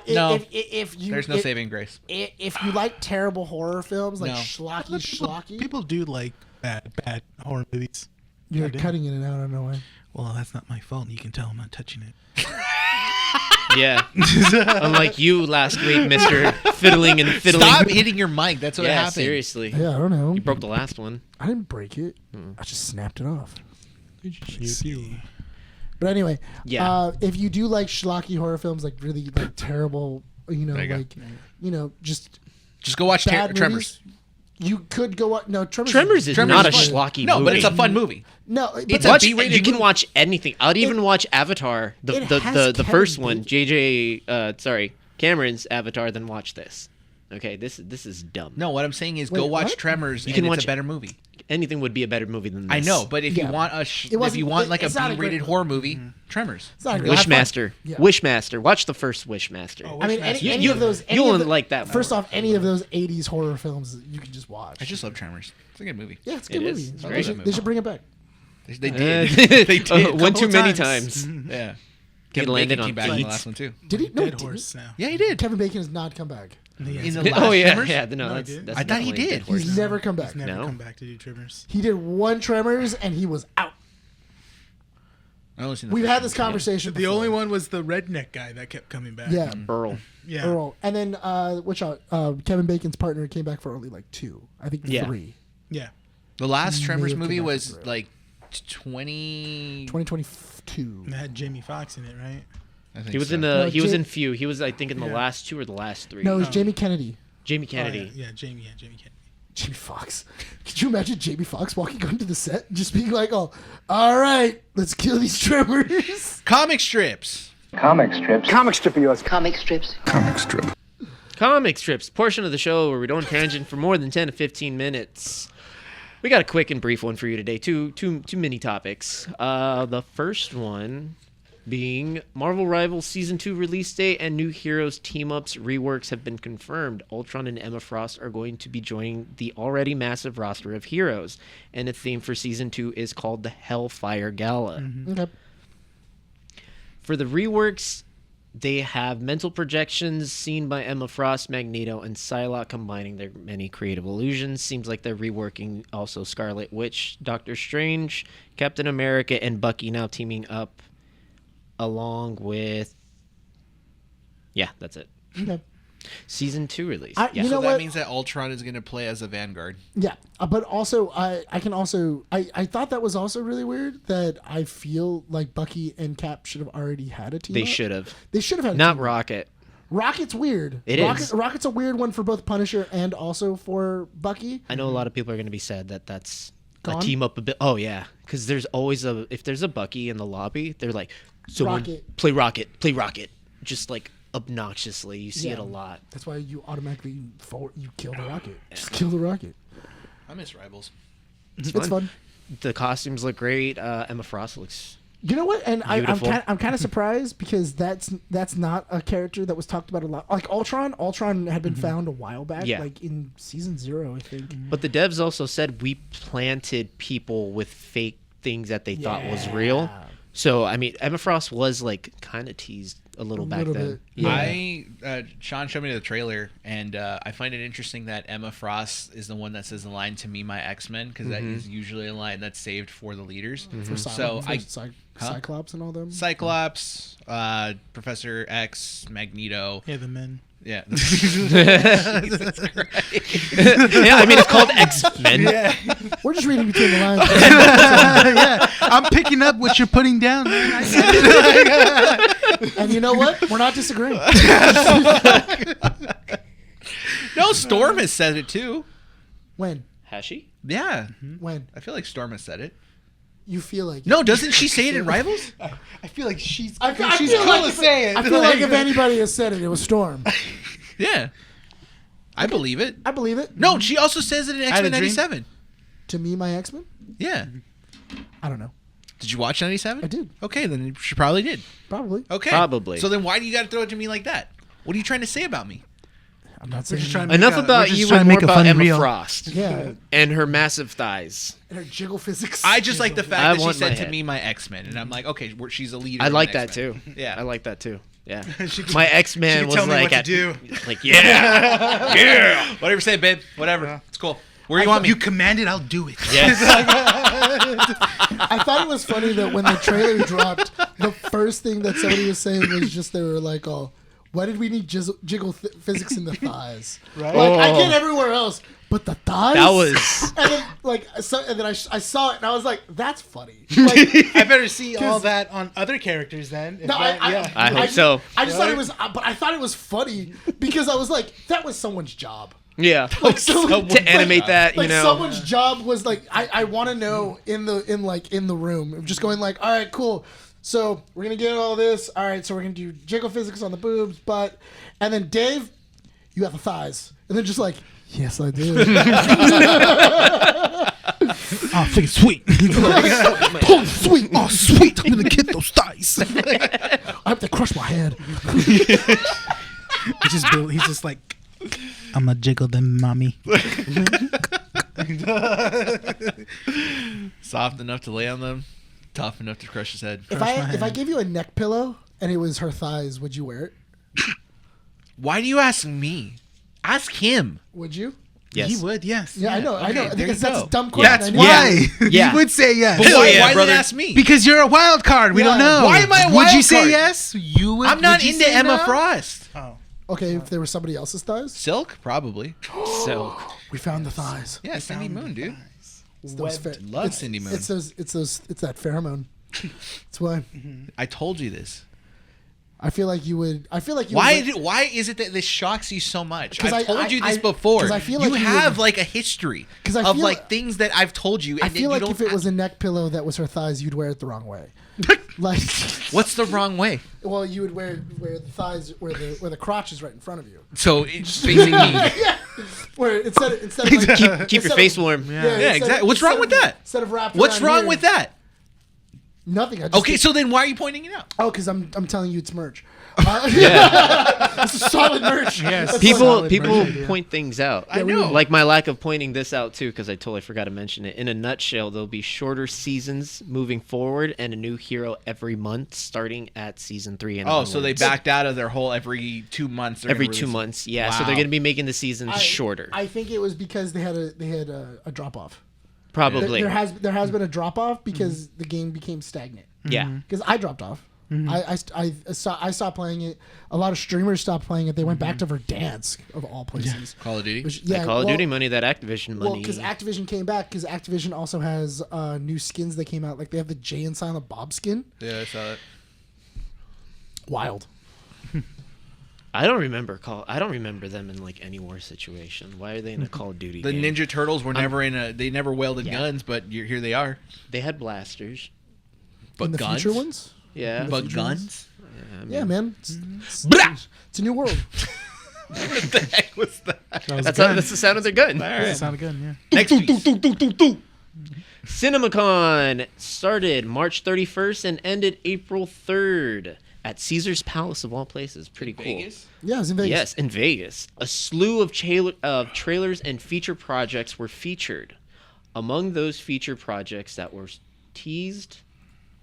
Speaker 4: No.
Speaker 2: If you
Speaker 4: There's no saving grace.
Speaker 2: if you like terrible horror films like
Speaker 4: No.
Speaker 2: schlocky,
Speaker 3: People do like bad horror movies.
Speaker 2: you're
Speaker 3: I do.
Speaker 2: cutting in and out. I don't know why.
Speaker 3: Well, that's not my fault. You can tell I'm not touching it.
Speaker 1: Yeah. Unlike you last week, Mr. Fiddling and Fiddling.
Speaker 4: Stop hitting your mic. That's what
Speaker 1: Yeah,
Speaker 4: happened.
Speaker 1: seriously.
Speaker 2: Yeah, I don't know.
Speaker 1: You broke the last one.
Speaker 2: I didn't break it. I just snapped it off.
Speaker 3: See.
Speaker 2: But anyway,
Speaker 1: Yeah.
Speaker 2: if you do like schlocky horror films, like really like terrible,
Speaker 4: There you go.
Speaker 2: just
Speaker 4: Just go watch
Speaker 2: bad
Speaker 4: Tremors.
Speaker 2: movies, you could go watch. No,
Speaker 1: Tremors is not a
Speaker 2: fun.
Speaker 1: schlocky
Speaker 4: No,
Speaker 1: movie.
Speaker 4: but it's a fun movie.
Speaker 2: No,
Speaker 4: It's
Speaker 2: but
Speaker 4: a B-rated
Speaker 1: You can
Speaker 4: movie.
Speaker 1: watch anything. I'd even watch Avatar,
Speaker 2: It has
Speaker 1: the first
Speaker 2: Kevin
Speaker 1: one,
Speaker 2: Bacon.
Speaker 1: Cameron's Avatar, then watch this. Okay, this is dumb.
Speaker 4: No, what I'm saying is
Speaker 2: Wait,
Speaker 4: go watch
Speaker 2: what?
Speaker 4: Tremors,
Speaker 1: You
Speaker 4: and
Speaker 1: can
Speaker 4: it's
Speaker 1: watch
Speaker 4: a better movie.
Speaker 1: Anything would be a better movie than this.
Speaker 4: I know, but if
Speaker 2: Yeah.
Speaker 4: you want
Speaker 2: It
Speaker 4: if
Speaker 2: wasn't-
Speaker 4: you want like
Speaker 2: it's
Speaker 4: a
Speaker 2: not a great
Speaker 4: B-rated
Speaker 2: movie.
Speaker 4: horror movie, Tremors.
Speaker 2: it's not a great-
Speaker 1: Wishmaster.
Speaker 2: Yeah.
Speaker 1: Wishmaster. Watch the first Wishmaster.
Speaker 3: Oh,
Speaker 2: I mean,
Speaker 3: Wishmaster.
Speaker 2: any of those.
Speaker 1: you won't like that
Speaker 2: First
Speaker 1: more.
Speaker 2: off, any of those '80s horror films you can just watch.
Speaker 4: I just love Tremors. It's a good movie.
Speaker 2: Yeah, it's a good
Speaker 1: It
Speaker 2: movie.
Speaker 1: is. It's
Speaker 2: They
Speaker 1: great.
Speaker 2: should- They should bring it back.
Speaker 4: They did. They did.
Speaker 1: One too
Speaker 4: Couple
Speaker 1: many
Speaker 4: times.
Speaker 1: times.
Speaker 4: Yeah. Kevin
Speaker 1: landed
Speaker 4: Bacon
Speaker 1: on
Speaker 4: came back in
Speaker 1: feet.
Speaker 4: the last one too.
Speaker 2: Did he? No, he
Speaker 3: Dead
Speaker 2: didn't.
Speaker 3: horse now.
Speaker 4: Yeah, he did.
Speaker 2: Kevin Bacon has not come back.
Speaker 4: In the last
Speaker 1: Oh yeah,
Speaker 4: Tremors?
Speaker 1: yeah. No,
Speaker 3: No, he
Speaker 1: that's.
Speaker 3: didn't.
Speaker 1: that's
Speaker 4: I thought he
Speaker 1: definitely
Speaker 4: did.
Speaker 1: Dead Horse.
Speaker 2: He's never come back.
Speaker 3: He's never
Speaker 1: No.
Speaker 3: come back to do Tremors.
Speaker 2: He did one Tremors and he was out.
Speaker 4: I only seen the
Speaker 2: We've
Speaker 4: first
Speaker 2: had
Speaker 4: one.
Speaker 2: this conversation.
Speaker 3: The
Speaker 2: before.
Speaker 3: only one was the redneck guy that kept coming back.
Speaker 2: Yeah,
Speaker 1: Earl.
Speaker 3: Yeah.
Speaker 2: Earl. And then Kevin Bacon's partner came back for only like 2. I think
Speaker 1: Yeah.
Speaker 2: 3.
Speaker 3: Yeah.
Speaker 4: The last
Speaker 2: May
Speaker 4: Tremors
Speaker 2: have come
Speaker 4: movie
Speaker 2: back
Speaker 4: was
Speaker 2: for it.
Speaker 4: like 20.
Speaker 2: 2022.
Speaker 3: And it had Jamie Foxx in it, right?
Speaker 4: I think
Speaker 1: He was
Speaker 4: so.
Speaker 1: in
Speaker 2: No,
Speaker 1: the. He was
Speaker 2: Ja-
Speaker 1: in few. He was, I think, in the
Speaker 3: Yeah.
Speaker 1: last 2 or the last 3.
Speaker 2: No, it was Jamie Kennedy.
Speaker 1: Jamie
Speaker 3: Oh,
Speaker 1: Kennedy.
Speaker 3: yeah, Jamie Kennedy.
Speaker 2: Jamie Foxx. Could you imagine Jamie Foxx walking onto the set and just being like, "Oh, all right, let's kill these Tremors."
Speaker 4: Comic strips.
Speaker 6: Comic strips.
Speaker 5: Comic strips.
Speaker 1: Comic strips, portion of the show where we don't tangent for more than 10 to 15 minutes. We got a quick and brief one for you today. Two mini topics. The first one being Marvel Rivals Season 2 release date and new heroes team-ups reworks have been confirmed. Ultron and Emma Frost are going to be joining the already massive roster of heroes, and the theme for Season 2 is called the Hellfire Gala.
Speaker 2: Okay.
Speaker 1: For the reworks, they have mental projections seen by Emma Frost, Magneto, and Psylocke combining their many creative illusions. Seems like they're reworking also Scarlet Witch, Doctor Strange, Captain America, and Bucky now teaming up along with... Yeah, that's it.
Speaker 2: Okay.
Speaker 1: Season 2 release.
Speaker 2: I-
Speaker 1: Yeah.
Speaker 2: you know
Speaker 4: So that
Speaker 2: what?
Speaker 4: means that Ultron is going to play as a Vanguard.
Speaker 2: Yeah, but also I thought that was also really weird that I feel like Bucky and Cap should have already had a team.
Speaker 1: They
Speaker 2: up.
Speaker 1: should have.
Speaker 2: They should have had a
Speaker 1: Not
Speaker 2: team up.
Speaker 1: Rocket.
Speaker 2: Rocket's weird.
Speaker 1: It is.
Speaker 2: Rocket's a weird one for both Punisher and also for Bucky.
Speaker 1: I know a lot of people are going to be sad that that's
Speaker 2: Gone?
Speaker 1: a team up a bit. Oh, yeah. Because there's always if there's a Bucky in the lobby, they're like, someone
Speaker 2: Rocket.
Speaker 1: play Rocket. Just like obnoxiously. You see it a lot.
Speaker 2: That's why you automatically you kill the Rocket. Just kill the Rocket.
Speaker 4: I miss Rivals.
Speaker 2: It's fun.
Speaker 1: The costumes look great. Emma Frost looks.
Speaker 2: You know what? And I'm
Speaker 1: Beautiful.
Speaker 2: kind of surprised because that's not a character that was talked about a lot. Like Ultron. Ultron had been found a while back,
Speaker 1: Yeah.
Speaker 2: like in season 0, I think.
Speaker 1: But the devs also said we planted people with fake things that they thought was real. So, I mean, Emma Frost was like kind of teased a little back
Speaker 2: little
Speaker 1: then.
Speaker 2: bit.
Speaker 1: Yeah.
Speaker 4: Sean showed me the trailer, and I find it interesting that Emma Frost is the one that says the line "To me, my X-Men," because that is usually a line that's saved for the leaders.
Speaker 2: For
Speaker 4: So Huh?
Speaker 2: Cyclops and all them.
Speaker 4: Cyclops, Professor X, Magneto.
Speaker 3: Yeah, the men.
Speaker 4: Yeah.
Speaker 1: Yeah, I mean, it's called X-Men.
Speaker 2: We're just reading between the lines.
Speaker 3: Yeah, I'm picking up what you're putting down. Man. I get it.
Speaker 2: And you know what? We're not disagreeing.
Speaker 4: No, Storm has said it too.
Speaker 2: When?
Speaker 1: Has she?
Speaker 4: Yeah.
Speaker 2: When?
Speaker 4: I feel like Storm has said it.
Speaker 2: You feel like
Speaker 4: No, doesn't she say it in Rivals?
Speaker 3: I feel like she's
Speaker 2: I feel
Speaker 3: cool
Speaker 2: like
Speaker 3: to
Speaker 2: if-
Speaker 3: say it.
Speaker 2: I feel like if anybody has said it, it was Storm.
Speaker 4: Yeah. I believe it.
Speaker 2: I believe it.
Speaker 4: No, she also says it in
Speaker 3: had a
Speaker 4: X-Men
Speaker 3: dream.
Speaker 4: 97.
Speaker 2: To me, my X-Men?
Speaker 4: Yeah.
Speaker 2: I don't know.
Speaker 4: Did you watch 97?
Speaker 2: I did.
Speaker 4: Okay, then she probably did.
Speaker 2: Probably.
Speaker 4: Okay.
Speaker 1: Probably.
Speaker 4: So then why do you got to throw it to me like that? What are you trying to say about me?
Speaker 2: I'm not
Speaker 3: We're
Speaker 2: saying
Speaker 3: just trying to
Speaker 1: Enough
Speaker 3: make
Speaker 1: about
Speaker 3: we're just
Speaker 1: you
Speaker 3: trying
Speaker 1: and
Speaker 3: to
Speaker 1: more
Speaker 3: make a
Speaker 1: about
Speaker 3: fun
Speaker 1: Emma
Speaker 3: reel.
Speaker 1: Frost
Speaker 2: Yeah.
Speaker 1: and her massive thighs.
Speaker 2: And her jiggle physics.
Speaker 4: I just like the fact
Speaker 1: I
Speaker 4: that she
Speaker 1: want my
Speaker 4: said to
Speaker 1: head.
Speaker 4: me my X-Men, and I'm like, okay, she's a leader.
Speaker 1: I
Speaker 4: in
Speaker 1: like that
Speaker 4: X-Men.
Speaker 1: too.
Speaker 4: Yeah.
Speaker 1: I like that too. Yeah.
Speaker 3: She could-
Speaker 1: My
Speaker 3: she
Speaker 1: X-Man
Speaker 3: could
Speaker 1: was
Speaker 3: tell me
Speaker 1: like,
Speaker 3: what to do.
Speaker 1: like yeah, yeah.
Speaker 4: Whatever you say, babe. Whatever. It's cool. Where do you
Speaker 3: I
Speaker 4: want me?
Speaker 3: You command it, I'll do it.
Speaker 1: Yes.
Speaker 2: I thought it was funny that when the trailer dropped, the first thing that somebody was saying was just they were like, "Oh, why did we need jiggle physics in the thighs?"
Speaker 3: Right.
Speaker 2: Like I
Speaker 1: Oh.
Speaker 2: get everywhere else, but the thighs.
Speaker 1: That was.
Speaker 2: And then I saw it and I was like, "That's funny." Like,
Speaker 3: I better see all
Speaker 2: 'Cause-
Speaker 3: that on other characters then. If
Speaker 2: no,
Speaker 3: that-
Speaker 1: I hope so.
Speaker 2: I just thought it was, but I thought it was funny because I was like, "That was someone's job."
Speaker 1: Yeah.
Speaker 2: Like someone,
Speaker 1: To animate that,
Speaker 2: like
Speaker 1: you know.
Speaker 2: someone's job was like I want to know in the room. I'm just going like, all right, cool. So we're gonna get all this. All right, so we're gonna do jiggle physics on the boobs, butt, and then Dave, you have the thighs, and then just like, yes, I do.
Speaker 3: Oh, think it's sweet.
Speaker 2: Oh, sweet.
Speaker 3: Oh, sweet. I'm going to get those thighs.
Speaker 2: I have to crush my head.
Speaker 3: He's just like, I'm going to jiggle them, mommy.
Speaker 4: Soft enough to lay on them, tough enough to crush his head.
Speaker 2: If
Speaker 3: Crush my
Speaker 2: I
Speaker 3: head.
Speaker 2: give you a neck pillow and it was her thighs, would you wear it?
Speaker 4: Why do you ask me? Ask him.
Speaker 2: Would you?
Speaker 1: Yes.
Speaker 3: He would, yes.
Speaker 2: Yeah, I know. I know.
Speaker 4: there
Speaker 2: Because
Speaker 4: you
Speaker 2: that's
Speaker 4: go.
Speaker 2: a dumb question.
Speaker 3: That's
Speaker 2: I know.
Speaker 3: why.
Speaker 1: Yeah.
Speaker 3: He would say yes.
Speaker 4: But
Speaker 1: Hell
Speaker 4: why,
Speaker 1: yeah,
Speaker 4: why
Speaker 1: brother.
Speaker 4: did you ask me?
Speaker 3: Because you're a wild card. We
Speaker 2: Yeah.
Speaker 3: don't know.
Speaker 4: Why am I a
Speaker 3: Would
Speaker 4: wild
Speaker 3: you say
Speaker 4: card?
Speaker 3: yes? You would.
Speaker 4: I'm not
Speaker 3: would you
Speaker 4: into
Speaker 3: say
Speaker 4: Emma
Speaker 3: no?
Speaker 4: Frost.
Speaker 3: Oh.
Speaker 2: Okay, if there was somebody else's thighs,
Speaker 4: Silk, probably.
Speaker 1: So
Speaker 2: we found the thighs.
Speaker 4: Yeah, Cindy Moon, dude.
Speaker 2: It's those
Speaker 4: Love Cindy Moon.
Speaker 2: It's that pheromone. That's why.
Speaker 4: I told you this.
Speaker 2: I feel like you would. I feel like you.
Speaker 4: Why?
Speaker 2: Would,
Speaker 4: Why is it that this shocks you so much?
Speaker 2: 'Cause
Speaker 4: I've told you this
Speaker 2: I-
Speaker 4: before.
Speaker 2: 'cause I feel like
Speaker 4: you
Speaker 2: you
Speaker 4: have
Speaker 2: would-
Speaker 4: like a history
Speaker 2: 'Cause I
Speaker 4: of
Speaker 2: feel-
Speaker 4: like things that I've told you.
Speaker 2: I
Speaker 4: And
Speaker 2: feel
Speaker 4: you
Speaker 2: like
Speaker 4: don't
Speaker 2: if it was a neck pillow that was her thighs, you'd wear it the wrong way. Like,
Speaker 4: What's the wrong way?
Speaker 2: well, you would wear the thighs where the crotch is right in front of you.
Speaker 4: So it's facing me.
Speaker 2: Yeah. Where instead of like,
Speaker 1: keep your
Speaker 2: instead
Speaker 1: face
Speaker 2: of-
Speaker 1: warm.
Speaker 4: Yeah,
Speaker 2: instead
Speaker 4: exactly.
Speaker 2: of-
Speaker 4: What's wrong
Speaker 2: instead
Speaker 4: with
Speaker 2: of-
Speaker 4: that?
Speaker 2: Instead of wrapped
Speaker 4: What's
Speaker 2: around
Speaker 4: wrong
Speaker 2: here-
Speaker 4: with that?
Speaker 2: Nothing. I just
Speaker 4: Okay, so then why are you pointing it out?
Speaker 2: Oh, because I'm telling you it's merch. It's a solid merch.
Speaker 3: Yes.
Speaker 2: That's
Speaker 1: People
Speaker 3: Solid
Speaker 1: people
Speaker 3: merch idea.
Speaker 1: point things out.
Speaker 4: I know.
Speaker 1: Like my lack of pointing this out too, because I totally forgot to mention it. In a nutshell, there'll be shorter seasons moving forward, and a new hero every month, starting at season 3. And
Speaker 4: Oh, so they
Speaker 1: onwards.
Speaker 4: backed out of their whole every 2 months. they're
Speaker 1: every
Speaker 4: gonna
Speaker 1: 2
Speaker 4: release-
Speaker 1: months. Yeah, so
Speaker 4: Wow.
Speaker 1: they're going to be making the seasons shorter.
Speaker 2: I think it was because they had a drop off.
Speaker 1: Probably.
Speaker 2: There has been a drop off because the game became stagnant.
Speaker 1: Yeah.
Speaker 2: Because I dropped off. I stopped playing it. A lot of streamers stopped playing it. They went back to Verdansk of all places.
Speaker 4: Call of Duty.
Speaker 2: Which,
Speaker 1: That Call of Duty money, that Activision
Speaker 2: Well,
Speaker 1: money.
Speaker 2: because Activision came back. Because Activision also has new skins that came out. Like they have the Jay and Silent Bob skin.
Speaker 4: Yeah, I saw that.
Speaker 2: Wild.
Speaker 1: I don't remember them in like any war situation. Why are they in a Call of Duty
Speaker 4: The
Speaker 1: game?
Speaker 4: Ninja Turtles were never in a. They never wielded
Speaker 1: Yeah.
Speaker 4: guns, but here they are.
Speaker 1: They had blasters.
Speaker 4: But
Speaker 2: In the
Speaker 4: guns.
Speaker 2: future ones.
Speaker 1: Yeah.
Speaker 4: But
Speaker 2: future
Speaker 4: guns.
Speaker 1: Yeah, I mean,
Speaker 2: Yeah, man.
Speaker 4: Blah!
Speaker 2: It's a new world.
Speaker 4: What the heck was that?
Speaker 3: That was
Speaker 1: That's
Speaker 3: good.
Speaker 1: that's the sound of their gun.
Speaker 3: That sounded good, yeah.
Speaker 4: Next piece.
Speaker 1: CinemaCon started March 31st and ended April 3rd at Caesar's Palace of all places. Pretty cool.
Speaker 4: Vegas?
Speaker 2: Yeah, it's in Vegas.
Speaker 1: Yes, in Vegas. A slew of trailers and feature projects were featured. Among those feature projects that were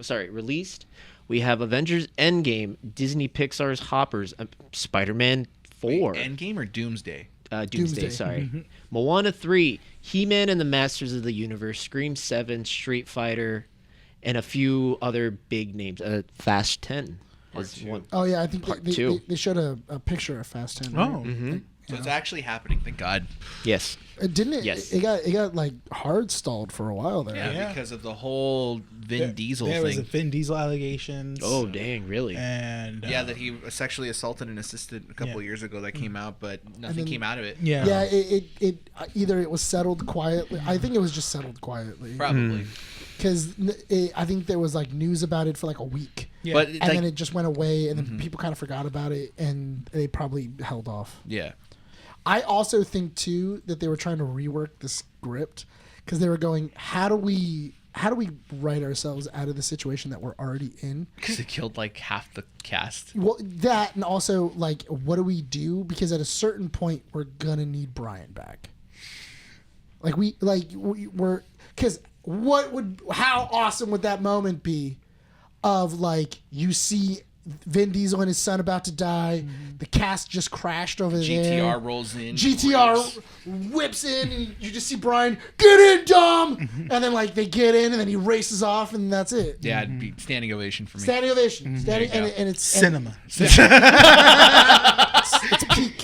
Speaker 1: released, we have Avengers Endgame, Disney Pixar's Hoppers, Spider-Man 4.
Speaker 4: Endgame or Doomsday?
Speaker 1: Doomsday, sorry. Moana 3, He-Man and the Masters of the Universe, Scream 7, Street Fighter, and a few other big names. Fast 10 is one.
Speaker 2: Oh yeah, I think
Speaker 1: Part
Speaker 2: they,
Speaker 1: two.
Speaker 2: they showed a picture of Fast 10.
Speaker 3: Oh.
Speaker 2: Right?
Speaker 4: So it's actually happening. Thank God.
Speaker 1: Yes.
Speaker 2: Didn't it?
Speaker 1: Yes.
Speaker 2: It got like hard stalled for a while there.
Speaker 4: Yeah, because of the whole Vin Diesel
Speaker 3: There was a
Speaker 4: thing.
Speaker 3: Vin Diesel allegations.
Speaker 1: Oh, dang, really?
Speaker 3: And
Speaker 4: Yeah, that he sexually assaulted an assistant a couple years ago. That came out, but nothing
Speaker 2: then-
Speaker 4: came out of it.
Speaker 3: yeah.
Speaker 2: Yeah, it either it was settled quietly. I think it was just settled quietly
Speaker 4: Probably.
Speaker 2: because I think there was like news about it for like a week,
Speaker 3: Yeah.
Speaker 4: But
Speaker 2: and
Speaker 4: like,
Speaker 2: then it just went away, and then people kind of forgot about it, and they probably held off.
Speaker 4: yeah.
Speaker 2: I also think too that they were trying to rework the script because they were going, how do we write ourselves out of the situation that we're already in?
Speaker 4: Because it killed like half the cast.
Speaker 2: Well, that, and also like, what do we do? Because at a certain point, we're gonna need Bryan back. We're because how awesome would that moment be? Of like you see Vin Diesel and his son about to die, the cast just crashed over there.
Speaker 4: GTR rolls in.
Speaker 2: GTR whips in, and you just see Bryan, get in, Dom! And then, like, they get in, and then he races off, and that's it.
Speaker 4: Yeah, it'd be standing ovation for me.
Speaker 2: Standing ovation. Standing,
Speaker 4: There you go.
Speaker 2: and it's
Speaker 3: Cinema.
Speaker 2: it's a peak.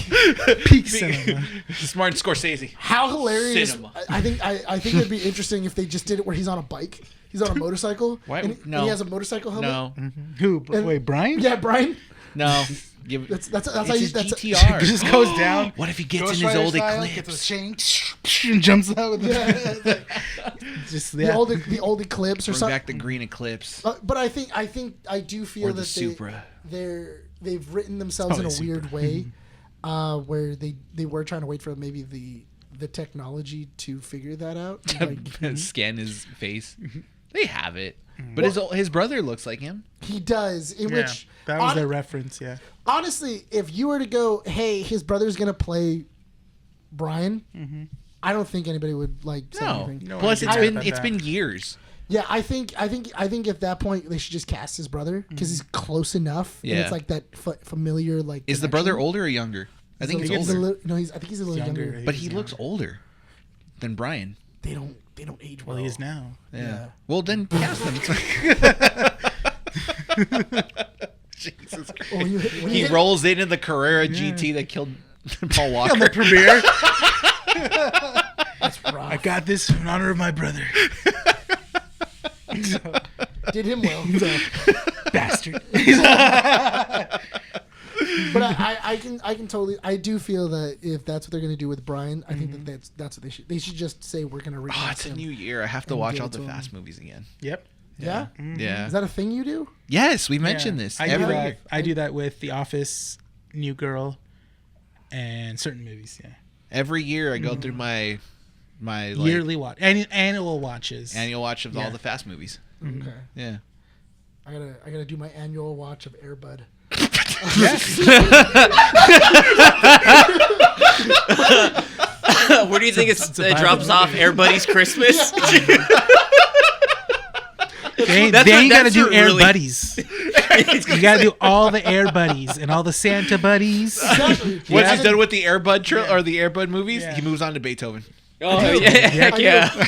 Speaker 3: Peak cinema.
Speaker 4: It's Martin Scorsese.
Speaker 2: How hilarious!
Speaker 4: Cinema.
Speaker 2: I think it'd be interesting if they just did it where he's on a bike, he's on a motorcycle,
Speaker 4: Why-
Speaker 2: and
Speaker 4: no.
Speaker 2: he has a motorcycle helmet.
Speaker 4: No,
Speaker 3: Who? Wait, Brian?
Speaker 2: Yeah, Bryan.
Speaker 4: no. Give,
Speaker 2: That's
Speaker 4: it's
Speaker 2: how you.
Speaker 4: his
Speaker 2: That's
Speaker 4: GTR.
Speaker 3: Just goes down.
Speaker 4: What if he gets
Speaker 3: Ghost
Speaker 4: in his
Speaker 3: Rider
Speaker 4: old
Speaker 3: style,
Speaker 4: Eclipse?
Speaker 3: Gets a chain, and jumps out with the just
Speaker 2: the old Eclipse or
Speaker 4: Bring
Speaker 2: something.
Speaker 4: back the green Eclipse.
Speaker 2: But I do feel
Speaker 4: Or the
Speaker 2: that
Speaker 4: Supra.
Speaker 2: they've written themselves in a
Speaker 3: Probably
Speaker 2: weird way, where they were trying to wait for maybe the technology to figure that out. Like,
Speaker 4: Scan his face. They have it, but his brother looks like him.
Speaker 2: he does, in
Speaker 3: Yeah,
Speaker 2: which
Speaker 3: that was their reference, yeah.
Speaker 2: honestly, if you were to go, hey, his brother's gonna play Bryan, I don't think anybody would like say
Speaker 4: No.
Speaker 2: anything.
Speaker 3: No
Speaker 4: Plus,
Speaker 3: one
Speaker 4: it's
Speaker 3: did
Speaker 4: been
Speaker 3: that.
Speaker 4: it's been years.
Speaker 2: Yeah, I think at that point they should just cast his brother because he's close enough. And
Speaker 4: Yeah.
Speaker 2: it's like that familiar like.
Speaker 4: Is the brother older or younger? I think he's older.
Speaker 2: No, I think he's a little younger.
Speaker 4: But he looks older than Bryan.
Speaker 2: They don't age well.
Speaker 3: Well, he is now.
Speaker 4: Yeah. Well, then cast him. Jesus Christ.
Speaker 2: Oh,
Speaker 4: He rolls in the Carrera GT that killed Paul Walker.
Speaker 3: I'm a premiere.
Speaker 2: That's rough.
Speaker 3: I got this in honor of my brother.
Speaker 2: Did him well.
Speaker 3: Bastard.
Speaker 2: But I can totally. I do feel that if that's what they're gonna do with Bryan, I think that that's what they should. They should just say we're gonna
Speaker 4: Oh,
Speaker 2: recast
Speaker 4: it's a
Speaker 2: him.
Speaker 4: new year. I have to
Speaker 2: And
Speaker 4: watch
Speaker 2: give
Speaker 4: all
Speaker 2: it
Speaker 4: the
Speaker 2: to him.
Speaker 4: Fast movies again.
Speaker 3: Yep.
Speaker 2: Yeah.
Speaker 4: Yeah.
Speaker 2: Is that a thing you do?
Speaker 4: Yes, we mentioned this
Speaker 3: I do
Speaker 4: every
Speaker 3: that.
Speaker 4: year.
Speaker 3: I do that with The Office, New Girl, and certain movies. Yeah.
Speaker 4: Every year I go through my like,
Speaker 3: Yearly watch, annual watches.
Speaker 4: annual watch of all
Speaker 3: Yeah.
Speaker 4: the Fast movies.
Speaker 2: Okay.
Speaker 4: Yeah.
Speaker 2: I gotta do my annual watch of Air Bud.
Speaker 1: Where do you think it
Speaker 3: vibe
Speaker 1: drops
Speaker 3: of the
Speaker 1: off?
Speaker 3: movie.
Speaker 1: Air Buddies Christmas?
Speaker 3: Then
Speaker 1: That's
Speaker 3: you
Speaker 1: what-
Speaker 3: gotta
Speaker 1: that's
Speaker 3: do
Speaker 1: what
Speaker 3: Air
Speaker 1: really-
Speaker 3: Buddies. You gotta do all the Air Buddies and all the Santa Buddies.
Speaker 2: Exactly.
Speaker 4: Once
Speaker 3: Yeah.
Speaker 4: he's done with the Airbud or the Airbud movies,
Speaker 3: Yeah.
Speaker 4: he moves on to Beethoven.
Speaker 1: Oh, yeah. Heck yeah.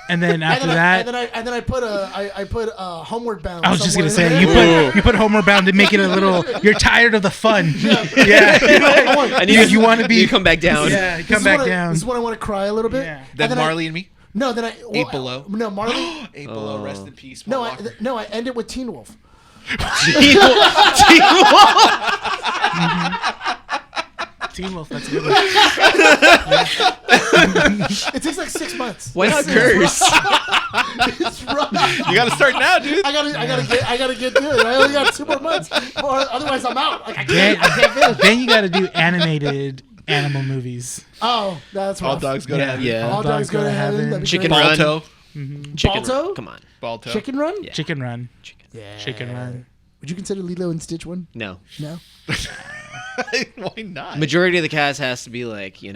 Speaker 3: And then after that,
Speaker 2: and then I put Homeward Bound.
Speaker 3: I was just gonna
Speaker 2: somewhere.
Speaker 3: say you put Homeward Bound to make it a little. You're tired of the fun. Yeah.
Speaker 1: I need
Speaker 3: You wanna be-
Speaker 1: You come back down.
Speaker 3: Yeah.
Speaker 2: This
Speaker 3: Come
Speaker 2: is
Speaker 3: back
Speaker 2: when
Speaker 3: down.
Speaker 2: This is when I want to cry a little bit.
Speaker 3: Yeah.
Speaker 2: And
Speaker 4: Then
Speaker 2: then
Speaker 4: Marley and Me.
Speaker 2: No, then I
Speaker 4: Eight Below.
Speaker 2: No, Marley.
Speaker 4: 8 Below, rest in peace.
Speaker 2: No,
Speaker 4: Paul Walker.
Speaker 2: I end it with Teen Wolf.
Speaker 3: Teen Wolf. That's a good one.
Speaker 2: It takes like 6 months.
Speaker 1: Why not curse?
Speaker 2: It's rough.
Speaker 4: You got to start now, dude.
Speaker 2: I gotta get to it. I only got 2 more months, or otherwise I'm out. Like I can't finish.
Speaker 3: Then you gotta do animated animal movies.
Speaker 2: Oh, that's
Speaker 4: All
Speaker 2: rough.
Speaker 4: dogs go to heaven.
Speaker 1: Yeah.
Speaker 2: All dogs go to heaven. That'd be
Speaker 1: Chicken
Speaker 2: great.
Speaker 1: Run.
Speaker 4: Balto.
Speaker 1: Chicken
Speaker 2: Balto?
Speaker 1: Run. Come on.
Speaker 4: Balto.
Speaker 2: Chicken Run.
Speaker 1: Yeah.
Speaker 3: Chicken Run.
Speaker 2: Yeah.
Speaker 3: Chicken Run.
Speaker 2: Would you consider Lilo and Stitch one?
Speaker 1: No.
Speaker 2: No.
Speaker 4: Why not?
Speaker 1: Majority of the cast has to be like,
Speaker 2: They're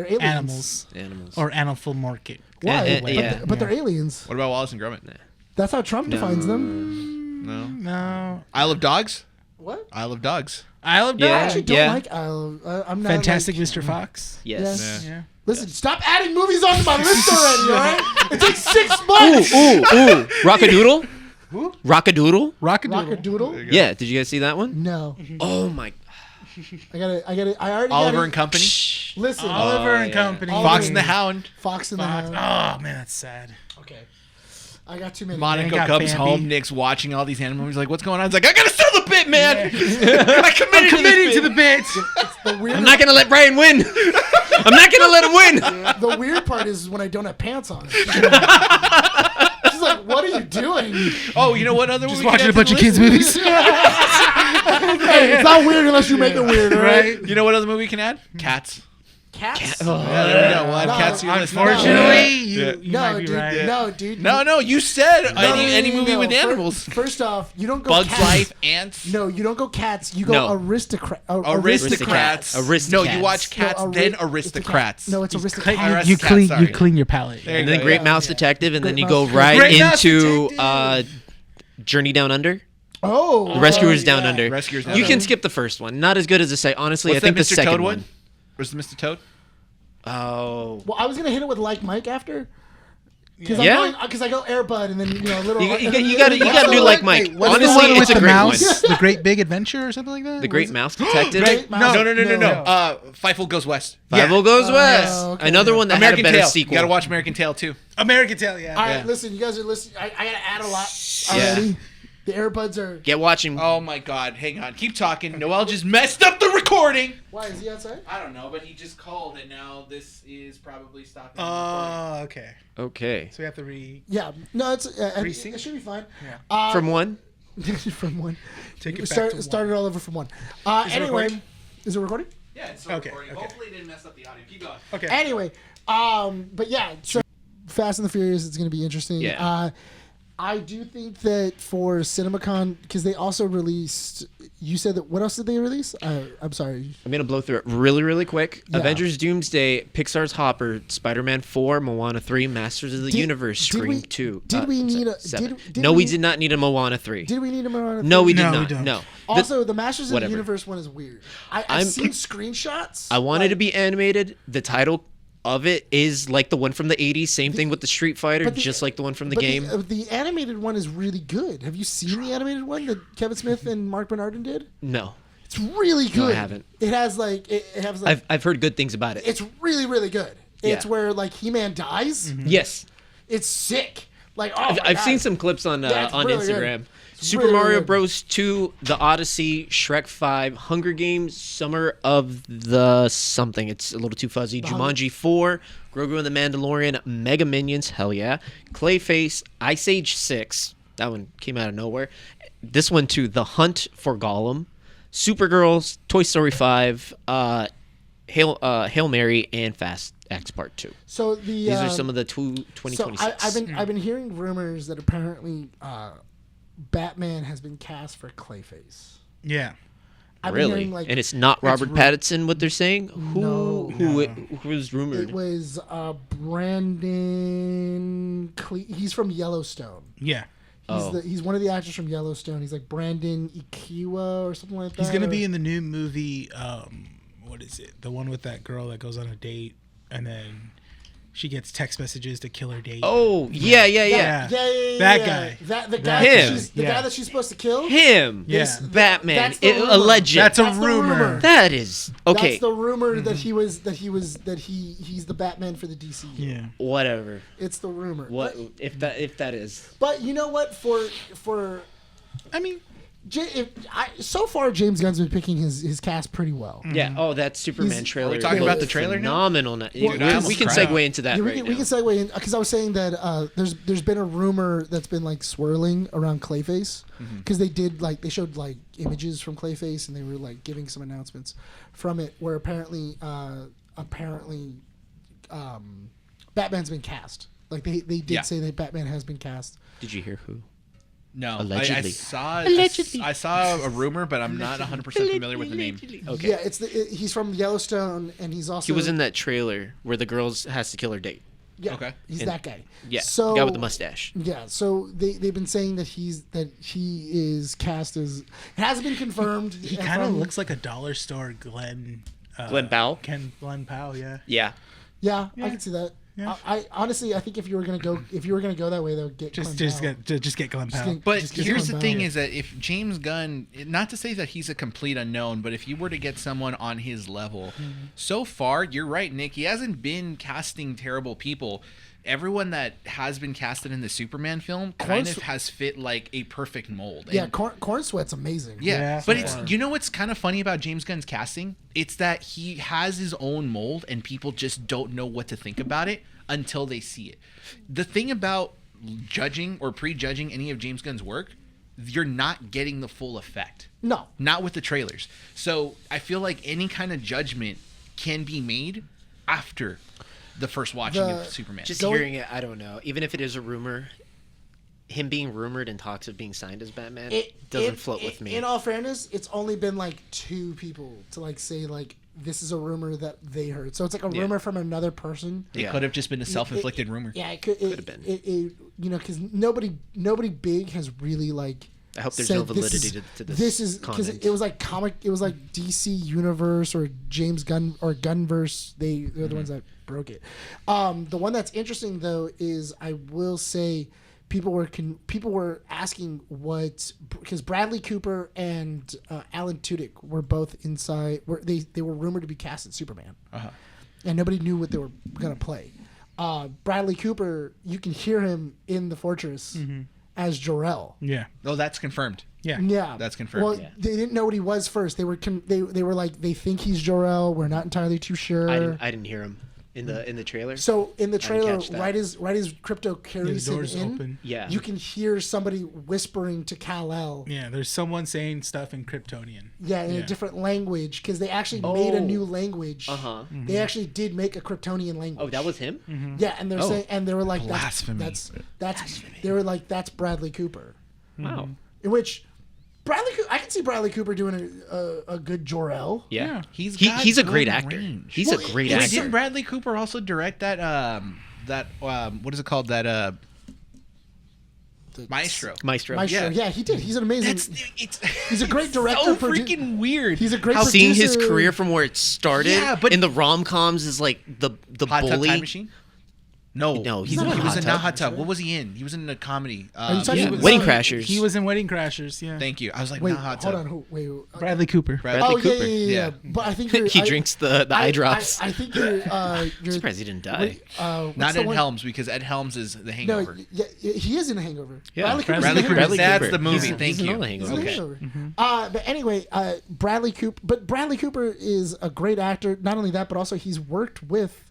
Speaker 2: aliens.
Speaker 3: Animals
Speaker 1: animals.
Speaker 3: or animal market.
Speaker 2: Why?
Speaker 1: Yeah.
Speaker 2: But they're aliens.
Speaker 4: What about Wallace and Gromit?
Speaker 2: That's how Trump defines them.
Speaker 4: No.
Speaker 3: No.
Speaker 4: Isle of Dogs?
Speaker 2: What?
Speaker 4: Isle of Dogs.
Speaker 3: Isle of
Speaker 2: I
Speaker 1: Yeah.
Speaker 3: Dogs.
Speaker 2: actually don't
Speaker 1: Yeah.
Speaker 2: like Isle. I'm not
Speaker 3: Fantastic
Speaker 2: like,
Speaker 3: Mr. Fox.
Speaker 1: Yes.
Speaker 2: Yeah.
Speaker 3: Yeah.
Speaker 2: Listen, stop adding movies onto my list already. All right? It takes 6 months.
Speaker 1: Ooh. Rockadoodle? Rockadoodle?
Speaker 3: Rockadoodle.
Speaker 2: Rockadoodle?
Speaker 1: Yeah. Did you guys see that one?
Speaker 2: No.
Speaker 1: Oh my.
Speaker 2: I already
Speaker 4: Oliver
Speaker 2: got
Speaker 4: and Company.
Speaker 2: Listen,
Speaker 3: Oliver and
Speaker 1: yeah.
Speaker 3: Company.
Speaker 4: Fox and the Hound.
Speaker 2: Fox and the
Speaker 3: Fox.
Speaker 2: Hound.
Speaker 3: Oh man, that's sad.
Speaker 2: Okay. I got too many.
Speaker 4: Monica
Speaker 3: got
Speaker 4: comes
Speaker 3: Bambi.
Speaker 4: home. Nick's watching all these animal movies. Like, what's going on? He's like, I gotta sell the bit, man. I'm
Speaker 3: I'm committing to the bit.
Speaker 2: The weird,
Speaker 1: I'm not gonna let Bryan win. I'm not gonna let him win.
Speaker 2: the weird part is when I don't have pants on. She's like, "What are you doing?"
Speaker 4: Oh, you know what other
Speaker 3: Just
Speaker 4: movie
Speaker 3: watching
Speaker 4: we
Speaker 3: a bunch of kids movies.
Speaker 2: Hey, it's not weird unless you make it weird, all right?
Speaker 4: You know what other movie we can add? Cats.
Speaker 2: Cats?
Speaker 4: Yeah, there we go. We'll add Cats to your list.
Speaker 3: Unfortunately,
Speaker 4: Yeah.
Speaker 3: you
Speaker 2: No,
Speaker 3: might be
Speaker 2: dude.
Speaker 3: right.
Speaker 2: No, dude.
Speaker 4: No, you said
Speaker 2: No,
Speaker 4: any movie
Speaker 2: no.
Speaker 4: with animals.
Speaker 2: First off, you don't go
Speaker 4: Bugs
Speaker 2: cats.
Speaker 4: Life, Ants.
Speaker 2: No, you don't go cats. You go
Speaker 1: No.
Speaker 2: aristocrat.
Speaker 4: Aristocrats.
Speaker 1: Aristocrats.
Speaker 4: No, you watch Cats,
Speaker 2: No,
Speaker 4: then
Speaker 2: It's a
Speaker 4: Aristocrats.
Speaker 2: cat. No, it's
Speaker 3: You,
Speaker 2: aristocrat.
Speaker 3: you clean.
Speaker 4: Sorry.
Speaker 3: You clean your palate.
Speaker 4: There you
Speaker 1: And
Speaker 4: go.
Speaker 1: then Great
Speaker 2: yeah,
Speaker 1: Mouse
Speaker 2: yeah.
Speaker 1: Detective, and then
Speaker 2: Great
Speaker 1: you go
Speaker 2: Mouse
Speaker 1: right
Speaker 3: Great Mouse
Speaker 1: into
Speaker 3: Detective.
Speaker 1: Journey Down Under.
Speaker 2: Oh,
Speaker 1: Rescuers
Speaker 2: yeah.
Speaker 1: Down Under.
Speaker 4: Rescuers Down
Speaker 1: You
Speaker 4: Under.
Speaker 1: can skip the first one. Not as good as the second. Honestly,
Speaker 4: What's
Speaker 1: I think
Speaker 4: that
Speaker 1: the
Speaker 4: Mr.
Speaker 1: second
Speaker 4: Toad
Speaker 1: one.
Speaker 4: Was it Mr. Toad?
Speaker 1: Oh.
Speaker 2: Well, I was gonna hit it with like Mike after. Because
Speaker 1: Yeah.
Speaker 2: I go Air Bud and then little.
Speaker 1: You gotta do like Mike.
Speaker 3: What's
Speaker 1: Honestly,
Speaker 3: the one
Speaker 1: it's
Speaker 3: with
Speaker 1: a
Speaker 3: the
Speaker 1: great
Speaker 3: mouse?
Speaker 1: one.
Speaker 3: The Great Big Adventure or something like that?
Speaker 1: The Great Mouse Detective.
Speaker 2: Great Mouse.
Speaker 4: No.
Speaker 2: No.
Speaker 4: Fievel Goes West.
Speaker 1: Fievel Goes West.
Speaker 2: okay.
Speaker 1: Another one that
Speaker 4: American
Speaker 1: had a better
Speaker 4: Tail.
Speaker 1: sequel.
Speaker 4: You gotta watch American Tail too.
Speaker 3: American Tail. Yeah.
Speaker 2: All right,
Speaker 4: Yeah.
Speaker 2: listen, you guys are listening. I gotta add a lot
Speaker 1: Yeah.
Speaker 2: already. The Airbuds are.
Speaker 1: Get watching.
Speaker 4: Oh my God! Hang on, keep talking. Noel just messed up the recording.
Speaker 2: Why is he outside?
Speaker 4: I don't know, but he just called, and now this is probably stopping.
Speaker 3: Oh, okay.
Speaker 1: Okay.
Speaker 3: So we have to re
Speaker 2: Yeah, no, it's
Speaker 3: Resync?
Speaker 2: it should be fine.
Speaker 3: Yeah.
Speaker 1: From one.
Speaker 2: From one.
Speaker 3: take it back
Speaker 2: Start
Speaker 3: to
Speaker 2: it all over from one.
Speaker 3: it
Speaker 2: Anyway,
Speaker 3: recording?
Speaker 2: is it recording?
Speaker 4: Yeah, it's still
Speaker 3: Okay,
Speaker 4: recording.
Speaker 3: okay.
Speaker 4: Hopefully, it didn't mess up the audio. Keep going.
Speaker 3: Okay.
Speaker 2: Anyway, but yeah, so Fast and the Furious, it's gonna be interesting.
Speaker 1: Yeah.
Speaker 2: I do think that for CinemaCon, because they also released. You said that. What else did they release? I'm sorry.
Speaker 1: I'm gonna blow through it really, really quick.
Speaker 2: Yeah.
Speaker 1: Avengers: Doomsday, Pixar's Hopper, Spider-Man 4, Moana 3, Masters of the Universe, Scream 2.
Speaker 2: Did we need a?
Speaker 1: 7.
Speaker 2: Did
Speaker 1: No, we did not need a Moana 3.
Speaker 2: Did we need a Moana?
Speaker 1: No, we did
Speaker 3: No, we
Speaker 1: not.
Speaker 3: don't.
Speaker 1: No.
Speaker 2: Also, the Masters of the
Speaker 1: whatever.
Speaker 2: Universe one is weird. I've seen screenshots.
Speaker 1: I wanted to be animated. The title of it is like the one from the 80s. Same thing with the Street Fighter,
Speaker 2: but the-
Speaker 1: just like the one from the
Speaker 2: but
Speaker 1: game.
Speaker 2: The animated one is really good. Have you seen the animated one that Kevin Smith and Mark Bernardin did?
Speaker 1: No.
Speaker 2: It's really good.
Speaker 1: No, I haven't.
Speaker 2: It has like it has like
Speaker 1: I've heard good things about it.
Speaker 2: it's really really good. It's
Speaker 1: Yeah.
Speaker 2: where like He-Man dies.
Speaker 1: Yes.
Speaker 2: It's sick. Like oh my
Speaker 1: I've
Speaker 2: God.
Speaker 1: seen some clips on
Speaker 2: Yeah, it's
Speaker 1: on
Speaker 2: really good.
Speaker 1: Instagram.
Speaker 2: It's
Speaker 1: Super
Speaker 2: really,
Speaker 1: Mario
Speaker 2: really good.
Speaker 1: Bros. 2, The Odyssey, Shrek 5, Hunger Games, Summer of the something. It's a little too fuzzy. Jumanji 4, Grogu and the Mandalorian, Mega Minions, hell yeah. Clayface, Ice Age 6. That one came out of nowhere. This one too, The Hunt for Gollum, Supergirls, Toy Story 5, Hail Mary, and Fast X Part 2.
Speaker 2: So the
Speaker 1: These are some of the 2026.
Speaker 2: So I've been hearing rumors that apparently Batman has been cast for Clayface.
Speaker 3: Yeah.
Speaker 2: I've been
Speaker 1: Really?
Speaker 2: hearing, like,
Speaker 1: And it's not Robert Pattinson, what they're saying?
Speaker 2: No.
Speaker 1: Who is rumored?
Speaker 2: it was Brandon. He's from Yellowstone.
Speaker 3: Yeah.
Speaker 2: He's one of the actors from Yellowstone. He's like Brandon Ikiwa or something like that.
Speaker 3: He's gonna be
Speaker 2: or-
Speaker 3: in the new movie. What is it? The one with that girl that goes on a date and then she gets text messages to kill her date.
Speaker 1: Oh, yeah.
Speaker 3: Yeah.
Speaker 2: Yeah.
Speaker 3: That guy.
Speaker 2: The guy.
Speaker 1: Him.
Speaker 2: The guy that she's supposed to kill.
Speaker 1: Him.
Speaker 3: Yeah.
Speaker 2: This-
Speaker 1: Batman.
Speaker 2: that's the rumor.
Speaker 1: Alleged.
Speaker 3: That's a
Speaker 2: That's the
Speaker 3: rumor.
Speaker 2: rumor.
Speaker 1: That is okay.
Speaker 2: That's the rumor that he's the Batman for the DCU.
Speaker 3: Yeah.
Speaker 1: Whatever.
Speaker 2: It's the rumor.
Speaker 1: What if that is?
Speaker 2: But you know what? For
Speaker 3: I mean,
Speaker 2: so far James Gunn's been picking his cast pretty well.
Speaker 1: Yeah. Oh, that Superman
Speaker 2: He's-
Speaker 1: trailer.
Speaker 4: Are we talking
Speaker 1: was
Speaker 4: about the trailer now?
Speaker 1: Phenomenal.
Speaker 2: Well,
Speaker 1: We can
Speaker 4: cried.
Speaker 1: segue into that
Speaker 2: Yeah,
Speaker 1: right
Speaker 2: we
Speaker 1: now.
Speaker 2: can segue in because I was saying that there's been a rumor that's been like swirling around Clayface because they showed like images from Clayface and they were like giving some announcements from it where apparently Batman's been cast. Like they did
Speaker 4: Yeah.
Speaker 2: say that Batman has been cast.
Speaker 1: Did you hear who?
Speaker 4: No,
Speaker 1: Allegedly.
Speaker 4: I saw a rumor, but I'm not 100% familiar with the name.
Speaker 1: Okay.
Speaker 2: Yeah, he's from Yellowstone and he's also
Speaker 1: He was in that trailer where the girl has to kill her date.
Speaker 2: Yeah,
Speaker 4: Okay.
Speaker 2: he's
Speaker 1: And-
Speaker 2: that guy.
Speaker 1: Yeah.
Speaker 2: So
Speaker 1: guy with the mustache.
Speaker 2: Yeah, so they've been saying that he is cast as. It hasn't been confirmed.
Speaker 3: he kind of looks like a dollar store Glenn.
Speaker 1: Glenn Powell?
Speaker 3: Glenn Powell. Yeah.
Speaker 1: Yeah.
Speaker 2: Yeah, I can see that.
Speaker 3: Yeah.
Speaker 2: I honestly, I think if you were gonna go that way, though, get
Speaker 3: Just
Speaker 2: Glenn Powell.
Speaker 3: get Glenn Powell.
Speaker 2: get-
Speaker 4: But
Speaker 2: just get
Speaker 4: here's the
Speaker 2: Glenn
Speaker 4: thing:
Speaker 2: Powell.
Speaker 4: is that if James Gunn, not to say that he's a complete unknown, but if you were to get someone on his level, so far, you're right, Nick. He hasn't been casting terrible people. Everyone that has been casted in the Superman film kind of has fit like a perfect mold.
Speaker 2: Yeah,
Speaker 4: And-
Speaker 2: Corn Sweat's amazing.
Speaker 4: Yeah,
Speaker 3: Yeah,
Speaker 4: but
Speaker 3: yeah.
Speaker 4: it's what's kind of funny about James Gunn's casting? It's that he has his own mold and people just don't know what to think about it until they see it. The thing about judging or prejudging any of James Gunn's work, you're not getting the full effect.
Speaker 2: No.
Speaker 4: Not with the trailers. So I feel like any kind of judgment can be made after the first watching of Superman.
Speaker 1: Just
Speaker 2: Going-
Speaker 1: hearing it, I don't know. Even if it is a rumor, him being rumored in talks of being signed as Batman doesn't float with me.
Speaker 2: In all fairness, it's only been like 2 people to like say like this is a rumor that they heard. So it's like a
Speaker 1: Yeah.
Speaker 2: rumor from another person.
Speaker 4: it
Speaker 1: Yeah.
Speaker 4: could have just been a self-inflicted rumor.
Speaker 2: Yeah, it could
Speaker 1: have been.
Speaker 2: Because nobody big has really like.
Speaker 1: I hope there's
Speaker 2: said
Speaker 1: no
Speaker 2: this
Speaker 1: validity
Speaker 2: is-
Speaker 1: to this.
Speaker 2: This is because
Speaker 1: comment.
Speaker 2: it was like it was like DC Universe or James Gunn or Gunverse. They're the ones that broke it. The one that's interesting though is I will say people were asking what because Bradley Cooper and Alan Tudyk were both inside. They were rumored to be cast as Superman, and nobody knew what they were gonna play. Bradley Cooper, you can hear him in the Fortress as Jor-El.
Speaker 3: Yeah.
Speaker 4: Oh, that's confirmed.
Speaker 3: Yeah.
Speaker 2: Yeah,
Speaker 4: That's confirmed.
Speaker 2: Well,
Speaker 1: Yeah.
Speaker 2: they didn't know what he was first. They were like they think he's Jor-El. We're not entirely too sure.
Speaker 1: I didn't hear him in the trailer.
Speaker 2: So in the trailer,
Speaker 1: catch that.
Speaker 2: right as Crypto carries
Speaker 3: the
Speaker 2: him
Speaker 3: doors
Speaker 2: in,
Speaker 3: open.
Speaker 1: Yeah.
Speaker 2: you can hear somebody whispering to Kal-El.
Speaker 3: Yeah, there's someone saying stuff in Kryptonian.
Speaker 2: Yeah, in a
Speaker 3: Yeah.
Speaker 2: different language because they actually made a new language.
Speaker 1: Uh-huh.
Speaker 2: They actually did make a Kryptonian language.
Speaker 1: Oh, that was him?
Speaker 2: Yeah, and they're saying, and they were like,
Speaker 4: Blasphemy.
Speaker 2: that's they were like, that's Bradley Cooper.
Speaker 1: Wow.
Speaker 2: In which I can see Bradley Cooper doing a good Jor-El.
Speaker 1: Yeah.
Speaker 4: He's
Speaker 1: He's a great
Speaker 4: good
Speaker 1: actor.
Speaker 4: range.
Speaker 1: He's
Speaker 2: Well,
Speaker 1: a great
Speaker 2: it's-
Speaker 4: Wait,
Speaker 1: actor.
Speaker 4: didn't Bradley Cooper also direct that what is it called, that Maestro?
Speaker 1: Maestro.
Speaker 2: Maestro. Yeah, he did. He's an amazing. He's a great director.
Speaker 4: So
Speaker 2: produ-
Speaker 4: freaking weird.
Speaker 2: He's a great
Speaker 1: Seeing his
Speaker 2: producer.
Speaker 1: career from where it started
Speaker 4: Yeah, but-
Speaker 1: in the rom-coms is like the
Speaker 4: Hot Tub
Speaker 1: bully.
Speaker 4: Time Machine. No,
Speaker 1: he's
Speaker 2: not
Speaker 1: in
Speaker 2: in
Speaker 4: he was
Speaker 1: Hot
Speaker 4: in
Speaker 1: Tub.
Speaker 4: Not Hot Tub. What was he in? He was in a comedy.
Speaker 2: you talking
Speaker 1: Yeah,
Speaker 2: about-
Speaker 1: Wedding Crashers.
Speaker 3: He was in Wedding Crashers. Yeah.
Speaker 4: Thank you. I was like,
Speaker 2: Wait,
Speaker 4: Not Hot Tub.
Speaker 2: hold on. Wait.
Speaker 3: Bradley Cooper.
Speaker 1: Bradley
Speaker 2: Oh
Speaker 1: Cooper.
Speaker 2: yeah. But I think you're,
Speaker 1: He
Speaker 2: I-
Speaker 1: drinks the eye drops.
Speaker 2: I think you're.
Speaker 1: Surprised he didn't die.
Speaker 2: Wait, what's
Speaker 4: Not
Speaker 2: the
Speaker 4: Ed
Speaker 2: one-
Speaker 4: Helms, because Ed Helms is The
Speaker 2: No,
Speaker 4: Hangover.
Speaker 2: yeah, he is in a Hangover.
Speaker 1: Yeah,
Speaker 2: Bradley Cooper's
Speaker 4: Bradley
Speaker 2: in a
Speaker 4: Cooper.
Speaker 2: Hangover.
Speaker 4: That's the movie.
Speaker 1: He's
Speaker 4: Thank
Speaker 1: in
Speaker 4: you.
Speaker 1: all the
Speaker 2: He's
Speaker 1: Hangovers.
Speaker 2: in a
Speaker 4: Okay.
Speaker 2: Hangover. But anyway, Bradley Cooper. But Bradley Cooper is a great actor. Not only that, but also he's worked with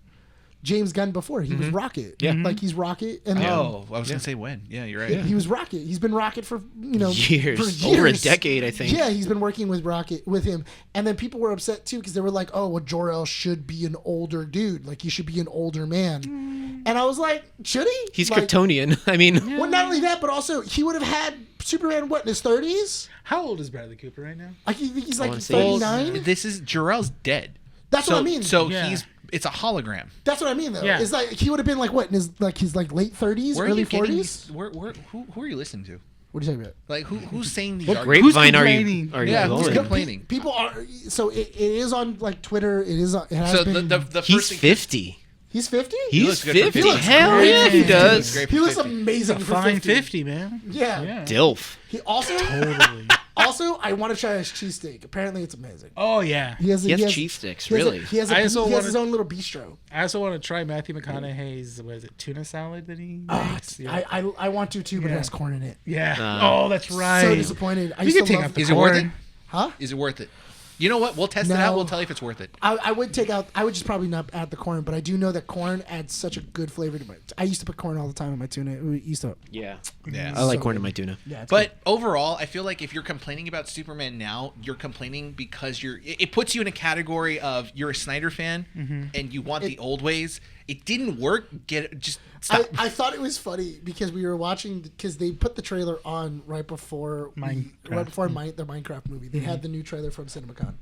Speaker 2: James Gunn before. He was Rocket.
Speaker 1: Yeah.
Speaker 2: Like he's Rocket. And
Speaker 4: Oh, I was gonna say when. Yeah, you're right.
Speaker 2: he was Rocket. He's been Rocket for
Speaker 1: Years.
Speaker 2: for
Speaker 1: Over a
Speaker 2: years.
Speaker 1: decade, I think.
Speaker 2: Yeah, he's been working with Rocket with him, and then people were upset too because they were like, "Oh, well, Jor-El should be an older dude. Like he should be an older man." And I was like, "Should he?"
Speaker 1: He's
Speaker 2: like,
Speaker 1: Kryptonian. I mean,
Speaker 2: Well, not only that, but also he would have had Superman what in his 30s.
Speaker 3: How old is Bradley Cooper right now?
Speaker 2: I think he's like
Speaker 1: wanna say he's-
Speaker 2: 39.
Speaker 4: This is Jor-El's dead.
Speaker 2: That's what I mean.
Speaker 4: So
Speaker 3: Yeah.
Speaker 4: it's a hologram.
Speaker 2: That's what I mean, though.
Speaker 3: Yeah.
Speaker 2: It's like he would have been like what in his late 30s,
Speaker 4: Where are
Speaker 2: early
Speaker 4: you getting
Speaker 2: 40s.
Speaker 4: who are you listening to?
Speaker 2: What are you talking about?
Speaker 4: Like who's saying these?
Speaker 1: what
Speaker 4: arguments?
Speaker 1: grapevine are you
Speaker 3: complaining?
Speaker 4: Yeah,
Speaker 1: going?
Speaker 4: who's complaining?
Speaker 2: People are so it is on like Twitter. It is. It has
Speaker 4: So
Speaker 2: been.
Speaker 4: the first
Speaker 1: He's
Speaker 4: thing,
Speaker 1: 50.
Speaker 2: He's 50.
Speaker 1: He's
Speaker 4: looks good for
Speaker 1: 50.
Speaker 4: 50.
Speaker 1: Hell
Speaker 3: great
Speaker 1: yeah,
Speaker 3: for
Speaker 1: he
Speaker 3: 50.
Speaker 1: does.
Speaker 4: Great
Speaker 2: He
Speaker 4: for
Speaker 2: looks
Speaker 4: 50.
Speaker 2: amazing for
Speaker 3: Fine
Speaker 2: 50.
Speaker 3: 50, man.
Speaker 2: Yeah.
Speaker 3: Yeah.
Speaker 1: Dilf.
Speaker 2: He also
Speaker 3: Totally.
Speaker 2: also I want to try his cheesesteak. Apparently, it's amazing.
Speaker 3: Oh yeah.
Speaker 2: He has
Speaker 1: cheese sticks,
Speaker 2: he has
Speaker 1: really.
Speaker 2: He has,
Speaker 3: I also
Speaker 2: he has
Speaker 3: wanna-
Speaker 2: his own little bistro.
Speaker 3: I also want to try Matthew McConaughey's tuna salad that he makes. Yeah.
Speaker 2: I want to too, but it
Speaker 3: Yeah.
Speaker 2: has corn in it.
Speaker 3: Yeah. oh, that's right.
Speaker 2: So disappointed. I
Speaker 3: You
Speaker 2: used
Speaker 3: can
Speaker 2: to
Speaker 3: take
Speaker 2: love
Speaker 3: out the
Speaker 4: Is it worth
Speaker 3: corn.
Speaker 4: it?
Speaker 2: Huh?
Speaker 4: Is it worth it? You know what? We'll test it
Speaker 2: No.
Speaker 4: out. We'll tell you if it's worth it.
Speaker 2: I would take out. I would just probably not add the corn, but I do know that corn adds such a good flavor to my. I used to put corn all the time in my tuna. We used to.
Speaker 1: Yeah.
Speaker 4: Yeah.
Speaker 1: I like
Speaker 2: So
Speaker 1: corn in
Speaker 2: good.
Speaker 1: my tuna.
Speaker 2: Yeah, it's
Speaker 4: But overall, I feel like if you're complaining about Superman now, you're complaining because it puts you in a category of you're a Snyder fan and you want the old ways. It didn't work. Just stop.
Speaker 2: I thought it was funny because we were watching because they put the trailer on right before the Minecraft movie. They had the new trailer from CinemaCon,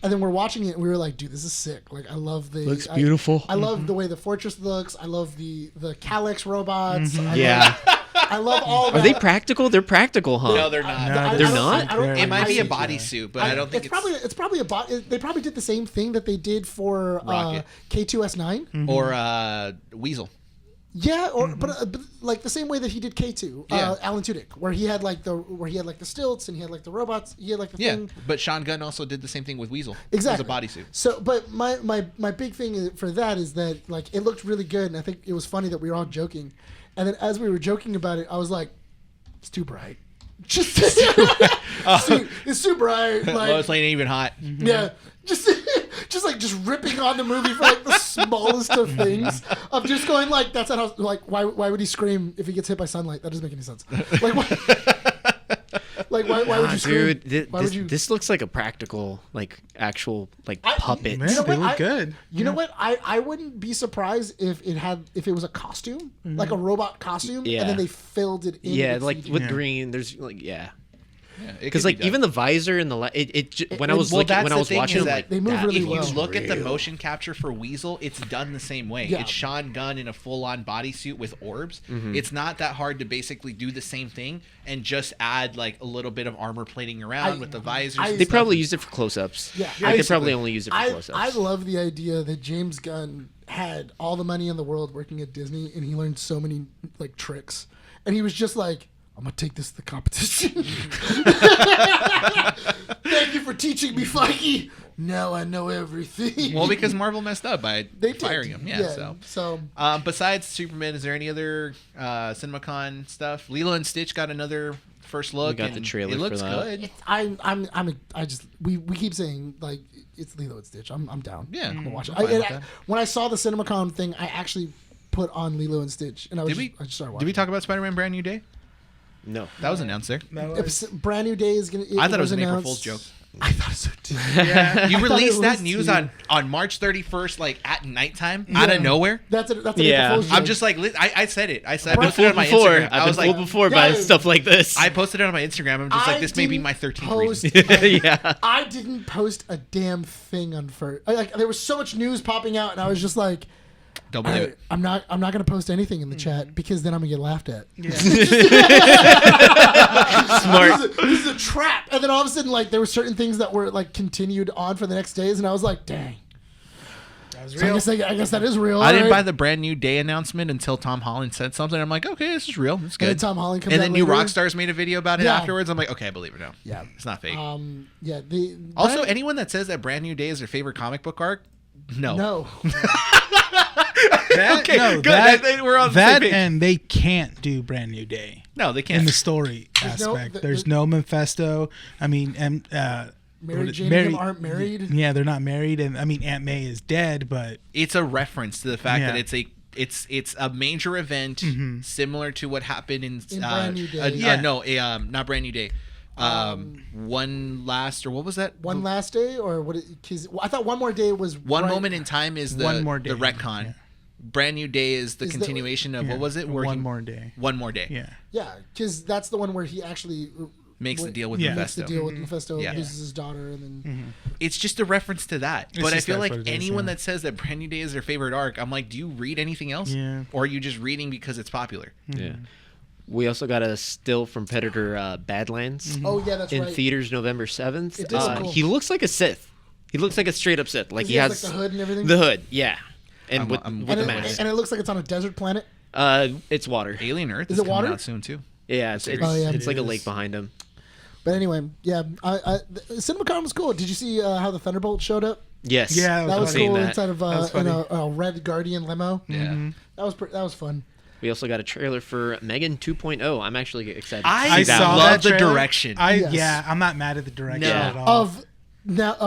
Speaker 2: and then we're watching it and we were like, "Dude, this is sick! Like, I love the
Speaker 1: Looks beautiful.
Speaker 2: I love the way the fortress looks. I love the Calyx robots.
Speaker 1: Yeah.
Speaker 2: I love all.
Speaker 1: Are
Speaker 2: that.
Speaker 1: they practical? They're practical, huh?
Speaker 4: no, they're not.
Speaker 3: No,
Speaker 1: They're not?
Speaker 4: It might be a bodysuit, but I don't think
Speaker 2: it's probably a bot. They probably did the same thing that they did for
Speaker 4: Rocket.
Speaker 2: K2S9.
Speaker 4: or Weasel.
Speaker 2: Yeah, or but like the same way that he did K2,
Speaker 4: Yeah.
Speaker 2: Alan Tudyk, where he had like the stilts and he had like the robots. He had like the
Speaker 4: Yeah,
Speaker 2: thing.
Speaker 4: but Sean Gunn also did the same thing with Weasel.
Speaker 2: Exactly.
Speaker 4: It was a bodysuit.
Speaker 2: So, but my big thing for that is that like it looked really good, and I think it was funny that we were all joking, and then as we were joking about it, I was like, "It's too bright." Just it's too bright. Like
Speaker 4: Lois Lane ain't even hot.
Speaker 2: yeah, just just ripping on the movie for like the smallest of things. Of just going like that's not how like why would he scream if he gets hit by sunlight? That doesn't make any sense. Like why would you scream?
Speaker 1: Dude,
Speaker 2: Why would you?
Speaker 1: this looks like a practical, like actual, like puppet.
Speaker 3: Man,
Speaker 2: You know
Speaker 3: they
Speaker 2: what?
Speaker 3: look good.
Speaker 2: You know what? I wouldn't be surprised if it was a costume, like a robot costume,
Speaker 1: Yeah.
Speaker 2: and then they filled it in.
Speaker 1: Yeah,
Speaker 2: with
Speaker 1: like
Speaker 2: CG.
Speaker 1: with green. There's like
Speaker 4: Because
Speaker 1: because like even the visor and the when I was watching, I'm like,
Speaker 2: They move
Speaker 1: that
Speaker 2: really
Speaker 4: if
Speaker 2: well.
Speaker 4: you look at the
Speaker 1: real.
Speaker 4: motion capture for Weasel, it's done the same way.
Speaker 2: Yeah.
Speaker 4: It's Sean Gunn in a full-on bodysuit with orbs.
Speaker 1: Mm-hmm.
Speaker 4: It's not that hard to basically do the same thing and just add like a little bit of armor plating around with the visors. and
Speaker 1: They
Speaker 4: stuff.
Speaker 1: probably used it for close-ups.
Speaker 2: Yeah,
Speaker 1: I could probably only use it for
Speaker 2: I
Speaker 1: close-ups.
Speaker 2: love the idea that James Gunn had all the money in the world working at Disney, and he learned so many like tricks, and he was just like, "I'm gonna take this to the competition." Thank you for teaching me, Feige. Now I know everything.
Speaker 4: Well, because Marvel messed up by
Speaker 2: they did.
Speaker 4: firing him. Yeah. So. Besides Superman, is there any other CinemaCon stuff? Lilo and Stitch got another first look.
Speaker 1: We got the
Speaker 4: and
Speaker 1: trailer
Speaker 4: It looks
Speaker 1: for that.
Speaker 4: good.
Speaker 2: I just we keep saying like it's Lilo and Stitch. I'm down.
Speaker 4: Yeah,
Speaker 2: I'm gonna watch it.
Speaker 4: I'm fine with that.
Speaker 2: When I saw the CinemaCon thing, I actually put on Lilo and Stitch, and I just started watching.
Speaker 4: Did we talk about Spider-Man Brand New Day?
Speaker 1: No.
Speaker 4: That was announced there.
Speaker 2: Brand New Day is gonna.
Speaker 4: I thought it was an April
Speaker 2: announced.
Speaker 4: Fool's joke.
Speaker 2: I thought so too.
Speaker 3: Yeah.
Speaker 4: You
Speaker 2: thought
Speaker 4: released
Speaker 2: it
Speaker 4: that
Speaker 2: was
Speaker 4: news
Speaker 2: too.
Speaker 4: on March 31st, like at nighttime, out of nowhere.
Speaker 2: That's an
Speaker 1: Yeah.
Speaker 2: April Fool's
Speaker 4: I'm
Speaker 2: joke.
Speaker 4: just like, I said it. I said I
Speaker 1: I've been
Speaker 4: posted it on
Speaker 1: fooled
Speaker 4: my
Speaker 1: before.
Speaker 4: Instagram. I
Speaker 1: I've
Speaker 4: was
Speaker 1: been
Speaker 4: like,
Speaker 1: fooled before by
Speaker 2: Yeah.
Speaker 1: stuff like this.
Speaker 4: I posted it on my Instagram. I'm just like, this may be my 13th reason.
Speaker 1: Yeah.
Speaker 2: I didn't post a damn thing on first. Like there was so much news popping out, and I was just like,
Speaker 4: Don't believe it.
Speaker 2: I'm not gonna post anything in the chat because then I'm gonna get laughed at.
Speaker 1: Smart.
Speaker 2: This is a trap. And then all of a sudden, like there were certain things that were like continued on for the next days, and I was like, dang.
Speaker 3: That was
Speaker 2: So I guess that is real.
Speaker 4: I didn't
Speaker 2: alright.
Speaker 4: buy the Brand New Day announcement until Tom Holland said something. I'm like, okay, this is real. It's
Speaker 2: And then
Speaker 4: good.
Speaker 2: Tom Holland comes
Speaker 4: And
Speaker 2: out
Speaker 4: then New
Speaker 2: later.
Speaker 4: Rockstars made a video about it
Speaker 2: Yeah.
Speaker 4: afterwards. I'm like, okay, I believe it now.
Speaker 2: Yeah.
Speaker 4: It's not fake.
Speaker 2: Yeah.
Speaker 4: Also,
Speaker 2: Brand-
Speaker 4: anyone that says that Brand New Day is their favorite comic book arc, no.
Speaker 2: no.
Speaker 3: That,
Speaker 4: Okay,
Speaker 3: no,
Speaker 4: good.
Speaker 3: That,
Speaker 4: I think we're on the
Speaker 3: that
Speaker 4: same page.
Speaker 3: and they can't do Brand New Day
Speaker 4: No, they
Speaker 3: in
Speaker 4: can't.
Speaker 3: the story
Speaker 2: There's no-
Speaker 3: aspect.
Speaker 2: th-
Speaker 3: There's
Speaker 2: th-
Speaker 3: no Mephisto. I mean,
Speaker 2: Mary Jane and him aren't married.
Speaker 3: Yeah, they're not married, and I mean Aunt May is dead, but
Speaker 4: It's a reference to the fact
Speaker 3: Yeah.
Speaker 4: that it's a major event similar to what happened in
Speaker 2: Brand New Day.
Speaker 4: not Brand New Day. One last, or what was that?
Speaker 2: One last day, or what? Because I thought one more day was
Speaker 4: One
Speaker 2: right-
Speaker 4: moment in time is the
Speaker 3: One More Day.
Speaker 4: the retcon.
Speaker 3: Yeah.
Speaker 4: Brand New Day is the
Speaker 2: Is the-
Speaker 4: continuation of what was it? Where
Speaker 3: One
Speaker 4: he-
Speaker 3: More Day.
Speaker 4: One More Day.
Speaker 3: Yeah,
Speaker 2: Yeah, because that's the one where he actually
Speaker 4: Makes the deal with
Speaker 3: Yeah.
Speaker 2: makes the
Speaker 4: Mephisto.
Speaker 2: deal with Mephisto,
Speaker 4: Yeah.
Speaker 2: loses his daughter, and then
Speaker 4: It's just a reference to that.
Speaker 3: It's
Speaker 4: But I
Speaker 3: just
Speaker 4: feel
Speaker 3: that's
Speaker 4: like
Speaker 3: what it is,
Speaker 4: anyone
Speaker 3: yeah.
Speaker 4: that says that Brand New Day is their favorite arc, I'm like, do you read anything else?
Speaker 3: Yeah.
Speaker 4: Or are you just reading because it's popular?
Speaker 1: Yeah. We also got a still from Predator Badlands
Speaker 2: oh yeah, that's
Speaker 1: in
Speaker 2: right.
Speaker 1: theaters November 7th.
Speaker 2: It does look cool.
Speaker 1: He looks like a Sith. He looks like a straight up Sith. Like
Speaker 2: He
Speaker 1: he
Speaker 2: has,
Speaker 1: has
Speaker 2: like, the hood and everything?
Speaker 1: The hood, yeah. And
Speaker 4: I'm-
Speaker 1: with
Speaker 4: I'm-
Speaker 1: the
Speaker 2: and,
Speaker 1: mask.
Speaker 2: and it looks like it's on a desert planet.
Speaker 1: It's water.
Speaker 4: Alien Earth
Speaker 2: Is
Speaker 4: is
Speaker 2: it
Speaker 4: coming
Speaker 2: water?
Speaker 4: out soon too.
Speaker 1: Yeah, it's
Speaker 2: Oh, yeah.
Speaker 1: it's like a
Speaker 3: It
Speaker 1: lake
Speaker 3: is.
Speaker 1: behind him.
Speaker 2: But anyway, yeah, the CinemaCon was cool. Did you see how the Thunderbolt showed up?
Speaker 1: Yes.
Speaker 3: Yeah,
Speaker 2: That was
Speaker 1: I've seen
Speaker 2: cool
Speaker 1: that.
Speaker 2: inside of
Speaker 3: was
Speaker 2: in
Speaker 3: funny.
Speaker 2: a red Guardian limo.
Speaker 4: Yeah.
Speaker 2: That was fun.
Speaker 1: We also got a trailer for Megan 2.0. I'm actually excited. to
Speaker 4: I
Speaker 1: see
Speaker 3: saw
Speaker 1: that one.
Speaker 4: love the
Speaker 3: trailer.
Speaker 4: direction.
Speaker 2: Yes.
Speaker 3: I'm not mad at the direction
Speaker 4: No.
Speaker 3: at all.
Speaker 2: Of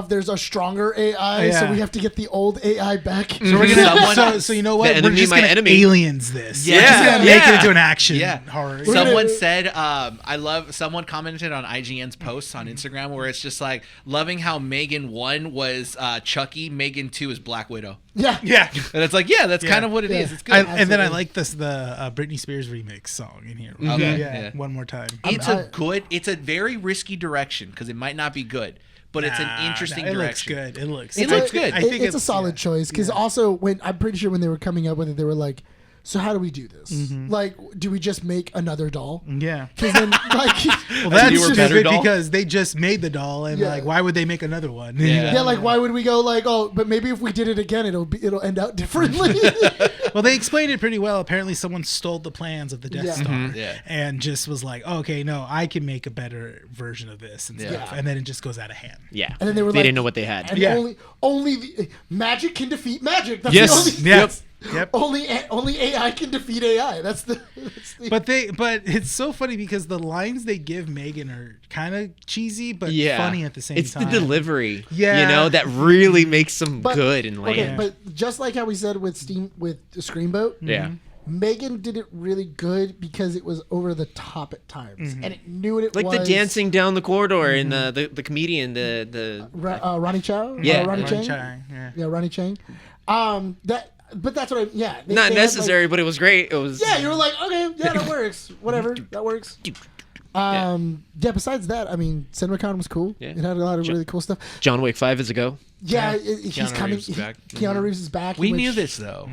Speaker 2: there's a stronger AI, so
Speaker 3: Yeah.
Speaker 2: we have to get the old AI back.
Speaker 3: So we're gonna.
Speaker 4: Someone-
Speaker 3: so you know what?
Speaker 1: The enemy,
Speaker 3: We're just
Speaker 1: my
Speaker 3: gonna
Speaker 1: enemy.
Speaker 3: aliens this.
Speaker 4: Yeah.
Speaker 3: We're just gonna make it
Speaker 1: Yeah.
Speaker 3: into an action
Speaker 4: Yeah.
Speaker 3: horror.
Speaker 4: Someone said, someone commented on IGN's posts on Instagram where it's just like, loving how Megan 1 was Chucky, Megan 2 is Black Widow.
Speaker 2: Yeah,
Speaker 3: Yeah.
Speaker 4: And it's like, yeah, that's
Speaker 3: Yeah.
Speaker 4: kind of what it
Speaker 2: Yeah.
Speaker 4: is. It's good.
Speaker 3: And then I
Speaker 2: Absolutely.
Speaker 3: like the Britney Spears remix song in here.
Speaker 4: Okay,
Speaker 3: Yeah,
Speaker 4: yeah.
Speaker 3: One more time.
Speaker 4: It's a very risky direction because it might not be good, but it's an interesting
Speaker 3: it
Speaker 4: direction.
Speaker 3: looks good. It looks.
Speaker 4: It looks good.
Speaker 3: I think
Speaker 2: it's a solid choice because also when I'm pretty sure when they were coming up with it, they were like, "So how do we do this? Like, do we just make another doll?"
Speaker 3: Yeah.
Speaker 2: Because then, like,
Speaker 3: Well, that's
Speaker 1: newer, better
Speaker 3: stupid
Speaker 1: doll?
Speaker 3: because they just made the doll, and
Speaker 2: Yeah.
Speaker 3: like, why would they make another one?
Speaker 4: Yeah.
Speaker 2: yeah, like why would we go like, oh, but maybe if we did it again, it'll end out differently.
Speaker 3: Well, they explained it pretty well. Apparently, someone stole the plans of the Death
Speaker 2: Yeah.
Speaker 3: Star
Speaker 4: Yeah.
Speaker 3: and just was like, oh, "Okay, no, I can make a better version of this and stuff."
Speaker 2: Yeah.
Speaker 3: And then it just goes out of hand.
Speaker 1: Yeah.
Speaker 2: And then they were
Speaker 1: they
Speaker 2: like-
Speaker 1: didn't know what they had.
Speaker 2: And
Speaker 3: Yeah.
Speaker 2: only the magic can defeat magic. That's
Speaker 1: Yes.
Speaker 2: the only,
Speaker 3: Yep. Yep.
Speaker 2: only AI can defeat AI. That's the
Speaker 3: But it's so funny because the lines they give Megan are kind of cheesy but
Speaker 1: Yeah.
Speaker 3: funny at the same
Speaker 1: it's
Speaker 3: time.
Speaker 1: the delivery.
Speaker 3: Yeah.
Speaker 1: You know, that really makes them
Speaker 2: But-
Speaker 1: good and land.
Speaker 2: Okay, but just like how we said with Screamboat,
Speaker 1: Yeah.
Speaker 2: Megan did it really good because it was over the top at times, and it knew what it
Speaker 1: Like
Speaker 2: was.
Speaker 1: the dancing down the corridor and the comedian, the
Speaker 2: Ronnie Chow,
Speaker 1: Yeah.
Speaker 2: Ronnie
Speaker 3: Ronnie
Speaker 2: Chang,
Speaker 3: Chang, yeah.
Speaker 2: yeah, Ronnie Chang. But that's what they
Speaker 1: not
Speaker 2: had, like-
Speaker 1: necessary, but it was great. It was
Speaker 2: yeah, you were like, okay, yeah, that works. Whatever, that works. Yeah. Besides that, I mean, CinemaCon was cool.
Speaker 1: Yeah.
Speaker 2: It had a lot of really cool stuff.
Speaker 1: John Wick 5 is a go.
Speaker 2: Yeah,
Speaker 3: Yeah.
Speaker 2: he's
Speaker 4: Keanu
Speaker 2: coming.
Speaker 4: Reeves is back.
Speaker 2: Keanu Reeves is back.
Speaker 4: We
Speaker 2: which
Speaker 4: knew this though.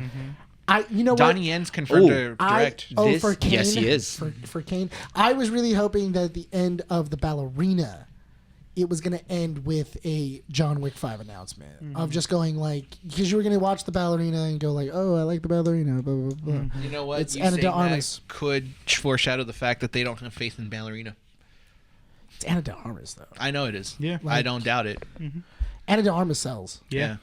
Speaker 2: You know what?
Speaker 4: Donnie Yen's confirmed
Speaker 1: Oh.
Speaker 4: to direct.
Speaker 1: This-
Speaker 2: For Kane,
Speaker 1: yes, he is.
Speaker 2: For Kane, I was really hoping that at the end of the ballerina, it was going to end with a John Wick 5 announcement of just going like, because you were going to watch the ballerina and go like, oh, I like the ballerina, blah blah blah.
Speaker 4: You know what?
Speaker 2: It's
Speaker 4: You
Speaker 2: Ana
Speaker 4: saying
Speaker 2: de
Speaker 4: that
Speaker 2: Armas.
Speaker 4: could foreshadow the fact that they don't have faith in ballerina.
Speaker 2: It's Ana de Armas though.
Speaker 4: I know it is.
Speaker 3: Yeah.
Speaker 4: I don't doubt it.
Speaker 2: Ana de Armas sells.
Speaker 3: Yeah.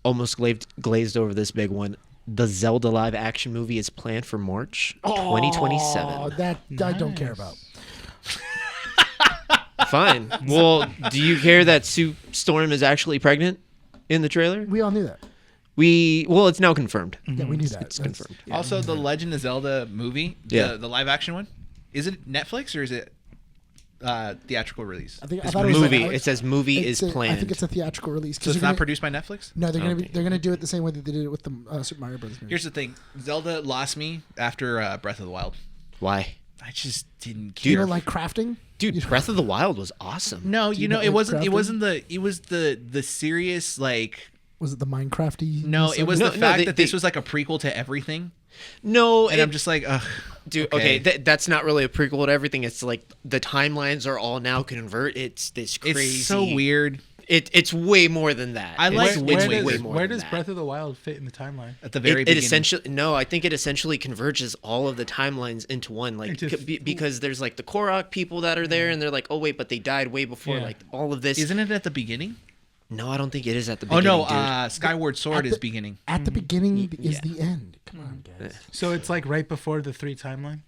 Speaker 1: Almost glazed over this big one. The Zelda live action movie is planned for March 2027.
Speaker 2: Oh, that I don't care about.
Speaker 1: Fine. Well, do you care that Sue Storm is actually pregnant in the trailer?
Speaker 2: We all knew that.
Speaker 1: Well, it's now confirmed.
Speaker 2: Yeah, we knew that.
Speaker 1: It's confirmed.
Speaker 4: Also, the Legend of Zelda movie, the live action one, is it Netflix or is it theatrical release?
Speaker 2: I
Speaker 1: It's
Speaker 2: thought it was
Speaker 1: movie.
Speaker 2: like-
Speaker 1: It says movie
Speaker 2: it's
Speaker 1: is
Speaker 2: a-
Speaker 1: planned.
Speaker 2: I think it's a theatrical release.
Speaker 4: So it's not produced by Netflix?
Speaker 2: No, they're
Speaker 1: Okay.
Speaker 2: they're gonna do it the same way that they did it with the Super Mario Bros. movie.
Speaker 4: Here's the thing: Zelda lost me after Breath of the Wild.
Speaker 1: Why?
Speaker 4: I just didn't
Speaker 2: you
Speaker 4: care.
Speaker 2: don't like crafting,
Speaker 1: Dude, Breath of the Wild was awesome.
Speaker 4: No,
Speaker 2: Do you
Speaker 4: you know,
Speaker 2: not
Speaker 4: it
Speaker 2: like
Speaker 4: wasn't. It
Speaker 2: crafting?
Speaker 4: wasn't the. It was the serious like.
Speaker 2: Was it the Minecrafty?
Speaker 4: No, it was
Speaker 1: No,
Speaker 4: the
Speaker 1: no,
Speaker 4: fact
Speaker 1: they-
Speaker 4: that this
Speaker 1: they-
Speaker 4: was like a prequel to everything,
Speaker 1: No,
Speaker 4: and I'm just like, ugh.
Speaker 1: dude. Okay, that's not really a prequel to everything. It's like the timelines are all now convert. It's this crazy.
Speaker 4: It's so weird.
Speaker 1: It's way more than that.
Speaker 4: I like
Speaker 1: it's,
Speaker 4: Wind
Speaker 1: it's
Speaker 4: Waker.
Speaker 1: way more.
Speaker 3: Where
Speaker 1: than
Speaker 3: does
Speaker 1: that.
Speaker 3: Breath of the Wild fit in the timeline?
Speaker 4: At the very
Speaker 1: It
Speaker 4: beginning,
Speaker 1: essentially I think it essentially converges all of the timelines into one, like because there's like the Korok people that are there, and they're like, oh wait, but they died way before,
Speaker 3: Yeah.
Speaker 1: like all of this.
Speaker 4: isn't it at the beginning?
Speaker 1: No, I don't think it is at the
Speaker 4: Oh
Speaker 1: beginning.
Speaker 4: no,
Speaker 1: dude.
Speaker 4: Skyward Sword
Speaker 2: At
Speaker 4: is
Speaker 2: the-
Speaker 4: beginning.
Speaker 2: At the beginning is
Speaker 1: Yeah.
Speaker 2: the end. Come on, guys.
Speaker 3: So it's like right before the 3 timelines.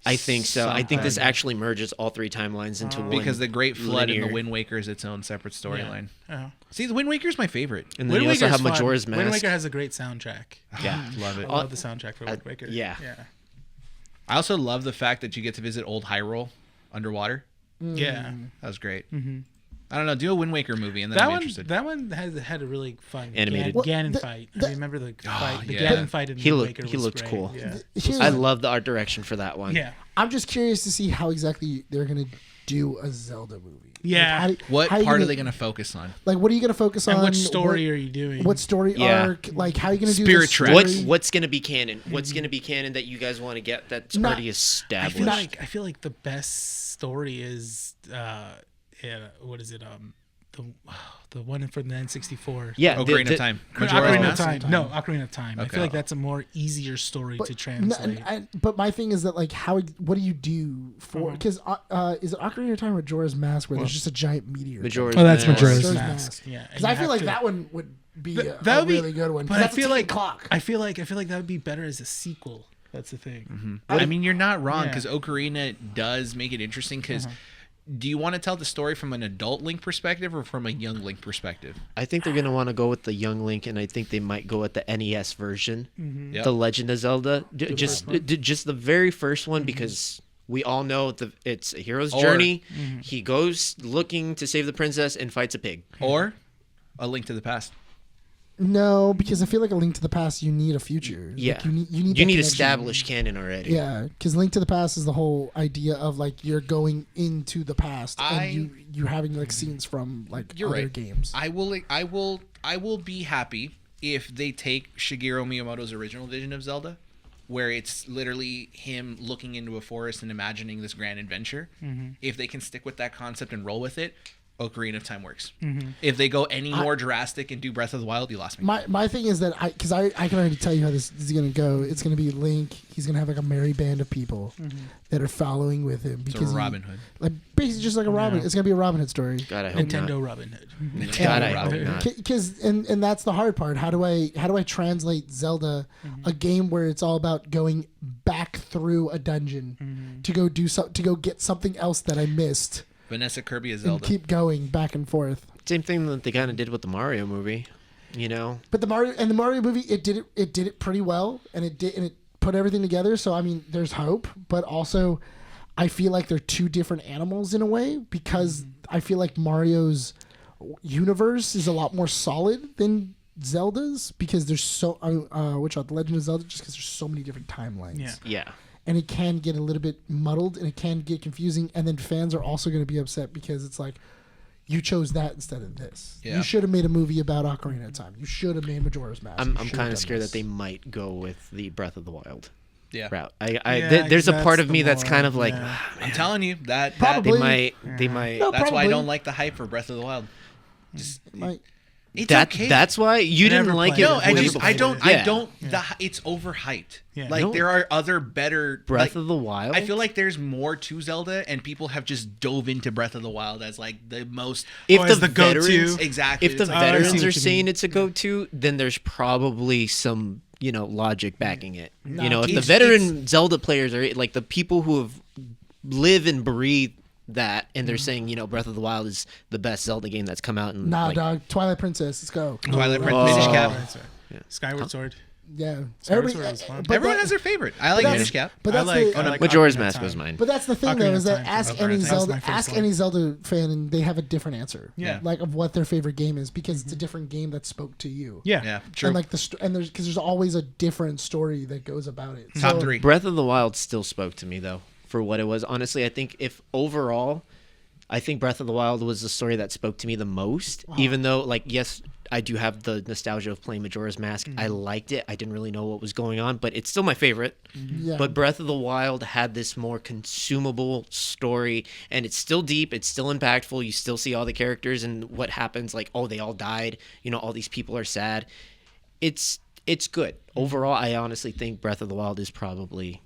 Speaker 1: I think so. I think this
Speaker 3: Something.
Speaker 1: actually merges all 3 timelines into one.
Speaker 4: Because the Great Flood and
Speaker 1: linear.
Speaker 4: the Wind Waker is its own separate storyline.
Speaker 3: Oh.
Speaker 4: See, the Wind Waker is my favorite.
Speaker 1: And then you also have Majora's
Speaker 3: Wind
Speaker 1: Mask.
Speaker 3: Waker has a great soundtrack.
Speaker 1: Yeah,
Speaker 4: Love it.
Speaker 3: I love the soundtrack for Wind Waker.
Speaker 1: yeah.
Speaker 4: I also love the fact that you get to visit old Hyrule underwater.
Speaker 3: Yeah.
Speaker 4: That was great. I don't know. Do a Wind Waker movie, and then
Speaker 3: That
Speaker 4: I'm
Speaker 3: one,
Speaker 4: interested.
Speaker 3: that one has had a really fun
Speaker 1: Animated.
Speaker 3: Ganon
Speaker 2: Well,
Speaker 3: fight.
Speaker 2: the-
Speaker 3: I remember the fight. The
Speaker 4: yeah.
Speaker 3: Ganon fight in
Speaker 1: He
Speaker 3: Wind
Speaker 1: looked-
Speaker 3: Waker
Speaker 1: he
Speaker 3: was
Speaker 1: looked
Speaker 3: great.
Speaker 1: cool.
Speaker 3: Yeah.
Speaker 2: Here's-
Speaker 1: I love the art direction for that one.
Speaker 3: Yeah.
Speaker 2: I'm just curious to see how exactly they're gonna do a Zelda movie.
Speaker 3: Yeah.
Speaker 4: What
Speaker 2: how you
Speaker 4: part are they going to focus on?
Speaker 2: Like, what are you gonna focus on?
Speaker 3: And what story are you doing?
Speaker 2: What story
Speaker 1: Yeah.
Speaker 2: arc? Like, how are you gonna do
Speaker 4: Spirit
Speaker 2: this
Speaker 4: track.
Speaker 2: story?
Speaker 1: What's gonna be canon? What's gonna be canon that you guys want to get that's
Speaker 2: Not-
Speaker 1: already
Speaker 3: I
Speaker 1: established?
Speaker 3: feel like the best story is what is it? The one from the N64.
Speaker 1: yeah,
Speaker 4: Ocarina of Time.
Speaker 3: No,
Speaker 4: Majora's
Speaker 3: Ocarina of
Speaker 4: Mask?
Speaker 3: Time. No, Ocarina of Time. I
Speaker 4: Okay.
Speaker 3: feel like that's a more easier story to translate.
Speaker 2: But my thing is that, like, what do you do for? Because is it Ocarina of Time or Majora's Mask where there's just a giant meteor?
Speaker 1: Majora's
Speaker 3: Oh, that's
Speaker 1: Mask.
Speaker 3: Majora's
Speaker 2: Majora's
Speaker 3: Mask.
Speaker 2: Mask.
Speaker 3: Yeah,
Speaker 2: Because I feel like that one would be a
Speaker 3: would be-
Speaker 2: really good one.
Speaker 3: But
Speaker 2: 'cause
Speaker 3: I
Speaker 2: that's a
Speaker 3: feel
Speaker 2: ticking
Speaker 3: like
Speaker 2: clock.
Speaker 3: I feel like that would be better as a sequel. That's the thing.
Speaker 4: I mean, you're not wrong
Speaker 3: Yeah.
Speaker 4: because Ocarina does make it interesting. Because do you want to tell the story from an adult Link perspective or from a young Link perspective?
Speaker 1: I think they're gonna want to go with the young Link, and I think they might go with the NES version,
Speaker 4: Yep.
Speaker 1: the Legend of Zelda, just the very first one, because we all know it's a hero's journey. He goes looking to save the princess and fights a pig.
Speaker 4: Or a Link to the Past.
Speaker 2: No, because I feel like a Link to the Past, you need a future.
Speaker 1: Yeah,
Speaker 2: Like, you need that
Speaker 1: you need
Speaker 2: connection.
Speaker 1: established canon already.
Speaker 2: Yeah, because Link to the Past is the whole idea of, like, you're going into the past and you're having, like, scenes from, like,
Speaker 4: You're
Speaker 2: other
Speaker 4: right.
Speaker 2: games.
Speaker 4: I will be happy if they take Shigeru Miyamoto's original vision of Zelda, where it's literally him looking into a forest and imagining this grand adventure. If they can stick with that concept and roll with it, Ocarina of Time works. If they go any more drastic and do Breath of the Wild, you lost me.
Speaker 2: My thing is that I can already tell you how this is gonna go. It's gonna be Link. He's gonna have like a merry band of people that are following with him
Speaker 4: So
Speaker 2: because
Speaker 4: Robin Hood.
Speaker 2: like basically just like a Robin. It's gonna be a Robin Hood story.
Speaker 1: God, I hope
Speaker 3: Nintendo
Speaker 1: not.
Speaker 3: Robin Hood.
Speaker 1: God, I hope not.
Speaker 2: Because and that's the hard part. How do I translate Zelda, a game where it's all about going back through a dungeon to go get something else that I missed
Speaker 4: Vanessa Kirby as
Speaker 2: and
Speaker 4: Zelda.
Speaker 2: keep going back and forth.
Speaker 1: Same thing that they kind of did with the Mario movie, you know.
Speaker 2: But the Mario movie, it did it pretty well, and it put everything together. So I mean, there's hope, but also, I feel like they're two different animals in a way because I feel like Mario's universe is a lot more solid than Zelda's because there's so the Legend of Zelda, just because there's so many different timelines.
Speaker 3: Yeah.
Speaker 1: Yeah.
Speaker 2: And it can get a little bit muddled and it can get confusing, and then fans are also going to be upset because it's like, you chose that instead of this.
Speaker 4: Yeah.
Speaker 2: You should have made a movie about Ocarina of Time. You should have made Majora's Mask.
Speaker 1: I'm kind of scared that they might go with the Breath of the Wild
Speaker 4: Yeah.
Speaker 1: route.
Speaker 3: Yeah,
Speaker 1: There's a
Speaker 3: that's
Speaker 1: part of
Speaker 3: the
Speaker 1: me that's
Speaker 3: more-
Speaker 1: kind of like,
Speaker 3: yeah.
Speaker 4: I'm telling you that
Speaker 2: Probably.
Speaker 1: they might.
Speaker 2: No,
Speaker 4: that's why I
Speaker 2: probably.
Speaker 4: don't like the hype for Breath of the Wild. Just it's okay.
Speaker 1: That's why you
Speaker 3: Never
Speaker 1: didn't like
Speaker 3: played
Speaker 1: it.
Speaker 3: it.
Speaker 4: No, I
Speaker 3: Never
Speaker 4: just I
Speaker 3: played
Speaker 4: don't
Speaker 3: it.
Speaker 4: I
Speaker 1: Yeah.
Speaker 4: don't it's overhyped.
Speaker 3: Yeah.
Speaker 4: Like
Speaker 1: No.
Speaker 4: there are other better
Speaker 1: Breath
Speaker 4: like,
Speaker 1: of the Wild.
Speaker 4: I feel like there's more to Zelda and people have just dove into Breath of the Wild as like the most
Speaker 1: if
Speaker 3: as
Speaker 1: the
Speaker 3: the go-to.
Speaker 1: veterans,
Speaker 4: exactly
Speaker 1: if the
Speaker 4: it's like,
Speaker 3: I see
Speaker 1: veterans
Speaker 3: what
Speaker 1: are
Speaker 3: you
Speaker 1: saying
Speaker 3: mean.
Speaker 1: it's a go-to, then there's probably some logic backing it. If the
Speaker 4: it's-
Speaker 1: veteran Zelda players are like the people who have live and breathe that, and they're saying, Breath of the Wild is the best Zelda game that's come out in
Speaker 2: Nah,
Speaker 1: like,
Speaker 2: dog. Twilight Princess. Let's go.
Speaker 4: Twilight Princess, Minish Cap.
Speaker 3: Skyward Sword.
Speaker 2: Yeah.
Speaker 3: Skyward
Speaker 2: Everybody-
Speaker 3: Sword was fun.
Speaker 2: but
Speaker 4: Everyone
Speaker 2: that-
Speaker 4: has their favorite. I like
Speaker 2: that's-
Speaker 4: Minish Cap.
Speaker 2: But that's
Speaker 3: I like,
Speaker 2: the.
Speaker 3: I like
Speaker 1: Majora's
Speaker 3: Ocarina of
Speaker 1: Mask
Speaker 3: Time.
Speaker 1: was mine.
Speaker 2: But that's the thing,
Speaker 3: Ocarina
Speaker 2: though,
Speaker 3: of
Speaker 2: is that
Speaker 3: Time
Speaker 2: ask
Speaker 3: for
Speaker 2: any
Speaker 3: Ocarina of Time.
Speaker 2: Zelda,
Speaker 3: That was my
Speaker 2: ask
Speaker 3: first
Speaker 2: any
Speaker 3: one.
Speaker 2: Zelda fan, and they have a different answer.
Speaker 3: Yeah.
Speaker 2: Like of what their favorite game is, because it's a different game that spoke to you.
Speaker 3: Yeah.
Speaker 4: Yeah, true.
Speaker 2: And like there's always a different story that goes about it.
Speaker 4: Top
Speaker 2: So-
Speaker 4: 3.
Speaker 1: Breath of the Wild still spoke to me though for what it was. Honestly, I think I think Breath of the Wild was the story that spoke to me the most. Even though, like, yes, I do have the nostalgia of playing Majora's Mask. I liked it. I didn't really know what was going on, but it's still my favorite.
Speaker 2: Yeah.
Speaker 1: But Breath of the Wild had this more consumable story, and it's still deep. It's still impactful. You still see all the characters and what happens. Like, oh, they all died. All these people are sad. It's good overall. I honestly think Breath of the Wild is probably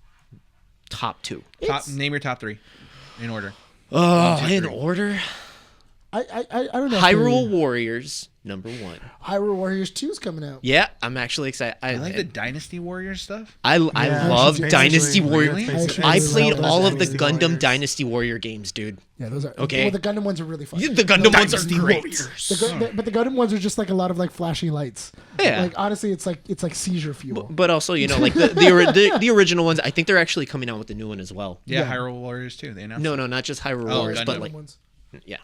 Speaker 1: top 2.
Speaker 4: Name your top 3 in order.
Speaker 1: Oh, in order.
Speaker 2: I don't know. if
Speaker 1: Hyrule Warriors number 1.
Speaker 2: Hyrule Warriors 2 is coming out.
Speaker 1: Yeah, I'm actually excited.
Speaker 4: I like the Dynasty Warriors stuff.
Speaker 1: I
Speaker 3: Yeah,
Speaker 1: love
Speaker 3: basically,
Speaker 1: Dynasty Warrior.
Speaker 3: really?
Speaker 2: Actually,
Speaker 1: I
Speaker 2: really
Speaker 1: played
Speaker 2: love
Speaker 1: all
Speaker 2: those
Speaker 1: of the
Speaker 3: Dynasty
Speaker 1: Gundam
Speaker 3: Warriors.
Speaker 1: Dynasty Warrior games, dude.
Speaker 2: Yeah, those are
Speaker 1: Okay.
Speaker 2: Well, the Gundam ones are really fun.
Speaker 1: The Gundam ones are
Speaker 3: Dynasty
Speaker 1: great.
Speaker 3: Warriors.
Speaker 2: But the Gundam ones are just like a lot of like flashy lights.
Speaker 1: Yeah.
Speaker 2: Like honestly, it's like seizure fuel.
Speaker 1: But also, like the original ones, I think they're actually coming out with the new one as well.
Speaker 4: Yeah,
Speaker 2: Yeah.
Speaker 4: Hyrule Warriors too. They announced.
Speaker 1: No, not just Hyrule
Speaker 4: Oh,
Speaker 1: Warriors, but
Speaker 4: Gundam
Speaker 1: like,
Speaker 2: ones.
Speaker 1: yeah.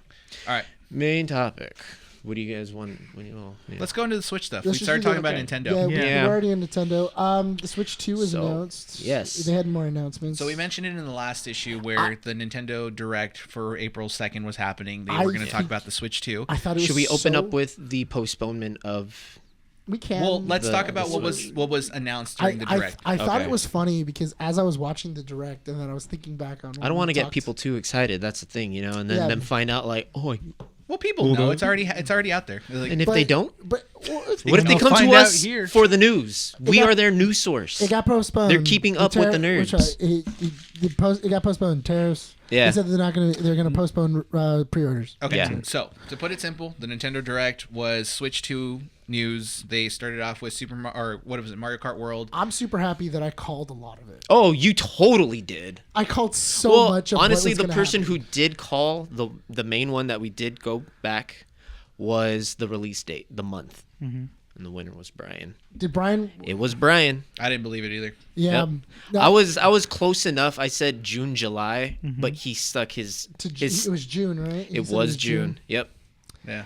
Speaker 4: All right,
Speaker 1: Main topic. What do you guys want? Yeah.
Speaker 4: let's go into the Switch stuff.
Speaker 2: Let's
Speaker 4: We
Speaker 2: just
Speaker 4: started
Speaker 2: do
Speaker 4: talking
Speaker 2: that.
Speaker 4: about Nintendo.
Speaker 2: Yeah,
Speaker 1: Yeah.
Speaker 2: we're already in Nintendo. The Switch 2 was
Speaker 1: So,
Speaker 2: announced.
Speaker 1: yes.
Speaker 2: They had more announcements.
Speaker 4: So we mentioned it in the last issue where the Nintendo Direct for April 2nd was happening. They
Speaker 2: I
Speaker 4: were going to talk
Speaker 2: think-
Speaker 4: about the Switch 2.
Speaker 2: I thought it was
Speaker 1: Should we open
Speaker 2: so-
Speaker 1: up with the postponement of?
Speaker 2: We can.
Speaker 4: Well, let's
Speaker 1: The-
Speaker 4: talk about
Speaker 1: the
Speaker 4: what was announced during the Direct.
Speaker 2: I thought
Speaker 1: Okay.
Speaker 2: it was funny because as I was watching the Direct and then I was thinking back on.
Speaker 1: I don't want to get people too excited. That's the thing, and then
Speaker 2: Yeah.
Speaker 1: them find out like, oh,
Speaker 4: Well, people know it's already out there. Like,
Speaker 1: and if they don't,
Speaker 2: But
Speaker 1: what if they
Speaker 3: They'll
Speaker 1: come
Speaker 3: find
Speaker 1: to
Speaker 3: out
Speaker 1: us
Speaker 3: here.
Speaker 1: for the news? We
Speaker 2: got-
Speaker 1: are their news source.
Speaker 2: it got postponed.
Speaker 1: They're keeping up with the nerds.
Speaker 2: It got postponed. Tariffs.
Speaker 1: Yeah.
Speaker 2: They said they're gonna postpone pre-orders.
Speaker 4: Okay,
Speaker 1: Yeah.
Speaker 4: so to put it simple, the Nintendo Direct was Switch 2 news. They started off with Mario Kart World.
Speaker 2: I'm super happy that I called a lot of it.
Speaker 1: Oh, you totally did.
Speaker 2: I called so much of
Speaker 1: honestly,
Speaker 2: what was
Speaker 1: the
Speaker 2: gonna
Speaker 1: person
Speaker 2: happen.
Speaker 1: who did call the main one that we did go back was the release date, the month, and the winner was Bryan.
Speaker 2: Did Bryan.
Speaker 1: It was Bryan.
Speaker 4: I didn't believe it either.
Speaker 2: Yeah.
Speaker 1: Yep.
Speaker 2: No,
Speaker 1: I was close enough. I said June, July, but he stuck his.
Speaker 2: it was June, right? He
Speaker 1: It
Speaker 2: said
Speaker 1: was June. Yep.
Speaker 4: Yeah.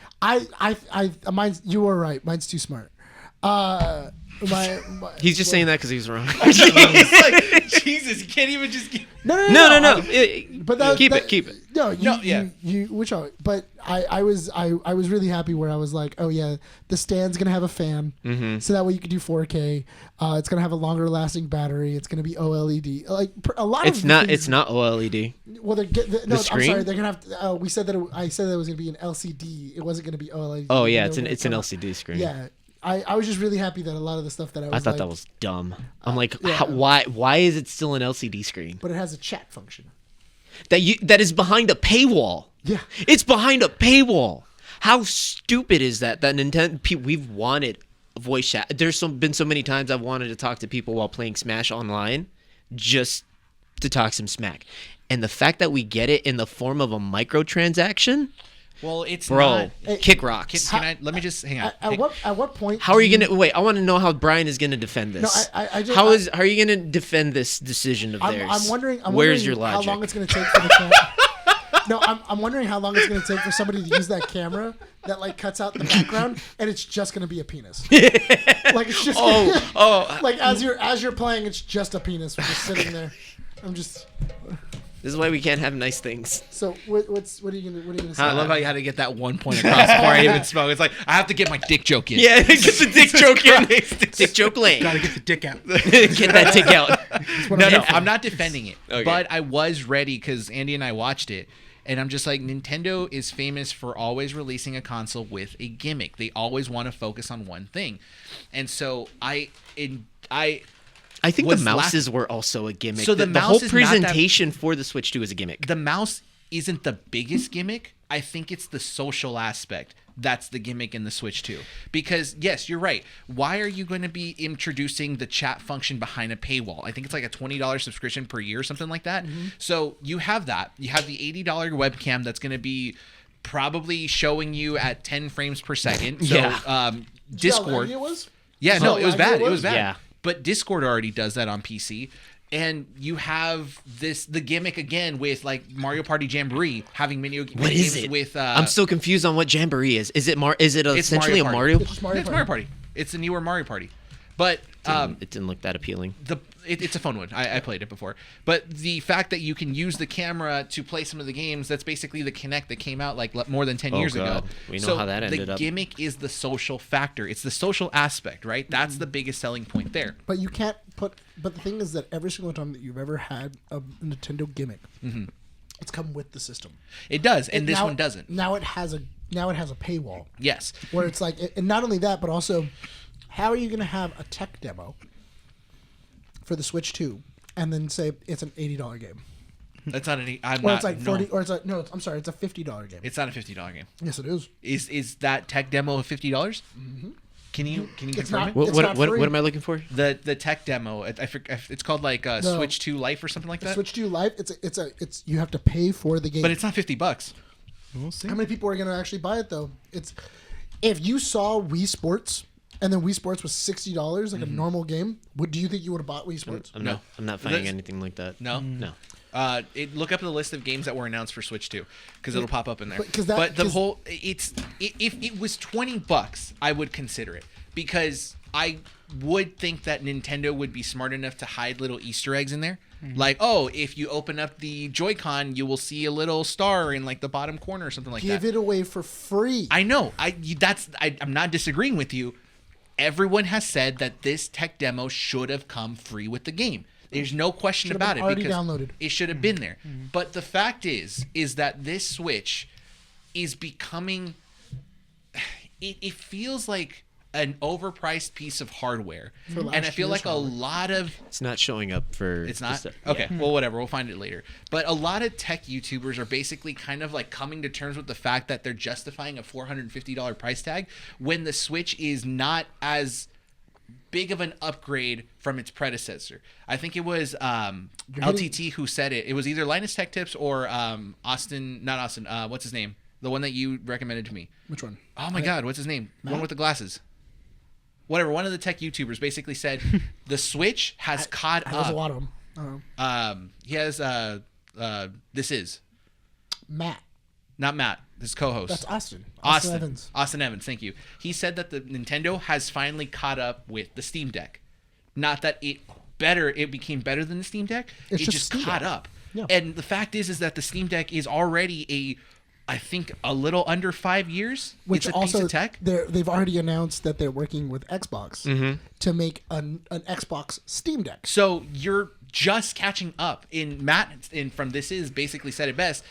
Speaker 2: Mine's. You were right. Mine's too smart. My
Speaker 1: He's just saying that because he's wrong.
Speaker 4: It's like, Jesus, you can't even just.
Speaker 1: no.
Speaker 2: But that,
Speaker 1: Keep
Speaker 2: that-
Speaker 1: it. Keep it.
Speaker 2: No,
Speaker 4: yeah.
Speaker 2: But I was really happy where I was like, oh yeah, the stand's gonna have a fan, so that way you can do 4K. It's gonna have a longer lasting battery. It's gonna be OLED. Like a lot
Speaker 1: It's
Speaker 2: of
Speaker 1: not.
Speaker 2: things-
Speaker 1: It's not OLED.
Speaker 2: Well, I'm
Speaker 1: screen?
Speaker 2: sorry. They're gonna have. We said that. I said that it was gonna be an LCD. It wasn't gonna be OLED.
Speaker 1: Oh yeah,
Speaker 2: They were
Speaker 1: it's an
Speaker 2: gonna-
Speaker 1: LCD screen.
Speaker 2: Yeah. I was just really happy that a lot of the stuff that I was
Speaker 1: I thought
Speaker 2: like,
Speaker 1: that was dumb. I'm like,
Speaker 2: yeah.
Speaker 1: why is it still an LCD screen?
Speaker 2: but it has a chat function.
Speaker 1: That is behind a paywall.
Speaker 2: Yeah.
Speaker 1: It's behind a paywall. How stupid is that? That Nintendo we've wanted voice chat. There's been so many times I've wanted to talk to people while playing Smash online, just to talk some smack. And the fact that we get it in the form of a microtransaction,
Speaker 4: Well, it's
Speaker 1: bro,
Speaker 4: not.
Speaker 1: kick rocks.
Speaker 4: Can I? Let me just hang on.
Speaker 2: At what point?
Speaker 1: How are you gonna wait? I want to know how Bryan is gonna defend this.
Speaker 2: I just-
Speaker 1: how are you gonna defend this decision of theirs?
Speaker 2: I'm wondering.
Speaker 1: Where's your
Speaker 2: how
Speaker 1: logic?
Speaker 2: long it's going to take for the camera. No, I'm wondering how long it's going to take for somebody to use that camera that like cuts out the background, and it's just going to be a penis. Like it's just. Like as you're playing, it's just a penis just sitting there. I'm just.
Speaker 1: This is why we can't have nice things.
Speaker 2: So what are you gonna say?
Speaker 4: I love how you had to get that one point across before I even spoke. It's like I have to get my dick joke in.
Speaker 1: Yeah, get the dick joke in. Dick joke lane.
Speaker 3: Gotta get the dick out.
Speaker 1: Get that dick out.
Speaker 4: No, I'm not defending it,
Speaker 1: Okay.
Speaker 4: but I was ready because Andy and I watched it, and I'm just like, Nintendo is famous for always releasing a console with a gimmick. They always want to focus on one thing, and so I
Speaker 1: think the
Speaker 4: was
Speaker 1: mouses were also a gimmick.
Speaker 4: So the
Speaker 1: the
Speaker 4: mouse
Speaker 1: whole
Speaker 4: is not that-
Speaker 1: presentation for the Switch 2 is a gimmick.
Speaker 4: the mouse isn't the biggest gimmick. I think it's the social aspect. that's the gimmick in the Switch 2. Because, yes, you're right. Why are you going to be introducing the chat function behind a paywall? I think it's like a $20 subscription per year or something like that. So you have that. You have the $80 webcam that's going to be probably showing you at 10 frames per second. So Discord.
Speaker 2: It was?
Speaker 4: Yeah, no, it was bad. It was bad.
Speaker 1: Yeah.
Speaker 4: But Discord already does that on PC. And you have the gimmick again with like Mario Party Jamboree having
Speaker 1: What is
Speaker 4: games
Speaker 1: it?
Speaker 4: with
Speaker 1: I'm still confused on what Jamboree is. Is it essentially a Mario?
Speaker 2: It's just Mario
Speaker 4: It's
Speaker 2: Party.
Speaker 4: Mario Party. It's the newer Mario Party. But
Speaker 1: It didn't look that appealing.
Speaker 4: it's a fun one. I played it before. But the fact that you can use the camera to play some of the games, that's basically the Kinect that came out like more than 10 years
Speaker 1: God.
Speaker 4: ago.
Speaker 1: We know how that ended
Speaker 4: the
Speaker 1: up.
Speaker 4: gimmick is the social factor. It's the social aspect, right? That's the biggest selling point there.
Speaker 2: But you can't put. But the thing is that every single time that you've ever had a Nintendo gimmick, it's come with the system.
Speaker 4: It does, and this
Speaker 2: Now-
Speaker 4: one doesn't.
Speaker 2: Now it has a paywall
Speaker 4: Yes.
Speaker 2: where it's like, and not only that, but also, how are you going to have a tech demo for the Switch 2 and then say it's an $80 game?
Speaker 4: That's not any. I'm
Speaker 2: Or
Speaker 4: not.
Speaker 2: it's like
Speaker 4: no.
Speaker 2: 40, or it's like, no, I'm sorry, it's a $50 game.
Speaker 4: It's not a $50 game.
Speaker 2: Yes, it is.
Speaker 4: Is that tech demo $50? Mm-hmm. Can you
Speaker 2: It's
Speaker 4: confirm
Speaker 2: not-
Speaker 4: it?
Speaker 1: What,
Speaker 2: It's
Speaker 1: what,
Speaker 2: not
Speaker 1: what,
Speaker 2: free.
Speaker 1: what am I looking for?
Speaker 4: The tech demo. It's called like Switch 2 Life or something like that.
Speaker 2: Switch 2 Live, it's you have to pay for the game.
Speaker 4: But it's not $50.
Speaker 3: We'll see.
Speaker 2: How many people are going to actually buy it though? It's if you saw Wii Sports and then Wii Sports was $60 like a normal game, do you think you would have bought Wii Sports?
Speaker 1: I'm
Speaker 4: No.
Speaker 1: not finding
Speaker 4: That's-
Speaker 1: anything like that.
Speaker 4: No?
Speaker 1: No.
Speaker 4: Look up the list of games that were announced for Switch 2 because it'll pop up in there.
Speaker 2: But
Speaker 4: If it was $20, I would consider it because I would think that Nintendo would be smart enough to hide little Easter eggs in there. Like, oh, if you open up the Joy-Con, you will see a little star in like the bottom corner or something like
Speaker 2: Give
Speaker 4: that.
Speaker 2: it away for free.
Speaker 4: I know. I'm not disagreeing with you. Everyone has said that this tech demo should have come free with the game. There's no question
Speaker 2: Should have
Speaker 4: about
Speaker 2: been
Speaker 4: it
Speaker 2: already
Speaker 4: because
Speaker 2: downloaded.
Speaker 4: it should have been there. But the fact is that this Switch is becoming. It feels like an overpriced piece of hardware, and I
Speaker 2: last
Speaker 4: feel
Speaker 2: year's
Speaker 4: like a lot of.
Speaker 1: It's not showing up for.
Speaker 4: It's
Speaker 1: the
Speaker 4: not?
Speaker 1: stuff.
Speaker 4: Okay,
Speaker 1: Yeah.
Speaker 4: well, whatever. We'll find it later. But a lot of tech YouTubers are basically kind of like coming to terms with the fact that they're justifying a $450 price tag when the Switch is not as big of an upgrade from its predecessor. I think it was LTT who said it. It was either Linus Tech Tips or Austin, not Austin, what's his name? The one that you recommended to me.
Speaker 2: Which one?
Speaker 4: Oh my God, what's his name? The one with the glasses. Whatever, one of the tech YouTubers basically said the Switch has caught
Speaker 2: There's a
Speaker 4: up.
Speaker 2: lot of them.
Speaker 4: He has this is
Speaker 2: Matt.
Speaker 4: not Matt, his co-host.
Speaker 2: That's Austin.
Speaker 4: Austin Evans, thank you. He said that the Nintendo has finally caught up with the Steam Deck. Not that it became better than the Steam Deck.
Speaker 2: It's
Speaker 4: it
Speaker 2: just
Speaker 4: just
Speaker 2: Steam
Speaker 4: caught
Speaker 2: Deck.
Speaker 4: up.
Speaker 2: Yeah.
Speaker 4: And the fact is that the Steam Deck is already I think a little under 5 years.
Speaker 2: Which
Speaker 4: it's a
Speaker 2: also
Speaker 4: piece of tech.
Speaker 2: they've already announced that they're working with Xbox
Speaker 4: Mm-hmm.
Speaker 2: to make an Xbox Steam Deck.
Speaker 4: So you're just catching up. From This Is basically said it best.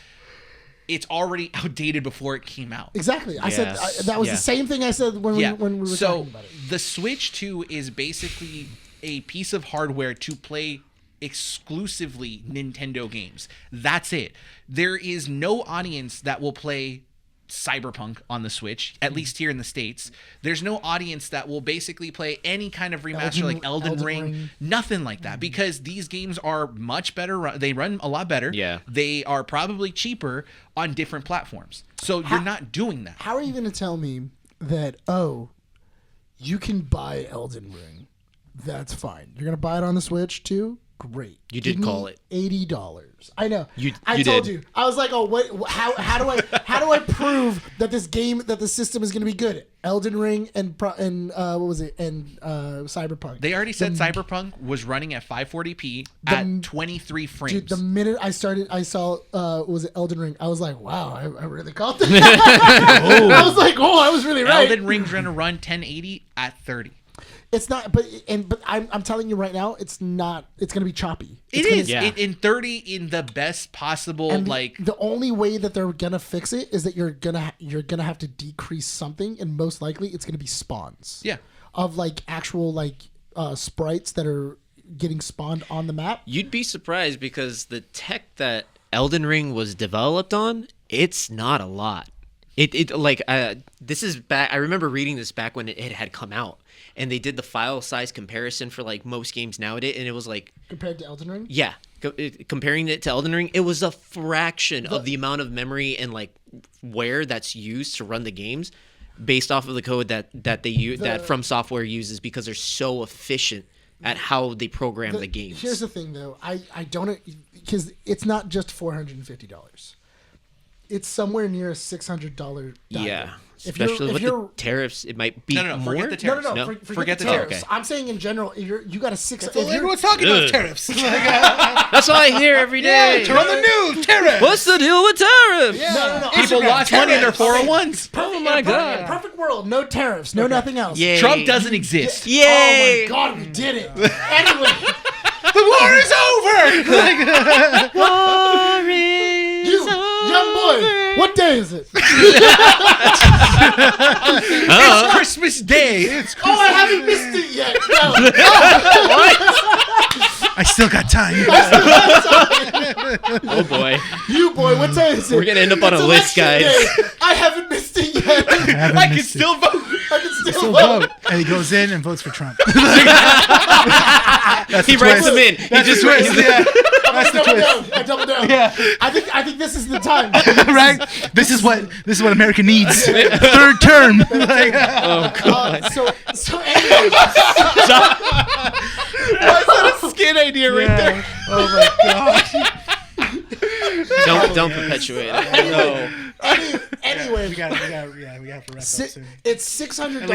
Speaker 4: It's already outdated before it came out.
Speaker 2: Exactly. I said
Speaker 1: Yes.
Speaker 2: that was
Speaker 1: Yeah.
Speaker 2: the same thing I said when we were
Speaker 4: so
Speaker 2: talking about it.
Speaker 4: the Switch 2 is basically a piece of hardware to play exclusively Nintendo games. That's it. There is no audience that will play Cyberpunk on the Switch, at least here in the States. There's no audience that will basically play any kind of remaster like Elden Ring, nothing like that, because these games are much better. They run a lot better.
Speaker 1: Yeah.
Speaker 4: They are probably cheaper on different platforms. So you're not doing that.
Speaker 2: How are you going to tell me that, you can buy Elden Ring? That's fine. You're going to buy it on the Switch too? Great.
Speaker 1: You did
Speaker 2: Give me
Speaker 1: call it.
Speaker 2: $80. I know.
Speaker 1: I
Speaker 2: I told
Speaker 1: did.
Speaker 2: you. I was like, oh, what? How do I prove that the system is going to be good? Elden Ring and what was it? And Cyberpunk.
Speaker 4: They already said Cyberpunk was running at 540p at 23 frames.
Speaker 2: Dude, the minute I saw was it Elden Ring? I was like, wow, I really caught that. I was like, oh, I was really right.
Speaker 4: Elden Ring's going to run 1080 at 30.
Speaker 2: It's not, but I'm telling you right now, it's not. It's going to be choppy.
Speaker 4: It
Speaker 2: It's gonna-
Speaker 4: is
Speaker 1: Yeah.
Speaker 4: in 30 in the best possible
Speaker 2: And
Speaker 4: like.
Speaker 2: the only way that they're gonna fix it is that you're gonna have to decrease something, and most likely it's gonna be spawns.
Speaker 4: Yeah.
Speaker 2: Of like actual sprites that are getting spawned on the map.
Speaker 1: You'd be surprised because the tech that Elden Ring was developed on, it's not a lot. This is back. I remember reading this back when it had come out, and they did the file size comparison for like most games nowadays, and it was like
Speaker 2: Compared to Elden Ring?
Speaker 1: yeah, comparing it to Elden Ring, it was a fraction of the amount of memory and like where that's used to run the games, based off of the code that they use that From Software uses, because they're so efficient at how they program the games.
Speaker 2: Here's the thing, though. I don't, because it's not just $450. It's somewhere near a $600.
Speaker 1: Yeah,
Speaker 2: If you're-
Speaker 1: especially
Speaker 2: if
Speaker 1: with
Speaker 2: you're-
Speaker 1: the tariffs, it might be
Speaker 4: No,
Speaker 1: more.
Speaker 4: forget the tariffs.
Speaker 2: No.
Speaker 1: No?
Speaker 2: Forget the
Speaker 4: tariffs.
Speaker 2: tariffs. I'm saying in general, you got a six.
Speaker 4: Well, everyone's talking about tariffs.
Speaker 1: That's all I hear every day.
Speaker 4: Turn on the news. Tariffs.
Speaker 1: What's the deal with tariffs?
Speaker 2: No.
Speaker 4: People
Speaker 2: Instagram,
Speaker 4: lost money in their
Speaker 2: tariffs.
Speaker 4: 401s.
Speaker 1: Oh my god!
Speaker 2: Perfect world, no tariffs, no nothing else.
Speaker 1: Yay.
Speaker 4: Trump doesn't exist.
Speaker 1: Yay!
Speaker 2: Oh my God, we did it. Anyway,
Speaker 4: The war is over.
Speaker 1: War is
Speaker 2: you young boy, what day is it?
Speaker 4: It's Christmas Day. It's
Speaker 2: Oh, I haven't missed it yet. No.
Speaker 3: I still got time.
Speaker 1: Oh boy,
Speaker 2: You boy, what day is it?
Speaker 1: we're gonna end up on a
Speaker 2: It's
Speaker 1: list,
Speaker 2: election
Speaker 1: guys.
Speaker 2: day. I haven't missed it yet.
Speaker 4: I can still vote.
Speaker 2: I can still
Speaker 3: So
Speaker 2: vote.
Speaker 3: vote. And he goes in and votes for Trump.
Speaker 1: He writes them in. He just writes them in.
Speaker 2: I double down.
Speaker 3: Yeah.
Speaker 2: I think this is the time.
Speaker 3: Right? This is what America needs. Third term. Like,
Speaker 1: Oh god.
Speaker 2: So anyway,
Speaker 4: That's not a skit idea right there.
Speaker 3: oh my gosh.
Speaker 1: Don't perpetuate it. No.
Speaker 2: anyway,
Speaker 3: We got to wrap up soon.
Speaker 2: it's
Speaker 3: At least
Speaker 2: $600.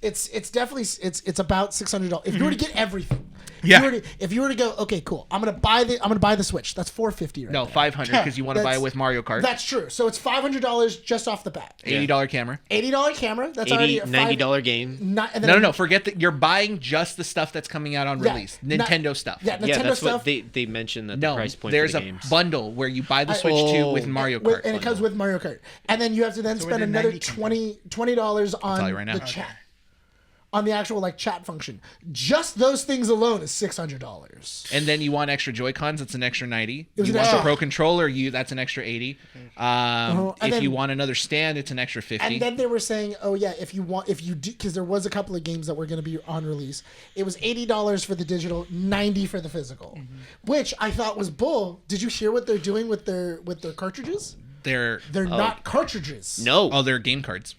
Speaker 3: it's something.
Speaker 2: It's definitely it's about $600. If you were to get everything,
Speaker 3: Yeah.
Speaker 2: if you were to go, okay, cool. I'm gonna buy the Switch. That's $450 right
Speaker 4: No,
Speaker 2: there.
Speaker 4: 500 because you want to buy it
Speaker 2: That's-
Speaker 4: with Mario Kart.
Speaker 2: That's true. So it's $500 just off the bat.
Speaker 4: $80 camera.
Speaker 2: $80 camera. That's already
Speaker 1: $80,
Speaker 2: a
Speaker 1: $90 game.
Speaker 2: And then
Speaker 4: No. Forget that. You're buying just the stuff that's coming out on
Speaker 2: Yeah,
Speaker 4: release.
Speaker 2: not-
Speaker 4: Nintendo stuff.
Speaker 2: Yeah, Nintendo
Speaker 1: Yeah, that's
Speaker 2: stuff.
Speaker 1: what they mentioned that
Speaker 4: No,
Speaker 1: the price point
Speaker 4: there's
Speaker 1: for
Speaker 4: a
Speaker 1: the games.
Speaker 4: bundle where you buy the Switch 2 with Mario Kart.
Speaker 2: and it comes with Mario Kart. And then you have to then
Speaker 3: where
Speaker 2: spend
Speaker 3: did
Speaker 2: another
Speaker 3: 90 come
Speaker 2: $20 on
Speaker 4: tell you right now.
Speaker 2: the chat. On the actual like chat function. Just those things alone is $600.
Speaker 4: And then you want extra Joy-Cons, it's an extra 90.
Speaker 2: was
Speaker 4: You
Speaker 2: an
Speaker 4: want the
Speaker 2: extra-
Speaker 4: Pro Controller, that's an extra 80.
Speaker 2: And
Speaker 4: If
Speaker 2: then-
Speaker 4: you want another stand, it's an extra 50.
Speaker 2: And then they were saying, oh yeah, if you do, because there was a couple of games that were going to be on release. It was $80 for the digital, $90 for the physical, which I thought was bull. Did you hear what they're doing with their cartridges?
Speaker 4: They're
Speaker 2: Not cartridges.
Speaker 1: No.
Speaker 4: they're game cards.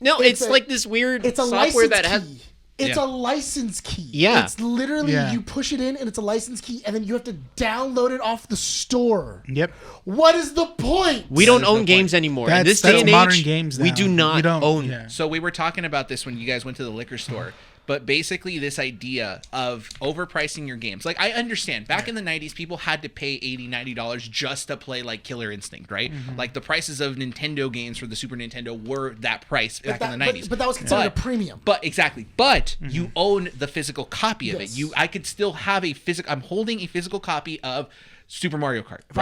Speaker 1: No, it's
Speaker 2: a-
Speaker 1: like this weird
Speaker 2: It's a
Speaker 1: software
Speaker 2: license
Speaker 1: that
Speaker 2: key.
Speaker 1: has.
Speaker 2: It's
Speaker 4: Yeah.
Speaker 2: a license key.
Speaker 1: Yeah.
Speaker 2: It's literally
Speaker 3: Yeah.
Speaker 2: you push it in and it's a license key, and then you have to download it off the store.
Speaker 3: Yep.
Speaker 2: What is the point?
Speaker 1: We don't
Speaker 3: There's
Speaker 1: own
Speaker 3: no
Speaker 1: games
Speaker 3: point.
Speaker 1: anymore. In
Speaker 3: That's-
Speaker 1: this day
Speaker 3: that's
Speaker 1: and
Speaker 3: modern
Speaker 1: age,
Speaker 3: games
Speaker 1: we
Speaker 3: now.
Speaker 1: do not
Speaker 3: We don't-
Speaker 1: own.
Speaker 3: yeah.
Speaker 4: So we were talking about this when you guys went to the liquor store. But basically, this idea of overpricing your games. Like, I understand. Back in the 90s, people had to pay $80, $90 just to play, like, Killer Instinct, right? Like, the prices of Nintendo games for the Super Nintendo were that price back in the 90s.
Speaker 2: But that was considered a premium.
Speaker 4: But, exactly. But you own the physical copy of
Speaker 2: Yes.
Speaker 4: it. I could still have a physical... I'm holding a physical copy of Super Mario Kart,
Speaker 2: If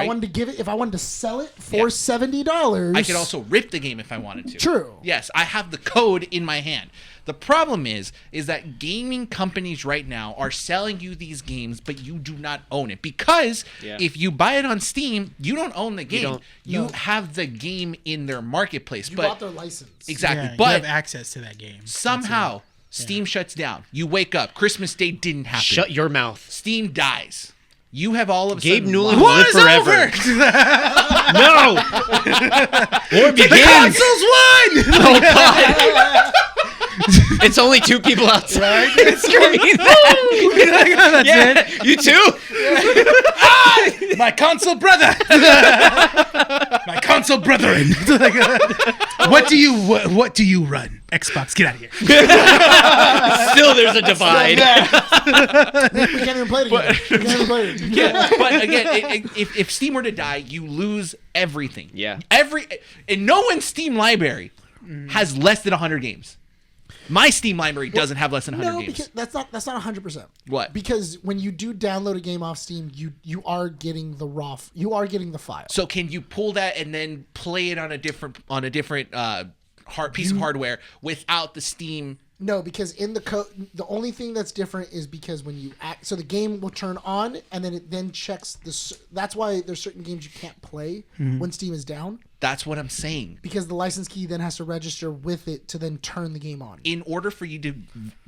Speaker 2: I wanted to sell it for $70,
Speaker 4: I could also rip the game if I wanted to.
Speaker 2: True.
Speaker 4: Yes, I have the code in my hand. The problem is that gaming companies right now are selling you these games, but you do not own it. Because if you buy it on Steam, you don't own the game. You have the game in their marketplace.
Speaker 2: You
Speaker 4: but
Speaker 2: bought their license.
Speaker 4: exactly.
Speaker 3: Yeah, you
Speaker 4: but
Speaker 3: have access to that game.
Speaker 4: somehow Steam shuts down. You wake up. Christmas Day didn't happen.
Speaker 1: Shut your mouth.
Speaker 4: Steam dies. You have all of a
Speaker 1: Gabe
Speaker 4: sudden
Speaker 1: Newland
Speaker 4: lost-
Speaker 1: will live forever. No. War begins.
Speaker 4: Consoles won!
Speaker 1: Oh god. It's only two people outside screaming that. Yeah, you too?
Speaker 3: My console brother. My console brethren. What do you run? Xbox, get out of here.
Speaker 1: Still there's a divide.
Speaker 2: We can't even play it again. We can't even play it.
Speaker 4: Yeah, but again, if Steam were to die, you lose everything.
Speaker 1: Yeah.
Speaker 4: And no one's Steam library has less than 100 games. My Steam library doesn't have less than 100
Speaker 2: No,
Speaker 4: games.
Speaker 2: because that's not 100%.
Speaker 4: What?
Speaker 2: Because when you do download a game off Steam, you are getting the you are getting the file.
Speaker 4: So can you pull that and then play it on a different piece of hardware without the Steam
Speaker 2: No, because in the code, the only thing that's different is because when you act, so the game will turn on and then it then checks the. That's why there's certain games you can't play when Steam is down,
Speaker 4: That's what I'm saying.
Speaker 2: because the license key then has to register with it to then turn the game on.
Speaker 4: In order for you to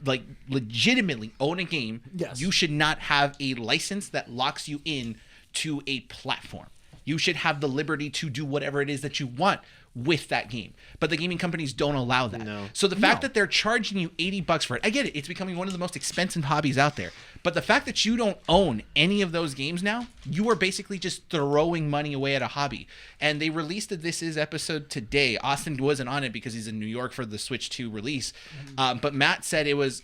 Speaker 4: like legitimately own a game,
Speaker 2: Yes.
Speaker 4: you should not have a license that locks you in to a platform. You should have the liberty to do whatever it is that you want with that game. But the gaming companies don't allow that.
Speaker 1: No.
Speaker 4: So the fact that they're charging you $80 for it, I get it. It's becoming one of the most expensive hobbies out there. But the fact that you don't own any of those games now, you are basically just throwing money away at a hobby. And they released the This Is episode today. Austin wasn't on it because he's in New York for the Switch 2 release. But Matt said it was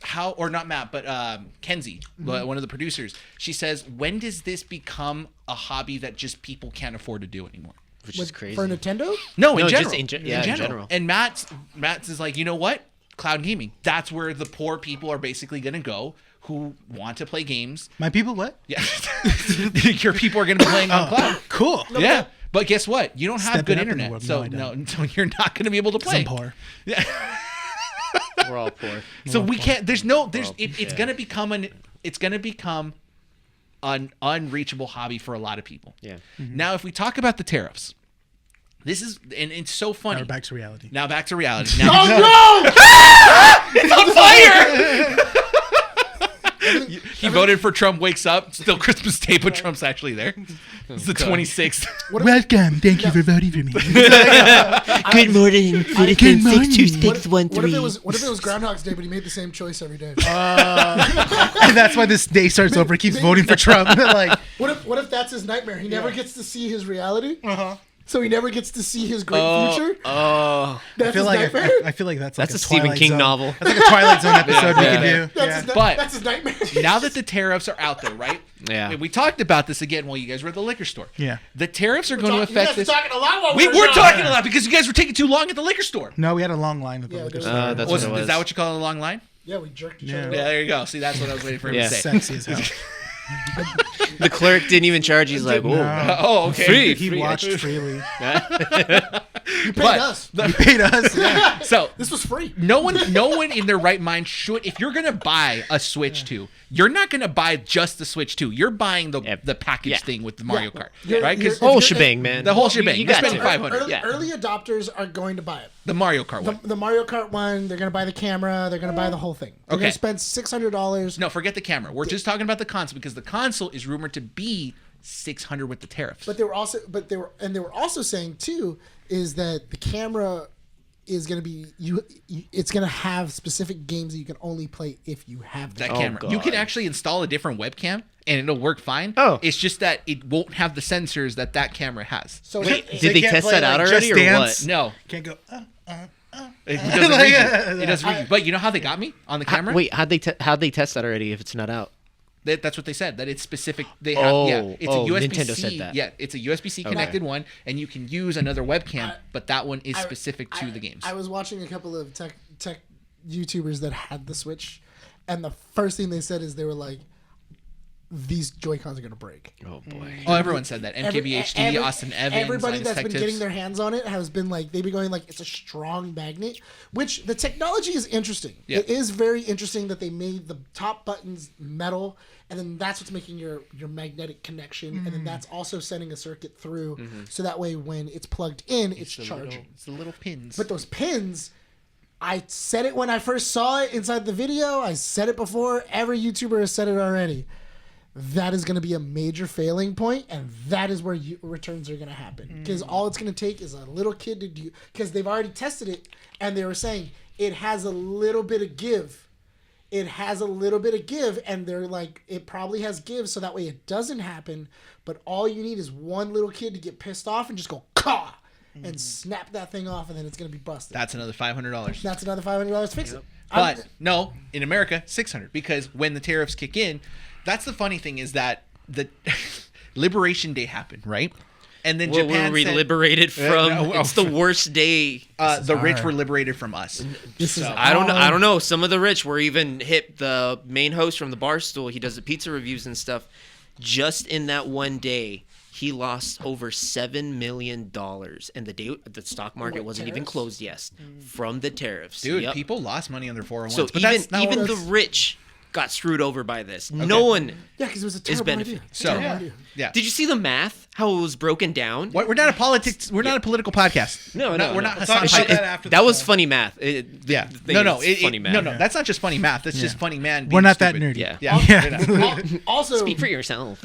Speaker 4: Kenzie, one of the producers. She says, when does this become a hobby that just people can't afford to do anymore?
Speaker 1: Which is crazy.
Speaker 2: For Nintendo?
Speaker 4: No, in
Speaker 1: No,
Speaker 4: general.
Speaker 1: just in general.
Speaker 4: And Matt's is like, you know what? Cloud gaming. That's where the poor people are basically going to go who want to play games.
Speaker 3: My people, what?
Speaker 4: Yeah. Your people are going to be playing on cloud.
Speaker 3: Cool.
Speaker 4: Yeah. But guess what? You don't have
Speaker 3: Stepping
Speaker 4: good
Speaker 3: up in the
Speaker 4: internet.
Speaker 3: world.
Speaker 4: So
Speaker 3: No, I don't.
Speaker 4: so you're not going to be able to play.
Speaker 3: I'm poor.
Speaker 1: We're all poor.
Speaker 4: So we can't it's going to become an unreachable hobby for a lot of people.
Speaker 1: Yeah.
Speaker 4: Now if we talk about the tariffs, this is and it's so funny.
Speaker 3: Now we're back to reality.
Speaker 4: Now back to reality. Now
Speaker 2: Oh no!
Speaker 4: it's on fire. He voted for Trump. Wakes up, still Christmas Day, but Trump's actually there. It's the 26th.
Speaker 3: Welcome. Thank you for voting for me.
Speaker 5: Good morning, citizen
Speaker 3: morning.
Speaker 5: 62613.
Speaker 2: What if it was Groundhog's Day, but he made the same choice every day?
Speaker 3: And that's why this day starts over. He keeps voting for Trump. Like,
Speaker 2: What if that's his nightmare? He never gets to see his reality. So he never gets to see his great future.
Speaker 1: Oh,
Speaker 2: That's his nightmare.
Speaker 3: I feel like that's
Speaker 1: that's
Speaker 3: like
Speaker 1: a Stephen
Speaker 3: Twilight
Speaker 1: King
Speaker 3: Zone.
Speaker 1: novel.
Speaker 3: That's like a Twilight Zone episode we
Speaker 1: Yeah.
Speaker 3: can do.
Speaker 2: That's his nightmare.
Speaker 4: Now that the tariffs are out there, right?
Speaker 1: Yeah.
Speaker 4: And we talked about this again while you guys were at the liquor store.
Speaker 3: Yeah.
Speaker 4: The tariffs are going to
Speaker 2: You
Speaker 4: affect
Speaker 2: guys were
Speaker 4: this.
Speaker 2: talking a lot while
Speaker 4: We
Speaker 2: were
Speaker 4: were
Speaker 2: gone.
Speaker 4: talking a lot because you guys were taking too long at the liquor store.
Speaker 3: No, we had a long line at the
Speaker 2: Yeah,
Speaker 3: liquor
Speaker 2: there
Speaker 3: store.
Speaker 2: was-
Speaker 1: That's what it was.
Speaker 4: Is that what you call a long line?
Speaker 2: Yeah, we jerked each
Speaker 3: Yeah.
Speaker 2: other.
Speaker 4: Yeah,
Speaker 2: off.
Speaker 4: there you go. See, that's what I was waiting for him
Speaker 1: Yeah.
Speaker 4: to say.
Speaker 3: Sexy as hell.
Speaker 1: The clerk didn't even charge. He's like, "Oh,
Speaker 3: No.
Speaker 4: Oh, okay.
Speaker 1: Free.
Speaker 3: He watched freely.
Speaker 2: You paid
Speaker 4: But-
Speaker 2: us.
Speaker 3: He paid us.
Speaker 4: So
Speaker 2: This was free.
Speaker 4: no one in their right mind should. If you're gonna buy a Switch 2, you're not gonna buy just the Switch 2. You're buying the package
Speaker 1: Yeah.
Speaker 4: thing with the Mario Kart,
Speaker 2: You're-
Speaker 4: right? Because
Speaker 2: you're-
Speaker 1: whole
Speaker 2: if you're-
Speaker 1: shebang, man.
Speaker 4: the whole shebang.
Speaker 1: You
Speaker 4: You're
Speaker 1: got
Speaker 4: spending
Speaker 1: to.
Speaker 4: $500.
Speaker 1: Yeah.
Speaker 2: Early adopters are going to buy it.
Speaker 4: The Mario Kart one.
Speaker 2: The Mario Kart one, they're going to buy the camera. They're going to buy the whole thing. They're
Speaker 4: Okay.
Speaker 2: going to spend $600.
Speaker 4: No, forget the camera. We're just talking about the console because the console is rumored to be $600 with the tariffs.
Speaker 2: But they were also saying too is that the camera is going to be it's going to have specific games that you can only play if you have
Speaker 4: that
Speaker 2: them.
Speaker 4: camera.
Speaker 1: God.
Speaker 4: You can actually install a different webcam and it'll work fine.
Speaker 1: Oh.
Speaker 4: It's just that it won't have the sensors that camera has.
Speaker 2: So
Speaker 1: Wait,
Speaker 2: it-
Speaker 1: did they
Speaker 3: can't
Speaker 1: test
Speaker 3: play,
Speaker 1: that out
Speaker 3: like,
Speaker 1: already
Speaker 3: Just
Speaker 1: or
Speaker 3: Dance?
Speaker 1: what?
Speaker 4: No.
Speaker 3: Can't go.
Speaker 4: It doesn't read you. It doesn't read you. But you know how they got me on the camera?
Speaker 1: Wait, how'd they test that already if it's not out?
Speaker 4: That's what they said. That it's specific. They have. It's a USB-C.
Speaker 1: Nintendo said that.
Speaker 4: Yeah, it's a USB-C connected one, and you can use another webcam, but that one is specific to the games.
Speaker 2: I was watching a couple of tech YouTubers that had the Switch, and the first thing they said is they were like, "These Joy-Cons are gonna break."
Speaker 1: Oh boy.
Speaker 4: Oh, everyone said that. MKBHD, Austin Evans,
Speaker 2: everybody
Speaker 4: Linus
Speaker 2: that's
Speaker 4: Tech
Speaker 2: been
Speaker 4: Tips.
Speaker 2: getting their hands on it has been like they've been going like it's a strong magnet, which the technology is interesting.
Speaker 4: Yeah.
Speaker 2: It is very interesting that they made the top buttons metal, and then that's what's making your magnetic connection, and then that's also sending a circuit through, so that way when it's plugged in, it's charging.
Speaker 4: It's the little pins.
Speaker 2: But those pins, I said it when I first saw it inside the video. I said it before. Every YouTuber has said it already. That is going to be a major failing point, and that is where returns are going to happen. Because all it's going to take is a little kid to do. Because they've already tested it, and they were saying it has a little bit of give. It has a little bit of give, and they're like, it probably has give, so that way it doesn't happen. But all you need is one little kid to get pissed off and just go caw and snap that thing off, and then it's going to be busted.
Speaker 4: That's another $500.
Speaker 2: That's another $500 to fix it.
Speaker 4: But no, in America, $600 because when the tariffs kick in, that's the funny thing is that the Liberation Day happened, right? And then
Speaker 1: Well,
Speaker 4: Japan
Speaker 1: were we
Speaker 4: said,
Speaker 1: liberated from?
Speaker 4: no,
Speaker 1: It's the worst day.
Speaker 4: the rich were liberated from us.
Speaker 2: This is
Speaker 1: I don't know. Some of the rich were even hit. The main host from the Barstool, he does the pizza reviews and stuff. Just in that one day, he lost over $7 million, and the stock market wasn't even
Speaker 2: tariffs?
Speaker 1: closed yet from the tariffs.
Speaker 4: Dude,
Speaker 1: Yep.
Speaker 4: people lost money on their 401s.
Speaker 1: So
Speaker 4: but that's not
Speaker 1: even
Speaker 4: what
Speaker 1: the
Speaker 4: that's-
Speaker 1: rich got screwed over by this. No one.
Speaker 2: Yeah, because it was a terrible idea.
Speaker 1: benefit.
Speaker 4: So,
Speaker 2: Terrible idea.
Speaker 4: yeah.
Speaker 1: Did you see the math? How it was broken down?
Speaker 4: What, we're not a politics. We're not a political podcast.
Speaker 1: No,
Speaker 4: We're
Speaker 1: no,
Speaker 4: not, we're
Speaker 1: no.
Speaker 4: not
Speaker 3: Let's
Speaker 4: Hassan
Speaker 3: talk about
Speaker 4: Piker.
Speaker 3: that after the
Speaker 1: That was
Speaker 3: show.
Speaker 1: funny math.
Speaker 4: Yeah.
Speaker 1: Funny math.
Speaker 4: No. That's not just funny math. That's just funny man.
Speaker 3: We're
Speaker 4: being
Speaker 3: not that
Speaker 4: stupid.
Speaker 3: nerdy.
Speaker 1: Yeah.
Speaker 4: Yeah. we're not.
Speaker 2: Also,
Speaker 1: Speak for yourself.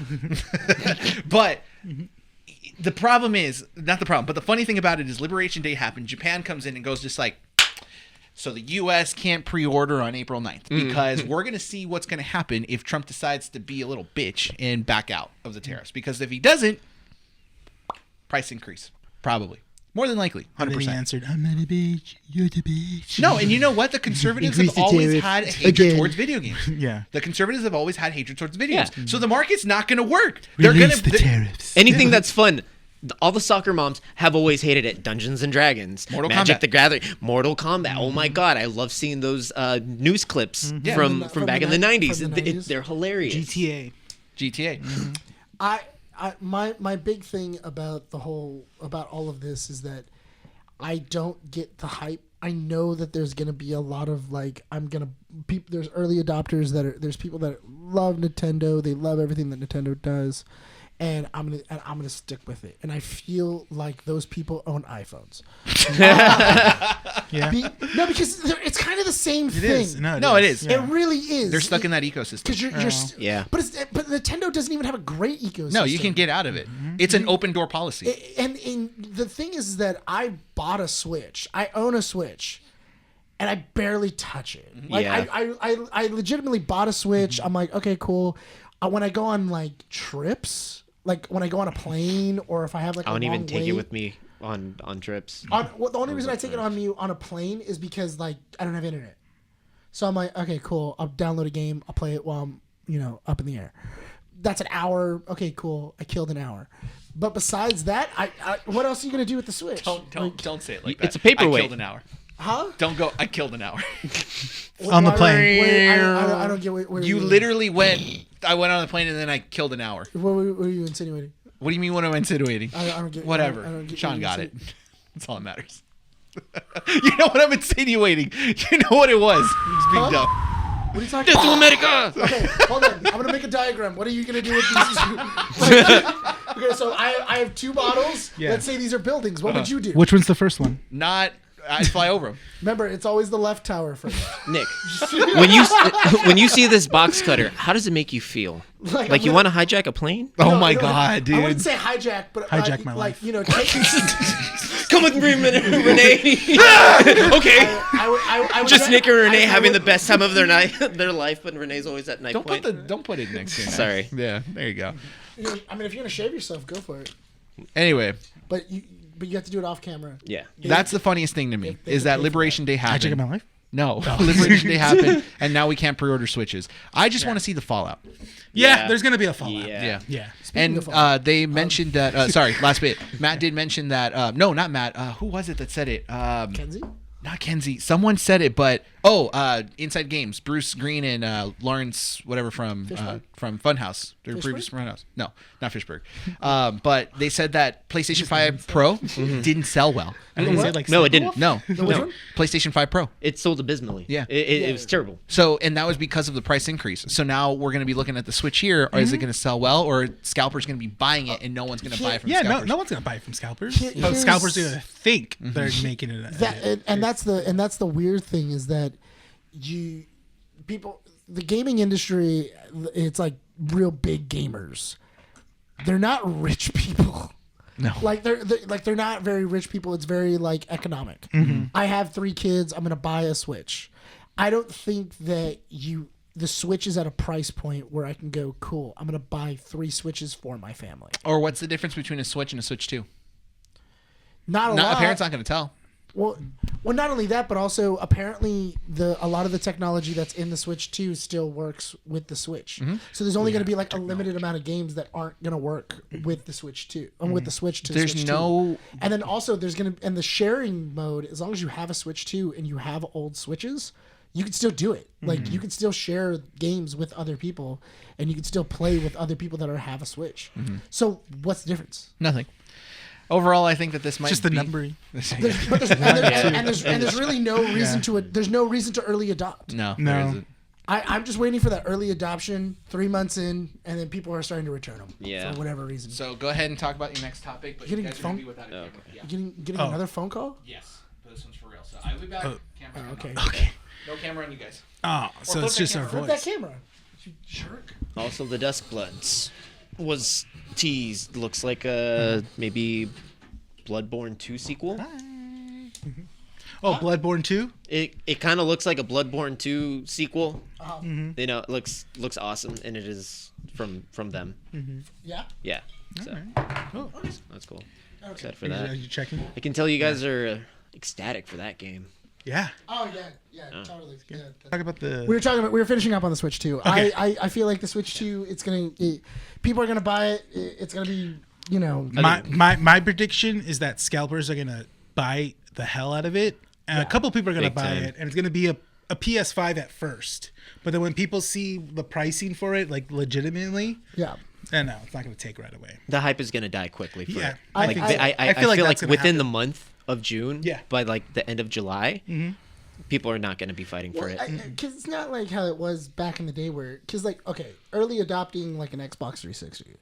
Speaker 4: But the problem is not the problem. But the funny thing about it is, Liberation Day happened. Japan comes in and goes just like. So the U.S. can't pre-order on April 9th because we're going to see what's going to happen if Trump decides to be a little bitch and back out of the tariffs. Because if he doesn't, price increase. Probably. More than likely.
Speaker 3: And then he
Speaker 4: 100%.
Speaker 3: answered, I'm not a bitch. You're the bitch.
Speaker 4: No, and you know what? The conservatives have
Speaker 2: Increase the
Speaker 4: always
Speaker 2: tariff
Speaker 4: had a hatred
Speaker 2: again.
Speaker 4: towards video games.
Speaker 3: Yeah.
Speaker 4: The conservatives have always had hatred towards video
Speaker 1: Yeah.
Speaker 4: games. So the market's not going to work.
Speaker 3: Release the tariffs.
Speaker 1: Anything that's fun. All the soccer moms have always hated it. Dungeons and Dragons,
Speaker 4: Mortal
Speaker 1: Magic
Speaker 4: Kombat.
Speaker 1: the Gathering, Mortal Kombat. Oh my god, I love seeing those news clips from
Speaker 2: From
Speaker 1: back
Speaker 2: the
Speaker 1: in the
Speaker 2: ni-
Speaker 1: 90s.
Speaker 2: from the 90s.
Speaker 1: They're hilarious.
Speaker 3: GTA.
Speaker 2: my big thing about about all of this is that I don't get the hype. I know that there's gonna be a lot of there's early adopters there's people that love Nintendo. They love everything that Nintendo does, and I'm gonna stick with it. And I feel like those people own iPhones.
Speaker 3: Yeah.
Speaker 2: No, because it's kind of the same
Speaker 3: It
Speaker 2: thing.
Speaker 3: is.
Speaker 4: No, it is.
Speaker 2: It really is.
Speaker 4: They're stuck in that ecosystem.
Speaker 2: because
Speaker 1: Yeah.
Speaker 2: But Nintendo doesn't even have a great ecosystem.
Speaker 4: No, you can get out of it. It's an open door policy.
Speaker 2: And the thing is that I bought a Switch. I own a Switch, and I barely touch it. Like
Speaker 1: Yeah.
Speaker 2: I legitimately bought a Switch. I'm like, okay, cool. When I go on like trips, like when I go on a plane, or if I have like
Speaker 1: I don't
Speaker 2: a long
Speaker 1: even take it
Speaker 2: wait-
Speaker 1: with me on trips.
Speaker 2: the only reason I take it on me on a plane is because like I don't have internet. So I'm like, okay, cool. I'll download a game. I'll play it while I'm up in the air. That's an hour. Okay, cool. I killed an hour. But besides that, I what else are you gonna do with the Switch?
Speaker 4: Don't say it like that.
Speaker 1: It's a paperweight.
Speaker 4: I killed an hour.
Speaker 2: Huh?
Speaker 4: Don't go. I killed an hour.
Speaker 3: On the plane.
Speaker 2: Wait, I don't get where
Speaker 4: You literally went. I went on the plane and then I killed an hour.
Speaker 2: What are you insinuating?
Speaker 4: What do you mean? What am I insinuating?
Speaker 2: I don't get.
Speaker 4: Whatever.
Speaker 2: I don't get
Speaker 4: Sean
Speaker 2: what
Speaker 4: got
Speaker 2: you're
Speaker 4: it. That's all that matters. You know what I'm insinuating. You know what it was. It's being dumb.
Speaker 2: What are you talking
Speaker 1: This to
Speaker 2: about?
Speaker 1: America.
Speaker 2: Okay, hold on. I'm gonna make a diagram. What are you gonna do with these? Okay, so I have two bottles.
Speaker 3: Yeah.
Speaker 2: Let's say these are buildings. What would you do?
Speaker 3: Which one's the first one?
Speaker 4: Not. I fly over them.
Speaker 2: Remember, it's always the left tower first.
Speaker 1: Nick, when you see this box cutter, how does it make you feel?
Speaker 2: Like,
Speaker 1: Like
Speaker 2: I'm
Speaker 1: you
Speaker 2: gonna-
Speaker 1: want to hijack a plane?
Speaker 4: Oh
Speaker 2: No,
Speaker 4: my
Speaker 2: no,
Speaker 4: god,
Speaker 2: I
Speaker 4: dude.
Speaker 2: wouldn't say hijack, but
Speaker 3: Hijack my
Speaker 2: like
Speaker 3: life.
Speaker 2: take.
Speaker 1: Come with me, Renee. Okay.
Speaker 2: I would
Speaker 1: Just Nick and Renee
Speaker 2: I
Speaker 1: having
Speaker 2: would-
Speaker 1: the best time of their life, but Renee's always at night
Speaker 4: Don't
Speaker 1: point.
Speaker 4: put it next to you.
Speaker 1: Sorry.
Speaker 4: Yeah. There you go.
Speaker 2: I mean, if you're gonna shave yourself, go for it.
Speaker 4: Anyway,
Speaker 2: But you have to do it off camera.
Speaker 1: Yeah.
Speaker 4: that's the funniest thing to me
Speaker 2: They
Speaker 4: is
Speaker 2: can
Speaker 4: that
Speaker 2: pay for
Speaker 4: Liberation Day
Speaker 3: Hijack
Speaker 4: happened.
Speaker 3: my life?
Speaker 4: No, Liberation Day happened, and now we can't pre-order Switches. I just want to see the fallout.
Speaker 3: Yeah, there's gonna be a fallout.
Speaker 1: Yeah.
Speaker 3: Yeah.
Speaker 4: And
Speaker 2: of fallout,
Speaker 4: they mentioned that. Sorry, last bit. Matt did mention that. No, not Matt. Who was it that said it?
Speaker 2: Kenzie.
Speaker 4: Not Kenzie. Someone said it, but Inside Games. Bruce Green and Lawrence, whatever from Funhouse. They're previous from Funhouse. No, not Fishburg. But they said that PlayStation 5 Pro didn't sell well.
Speaker 3: I didn't say like
Speaker 1: No, it didn't.
Speaker 4: No,
Speaker 2: which
Speaker 4: no.
Speaker 2: one?
Speaker 4: PlayStation 5 Pro.
Speaker 1: It sold abysmally.
Speaker 4: Yeah.
Speaker 1: It was terrible.
Speaker 4: So, and that was because of the price increase. So now we're going to be looking at the Switch here. Or is it going to sell well, or scalpers going to be buying it and no one's going to buy it from
Speaker 3: Yeah,
Speaker 4: scalpers?
Speaker 3: no one's gonna buy it from scalpers.
Speaker 2: Here-
Speaker 3: But
Speaker 2: here's-
Speaker 3: scalpers are gonna think they're making it.
Speaker 2: And that's the weird thing is that the gaming industry, it's like real big gamers. They're not rich people.
Speaker 4: No.
Speaker 2: Like they're not very rich people. It's very like economic. I have 3 kids. I'm gonna buy a Switch. I don't think that the Switch is at a price point where I can go, cool, I'm gonna buy 3 Switches for my family.
Speaker 4: Or what's the difference between a Switch and a Switch 2?
Speaker 2: Not a
Speaker 4: A
Speaker 2: lot.
Speaker 4: parent's not going to tell.
Speaker 2: Well, not only that, but also apparently a lot of the technology that's in the Switch 2 still works with the Switch. So there's only going to be like a limited amount of games that aren't going to work with the Switch 2, with the Switch to
Speaker 4: There's
Speaker 2: Switch
Speaker 4: no-
Speaker 2: 2. And then also there's going to, and the sharing mode, as long as you have a Switch 2 and you have old Switches, you could still do it. Like you could still share games with other people, and you could still play with other people that have a Switch. So what's the difference?
Speaker 4: Nothing. Overall, I think that this might
Speaker 3: Just the
Speaker 4: be...
Speaker 3: numbering.
Speaker 2: There's really no reason to it. There's no reason to early adopt.
Speaker 4: No.
Speaker 3: No.
Speaker 4: There isn't.
Speaker 2: I'm just waiting for that early adoption. 3 months in, and then people are starting to return them.
Speaker 1: Yeah.
Speaker 2: For whatever reason.
Speaker 4: So go ahead and talk about your next topic, but you
Speaker 2: Getting
Speaker 4: guys are
Speaker 2: phone-
Speaker 4: going to be without a camera. Yeah.
Speaker 2: Getting another phone call?
Speaker 4: Yes. But this one's for real. So I'll be back. Camera's
Speaker 2: okay.
Speaker 4: on.
Speaker 3: Okay.
Speaker 4: No camera on you guys.
Speaker 3: Oh, so
Speaker 4: flip
Speaker 3: it's
Speaker 4: that
Speaker 3: just our
Speaker 4: camera.
Speaker 2: Flip that
Speaker 3: voice.
Speaker 2: camera. You jerk.
Speaker 1: Also, the Dusk Bloods was teased. Looks like maybe Bloodborne 2 sequel.
Speaker 3: Oh, Bloodborne 2?
Speaker 1: It kind of looks like a Bloodborne 2 sequel.
Speaker 2: Uh-huh.
Speaker 1: You know, it looks awesome, and it is from them.
Speaker 2: Yeah.
Speaker 1: Yeah. So
Speaker 3: Oh.
Speaker 1: that's cool.
Speaker 2: Okay.
Speaker 1: Excited for
Speaker 3: Are
Speaker 1: that.
Speaker 3: you checking?
Speaker 1: I can tell you guys are ecstatic for that game.
Speaker 3: Yeah.
Speaker 2: Oh yeah, totally. Yeah.
Speaker 3: Talk about the.
Speaker 2: We were finishing up on the Switch 2.
Speaker 3: Okay.
Speaker 2: I feel like the Switch 2, people are gonna buy it. It's gonna be,
Speaker 3: My prediction is that scalpers are gonna buy the hell out of it, and a couple people are gonna
Speaker 1: Big
Speaker 3: buy
Speaker 1: time.
Speaker 3: it, and it's gonna be a PS5 at first. But then when people see the pricing for it, like legitimately,
Speaker 2: yeah.
Speaker 3: no, it's not gonna take right away.
Speaker 1: The hype is gonna die quickly. For
Speaker 3: Yeah,
Speaker 1: it.
Speaker 3: I
Speaker 1: Like,
Speaker 3: think so.
Speaker 1: I
Speaker 3: I
Speaker 1: feel like
Speaker 3: that's gonna
Speaker 1: within
Speaker 3: happen.
Speaker 1: the month of June,
Speaker 3: Yeah.
Speaker 1: by like the end of July, people are not going to be fighting for it.
Speaker 2: Because it's not like how it was back in the day where, early adopting like an Xbox 360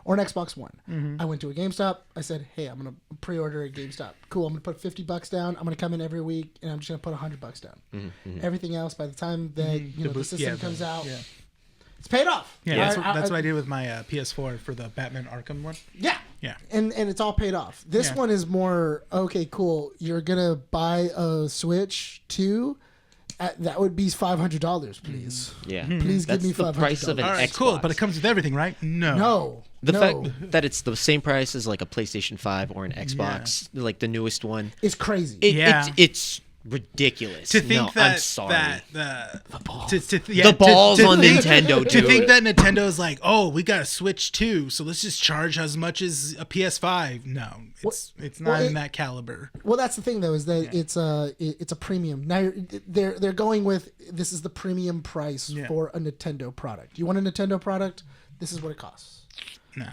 Speaker 2: or an Xbox One. I went to a GameStop. I said, hey, I'm going to pre-order at GameStop. Cool. I'm going to put $50 down. I'm going to come in every week and I'm just going to put $100 down. Everything else, by the time that the system comes out, it's paid off.
Speaker 3: Yeah,
Speaker 2: Right?
Speaker 3: that's what I did with my PS4 for the Batman Arkham one.
Speaker 2: Yeah.
Speaker 3: Yeah.
Speaker 2: And it's all paid off. This
Speaker 3: Yeah.
Speaker 2: one is more, okay, cool. You're going to buy a Switch 2. That would be $500, please.
Speaker 1: Yeah,
Speaker 2: Please
Speaker 1: that's
Speaker 2: give me
Speaker 1: the
Speaker 2: $500.
Speaker 1: price of an
Speaker 3: All right,
Speaker 1: Xbox.
Speaker 3: cool, but it comes with everything, right? No.
Speaker 1: The
Speaker 2: No.
Speaker 1: fact that it's the same price as like a PlayStation 5 or an Xbox, like the newest one,
Speaker 2: It's crazy.
Speaker 3: Yeah.
Speaker 1: it's ridiculous.
Speaker 3: To think
Speaker 1: no,
Speaker 3: that
Speaker 1: I'm sorry.
Speaker 3: the balls,
Speaker 1: The balls on Nintendo,
Speaker 3: To
Speaker 1: dude.
Speaker 3: think that Nintendo's like, oh, we got a Switch 2, so let's just charge as much as a PS5. No, it's not in that caliber.
Speaker 2: Well, that's the thing, though, is that it's a premium. Now they're going with, this is the premium price for a Nintendo product. You want a Nintendo product? This is what it costs.
Speaker 3: No,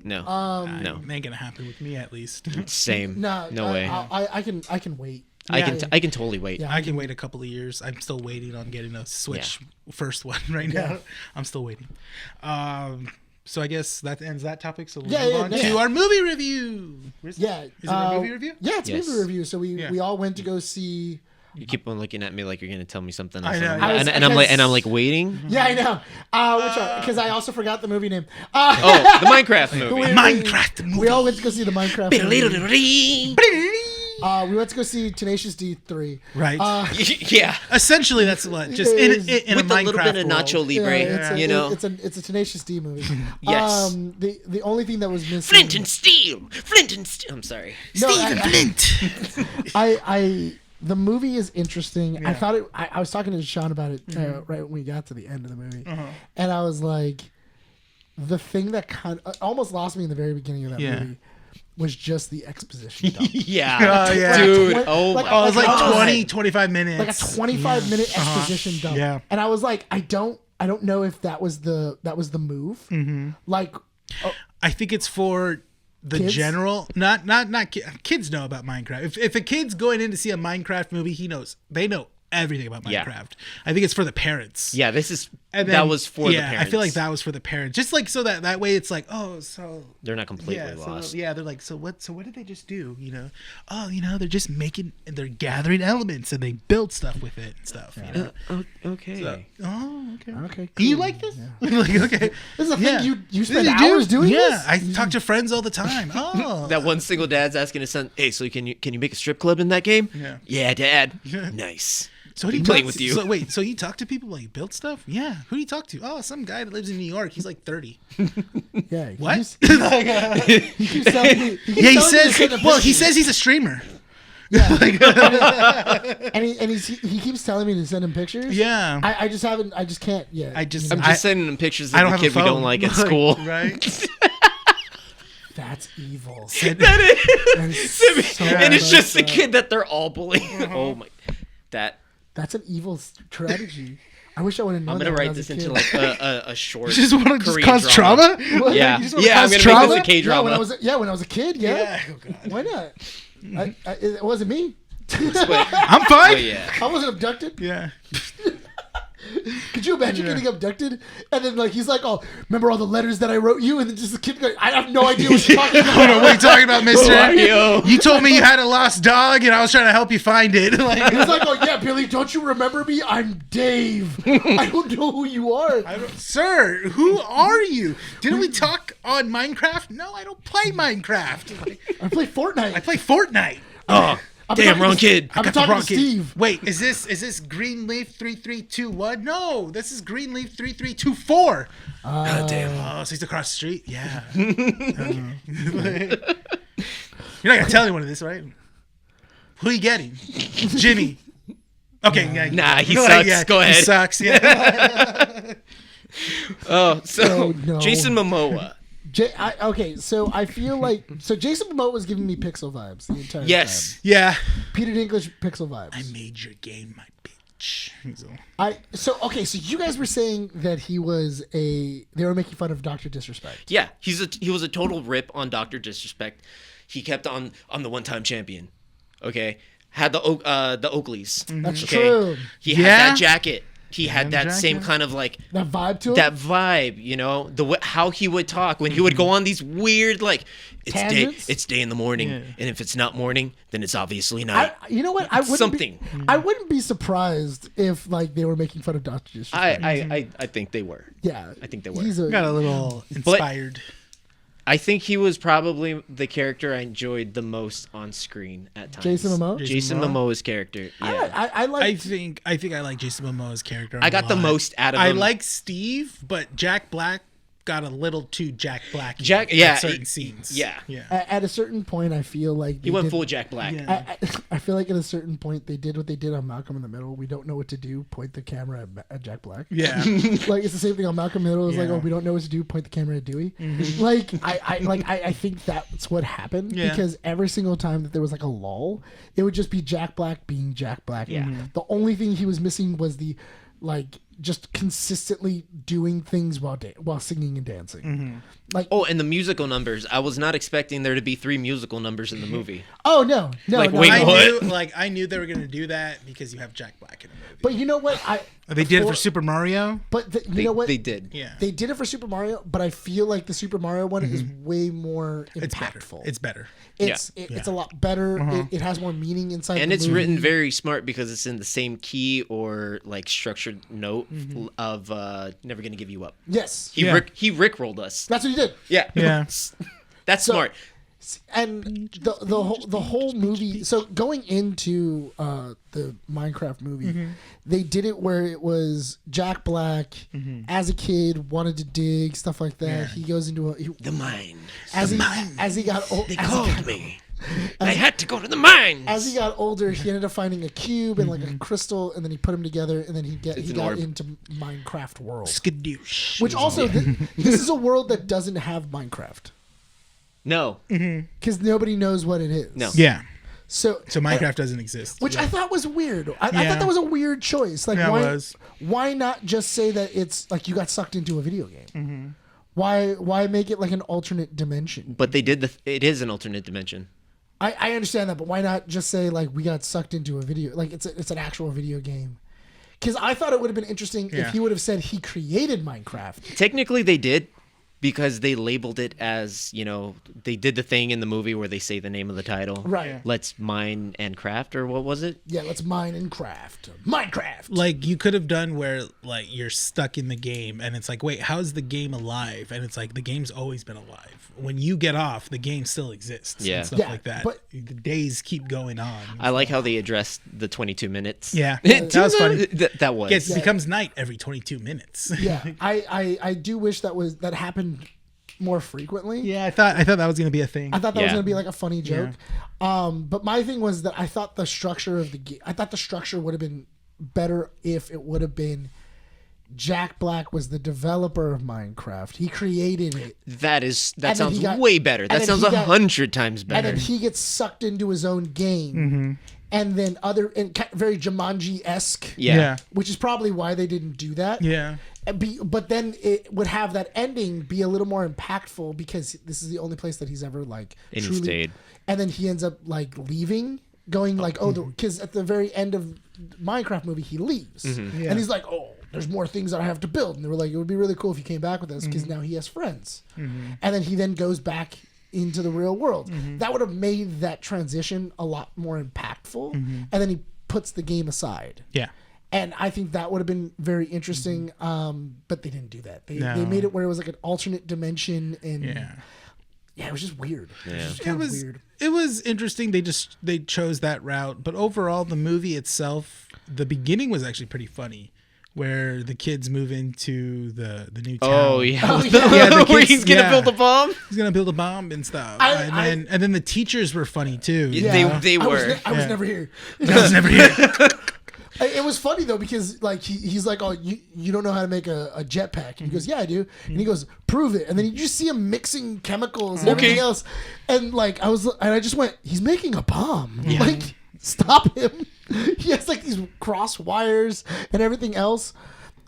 Speaker 1: no,
Speaker 3: no, ain't gonna happen with me at least.
Speaker 1: same.
Speaker 2: No,
Speaker 1: way.
Speaker 2: I can wait.
Speaker 1: I can totally wait.
Speaker 2: Yeah.
Speaker 3: I can wait a couple of years. I'm still waiting on getting a Switch first one right now. I'm still waiting. So I guess that ends that topic. So we'll move on to our movie review.
Speaker 2: Yeah.
Speaker 3: Is it a movie review?
Speaker 2: Yeah, it's
Speaker 1: Yes.
Speaker 2: a movie review. So we all went to go see.
Speaker 1: You keep on looking at me like you're gonna tell me something.
Speaker 3: I
Speaker 1: Else.
Speaker 3: know,
Speaker 1: And,
Speaker 3: yeah.
Speaker 1: and I'm like waiting.
Speaker 2: Yeah, I know. Which one? Because I also forgot the movie name.
Speaker 1: Oh, the Minecraft movie.
Speaker 3: Minecraft movie.
Speaker 2: We all went to go see the Minecraft movie. We went to go see Tenacious D 3.
Speaker 3: Right.
Speaker 1: Yeah,
Speaker 3: Essentially, that's what just in a
Speaker 1: with
Speaker 3: Minecraft
Speaker 1: a little bit of
Speaker 3: world.
Speaker 1: Nacho Libre. You know,
Speaker 2: it's a Tenacious D movie.
Speaker 1: Yes.
Speaker 2: The only thing that was missing.
Speaker 1: Flint and Steel. I'm sorry.
Speaker 2: No,
Speaker 3: Stephen Flint.
Speaker 2: The movie is interesting. I thought it. I was talking to Sean about it right when we got to the end of the movie, and I was like, the thing that kind of almost lost me in the very beginning of that movie was just the exposition dump.
Speaker 1: Yeah,
Speaker 3: Oh, yeah.
Speaker 1: dude.
Speaker 2: Like,
Speaker 1: Oh
Speaker 2: like-
Speaker 1: my.
Speaker 3: Oh, it was like
Speaker 2: Like,
Speaker 3: 20, 25 minutes.
Speaker 2: like a 25-minute exposition dump.
Speaker 3: Yeah.
Speaker 2: And I was like, I don't know if that was the move. Like,
Speaker 3: I think it's for the
Speaker 2: Kids?
Speaker 3: general, not kids know about Minecraft. If a kid's going in to see a Minecraft movie, they know everything about Minecraft.
Speaker 1: Yeah.
Speaker 3: I think it's for the parents.
Speaker 1: Yeah, this is
Speaker 3: And
Speaker 1: that
Speaker 3: then-
Speaker 1: was for the
Speaker 3: yeah,
Speaker 1: parents.
Speaker 3: I feel like that was for the parents. Just like so that way it's like, oh, so
Speaker 1: They're not completely
Speaker 3: yeah,
Speaker 1: lost.
Speaker 3: they're like, so what did they just do? You know, oh, they're just they're gathering elements and they build stuff with it and stuff. You know?
Speaker 1: Okay.
Speaker 3: So- oh, okay.
Speaker 2: okay,
Speaker 3: Do you
Speaker 2: cool.
Speaker 3: like this? Like, okay.
Speaker 2: This is a
Speaker 3: Yeah.
Speaker 2: thing you spend
Speaker 3: Did you?
Speaker 2: hours doing
Speaker 3: Yeah,
Speaker 2: this?
Speaker 3: I talk to friends all the time. Oh,
Speaker 1: That one single dad's asking his son, "Hey, so can you make a strip club in that game?"
Speaker 3: Yeah.
Speaker 1: Yeah, Dad.
Speaker 3: Yeah.
Speaker 1: Nice.
Speaker 3: So do you
Speaker 1: playing
Speaker 3: talk-
Speaker 1: with you.
Speaker 3: So wait, so you talk to people like build stuff? Yeah. Who do you talk to? Oh, some guy that lives in New York. He's like 30.
Speaker 2: Yeah.
Speaker 3: What?
Speaker 2: He keeps telling me.
Speaker 3: Yeah, he
Speaker 2: telling me to
Speaker 3: says.
Speaker 2: send a
Speaker 3: Well, he
Speaker 2: picture.
Speaker 3: says he's a streamer.
Speaker 2: And he keeps telling me to send him pictures.
Speaker 3: Yeah.
Speaker 2: I just haven't. I just can't yet.
Speaker 3: I just-
Speaker 2: you know?
Speaker 1: I'm just sending him pictures of
Speaker 3: I don't
Speaker 1: the
Speaker 3: have a
Speaker 1: kid we
Speaker 3: phone.
Speaker 1: don't like at school.
Speaker 3: Right.
Speaker 2: That's evil.
Speaker 1: That is.
Speaker 2: That is so
Speaker 1: And it's just the
Speaker 2: messed up.
Speaker 1: kid that they're all bullying. Oh my. That
Speaker 2: That's an evil strategy. I wish I would have known.
Speaker 1: I'm gonna
Speaker 2: that when I
Speaker 1: write
Speaker 2: was
Speaker 1: this
Speaker 2: a
Speaker 1: into
Speaker 2: kid.
Speaker 1: like a short.
Speaker 3: You just want to just
Speaker 1: Korean
Speaker 3: cause trauma?
Speaker 1: Yeah,
Speaker 3: You just wanna
Speaker 1: yeah. I'm
Speaker 3: cause
Speaker 1: gonna
Speaker 3: trauma?
Speaker 1: make this a K-drama.
Speaker 2: When I was a kid, yeah.
Speaker 3: Yeah. Oh, God.
Speaker 2: Why not? It wasn't me.
Speaker 3: I'm fine.
Speaker 1: Oh yeah.
Speaker 2: I wasn't abducted.
Speaker 3: Yeah.
Speaker 2: Could you imagine getting abducted and then like he's like, "Oh, remember all the letters that I wrote you?" And then just the kid going, "I have no idea what you're talking about."
Speaker 3: Hold on, what are you talking about, mister?
Speaker 1: are you?
Speaker 3: You told me you had a lost dog and I was trying to help you find it. Like,
Speaker 2: He's like, "Oh yeah, Billy, don't you remember me? I'm Dave. I don't know who you are."
Speaker 3: sir, who are you? Didn't we talk on Minecraft? No, I don't play Minecraft. Like,
Speaker 2: I play Fortnite.
Speaker 3: I play Fortnite.
Speaker 1: Oh,
Speaker 2: I'm
Speaker 1: damn,
Speaker 2: talking
Speaker 1: wrong
Speaker 2: to-
Speaker 1: kid.
Speaker 2: I'm
Speaker 3: Got the
Speaker 2: talking
Speaker 3: wrong
Speaker 2: to
Speaker 3: kid.
Speaker 2: Steve.
Speaker 3: Wait, is this Greenleaf 3321? No, this is Greenleaf 3324.
Speaker 1: God damn.
Speaker 3: Oh, so he's across the street? Yeah. Okay. You're not gonna tell anyone this, right? Who are you getting? Jimmy. Okay, yeah.
Speaker 1: Nah, he
Speaker 3: Like,
Speaker 1: sucks.
Speaker 3: yeah,
Speaker 1: Go
Speaker 3: He
Speaker 1: ahead.
Speaker 3: sucks, yeah.
Speaker 1: Oh, so
Speaker 2: Oh, no.
Speaker 1: Jason Momoa.
Speaker 2: Okay, so I feel like Jason Momoa was giving me Pixel vibes the entire
Speaker 1: Yes.
Speaker 3: Yeah.
Speaker 2: time. Peter Dinklage Pixel vibes.
Speaker 3: I made your game, my bitch.
Speaker 2: So you guys were saying that they were making fun of Dr. Disrespect.
Speaker 1: Yeah, he was a total rip on Dr. Disrespect. He kept on the one-time champion. Okay, had the Oakleys.
Speaker 2: That's
Speaker 1: Okay,
Speaker 2: true.
Speaker 1: he
Speaker 3: Yeah.
Speaker 1: had that jacket. He had that
Speaker 3: jacket.
Speaker 1: same kind of like
Speaker 2: That vibe to it.
Speaker 1: that vibe, you know, how he would talk when he would go on these weird like
Speaker 2: Tangents?
Speaker 1: it's day in the morning, and if it's not morning, then it's obviously night.
Speaker 2: You know what? I wouldn't
Speaker 1: something.
Speaker 2: I wouldn't be surprised if like they were making fun of Dr. Disrespect.
Speaker 1: I think they were.
Speaker 2: Yeah,
Speaker 1: I think they were.
Speaker 2: He's
Speaker 3: Got a little inspired.
Speaker 1: I think he was probably the character I enjoyed the most on screen at times.
Speaker 2: Jason Momoa.
Speaker 1: Jason Momoa's character. Yeah.
Speaker 2: I like.
Speaker 3: I think I like Jason Momoa's character.
Speaker 1: I got the most out of him.
Speaker 3: I like Steve, but Jack Black got a little too Jack Black.
Speaker 1: Yeah,
Speaker 3: certain scenes.
Speaker 1: Yeah.
Speaker 2: At a certain point, I feel like
Speaker 1: He went full Jack Black.
Speaker 3: Yeah.
Speaker 2: I feel like at a certain point they did what they did on Malcolm in the Middle. We don't know what to do. Point the camera at Jack Black.
Speaker 3: Yeah.
Speaker 2: Like it's the same thing on Malcolm in the Middle. It's like,
Speaker 3: Yeah.
Speaker 2: oh, we don't know what to do. Point the camera at Dewey.
Speaker 1: Mm-hmm.
Speaker 2: I think that's what happened
Speaker 3: Yeah.
Speaker 2: because every single time that there was like a lull, it would just be Jack Black being Jack Black.
Speaker 1: Yeah.
Speaker 2: The only thing he was missing was the just consistently doing things while singing and dancing.
Speaker 1: Oh, and the musical numbers. I was not expecting there to be 3 musical numbers in the movie.
Speaker 2: Oh no,
Speaker 1: Like,
Speaker 2: no.
Speaker 1: wait,
Speaker 3: I
Speaker 1: what?
Speaker 3: knew, I knew they were gonna do that because you have Jack Black in the movie.
Speaker 2: But you know what?
Speaker 3: They did it for Super Mario.
Speaker 2: But you know what?
Speaker 1: They did.
Speaker 3: Yeah.
Speaker 2: They did it for Super Mario, but I feel like the Super Mario one is way more
Speaker 3: It's better.
Speaker 2: impactful.
Speaker 3: It's better.
Speaker 2: It's a lot better. It has more meaning inside.
Speaker 1: And
Speaker 2: the
Speaker 1: it's
Speaker 2: movie.
Speaker 1: written very smart because it's in the same key or like structured note of Never Gonna Give You Up.
Speaker 2: Yes,
Speaker 1: He rickrolled us.
Speaker 2: that's what he did.
Speaker 1: Yeah.
Speaker 3: Yeah.
Speaker 1: That's
Speaker 2: So-
Speaker 1: smart.
Speaker 2: And the whole movie. So going into the Minecraft movie, they did it where it was Jack Black as a kid wanted to dig stuff like that.
Speaker 3: Yeah.
Speaker 2: He goes into
Speaker 1: The mine.
Speaker 2: as he got old.
Speaker 1: They called me. I had to go to the mines.
Speaker 2: As he got older, he ended up finding a cube and like a crystal, and then he put them together, and then he got
Speaker 1: an orb.
Speaker 2: into Minecraft world.
Speaker 3: Skadoosh.
Speaker 2: Which also, this is a world that doesn't have Minecraft
Speaker 1: No.
Speaker 2: because nobody knows what it is.
Speaker 1: No.
Speaker 3: Yeah.
Speaker 2: So
Speaker 3: Minecraft doesn't exist.
Speaker 2: which I thought was weird. I
Speaker 3: Yeah.
Speaker 2: thought that was a weird choice. Like,
Speaker 3: Yeah, it
Speaker 2: why?
Speaker 3: was.
Speaker 2: Why not just say that it's like you got sucked into a video game? Why make it like an alternate dimension?
Speaker 1: But they did it is an alternate dimension.
Speaker 2: I understand that, but why not just say like we got sucked into a video? Like it's an actual video game. Because I thought it would have been interesting
Speaker 3: Yeah.
Speaker 2: if he would have said he created Minecraft.
Speaker 1: Technically they did because they labeled it as, you know, they did the thing in the movie where they say the name of the title.
Speaker 2: Right. Yeah.
Speaker 1: Let's mine and craft, or what was it?
Speaker 2: Yeah, let's mine and craft. Minecraft.
Speaker 3: Like you could have done where like you're stuck in the game and it's like, wait, how's the game alive? And it's like the game's always been alive. When you get off, the game still exists.
Speaker 1: Yeah.
Speaker 3: And stuff
Speaker 2: Yeah,
Speaker 3: like that.
Speaker 2: but-
Speaker 3: the days keep going on.
Speaker 1: I like how they addressed the 22 minutes.
Speaker 3: Yeah. That was funny.
Speaker 1: That was.
Speaker 3: It becomes night every 22 minutes.
Speaker 2: Yeah, I do wish that happened more frequently.
Speaker 3: Yeah, I thought that was gonna be a thing.
Speaker 2: I thought that was
Speaker 1: Yeah.
Speaker 2: gonna be like a funny joke. But my thing was that I thought the structure of the game. I thought the structure would have been better if it would have been Jack Black was the developer of Minecraft. He created it.
Speaker 1: That
Speaker 2: then
Speaker 1: sounds
Speaker 2: he got-
Speaker 1: way better. That
Speaker 2: then
Speaker 1: sounds
Speaker 2: he got-
Speaker 1: 100 times better.
Speaker 2: And then he gets sucked into his own game. And then very Jumanji-esque.
Speaker 1: Yeah.
Speaker 2: Which is probably why they didn't do that.
Speaker 3: Yeah.
Speaker 2: But then it would have that ending be a little more impactful because this is the only place that he's ever like
Speaker 1: And he
Speaker 2: truly.
Speaker 1: stayed.
Speaker 2: And then he ends up like leaving, going like, because at the very end of Minecraft movie he leaves,
Speaker 1: Mm-hmm.
Speaker 2: and he's like, oh, there's more things that I have to build, and they were like, it would be really cool if you came back with us because now he has friends, and then he goes back into the real world. That would have made that transition a lot more impactful, and then he puts the game aside.
Speaker 3: Yeah.
Speaker 2: And I think that would have been very interesting, but they didn't do that. They
Speaker 3: No.
Speaker 2: made it where it was like an alternate dimension, and
Speaker 3: Yeah.
Speaker 2: it was just weird. It was just
Speaker 3: It
Speaker 2: kind of
Speaker 3: was
Speaker 2: weird.
Speaker 3: it was interesting. They chose that route, but overall the movie itself, the beginning was actually pretty funny, where the kids move into the new town.
Speaker 1: Oh yeah.
Speaker 3: Yeah, the
Speaker 1: Where
Speaker 3: kids-
Speaker 1: he's gonna
Speaker 3: yeah.
Speaker 1: build a bomb.
Speaker 3: He's gonna build a bomb and stuff,
Speaker 2: I-
Speaker 3: and then the teachers were funny too. you
Speaker 1: They
Speaker 3: know?
Speaker 1: they
Speaker 2: I was,
Speaker 1: were.
Speaker 2: I was
Speaker 3: Yeah.
Speaker 2: never here.
Speaker 3: I was never here.
Speaker 2: It was funny though because like he's like, oh, you don't know how to make a jetpack, and he goes, yeah, I do, and he goes, prove it, and then you just see him mixing chemicals and everything else, and like I just went, he's making a bomb, like stop him. He has like these cross wires and everything else.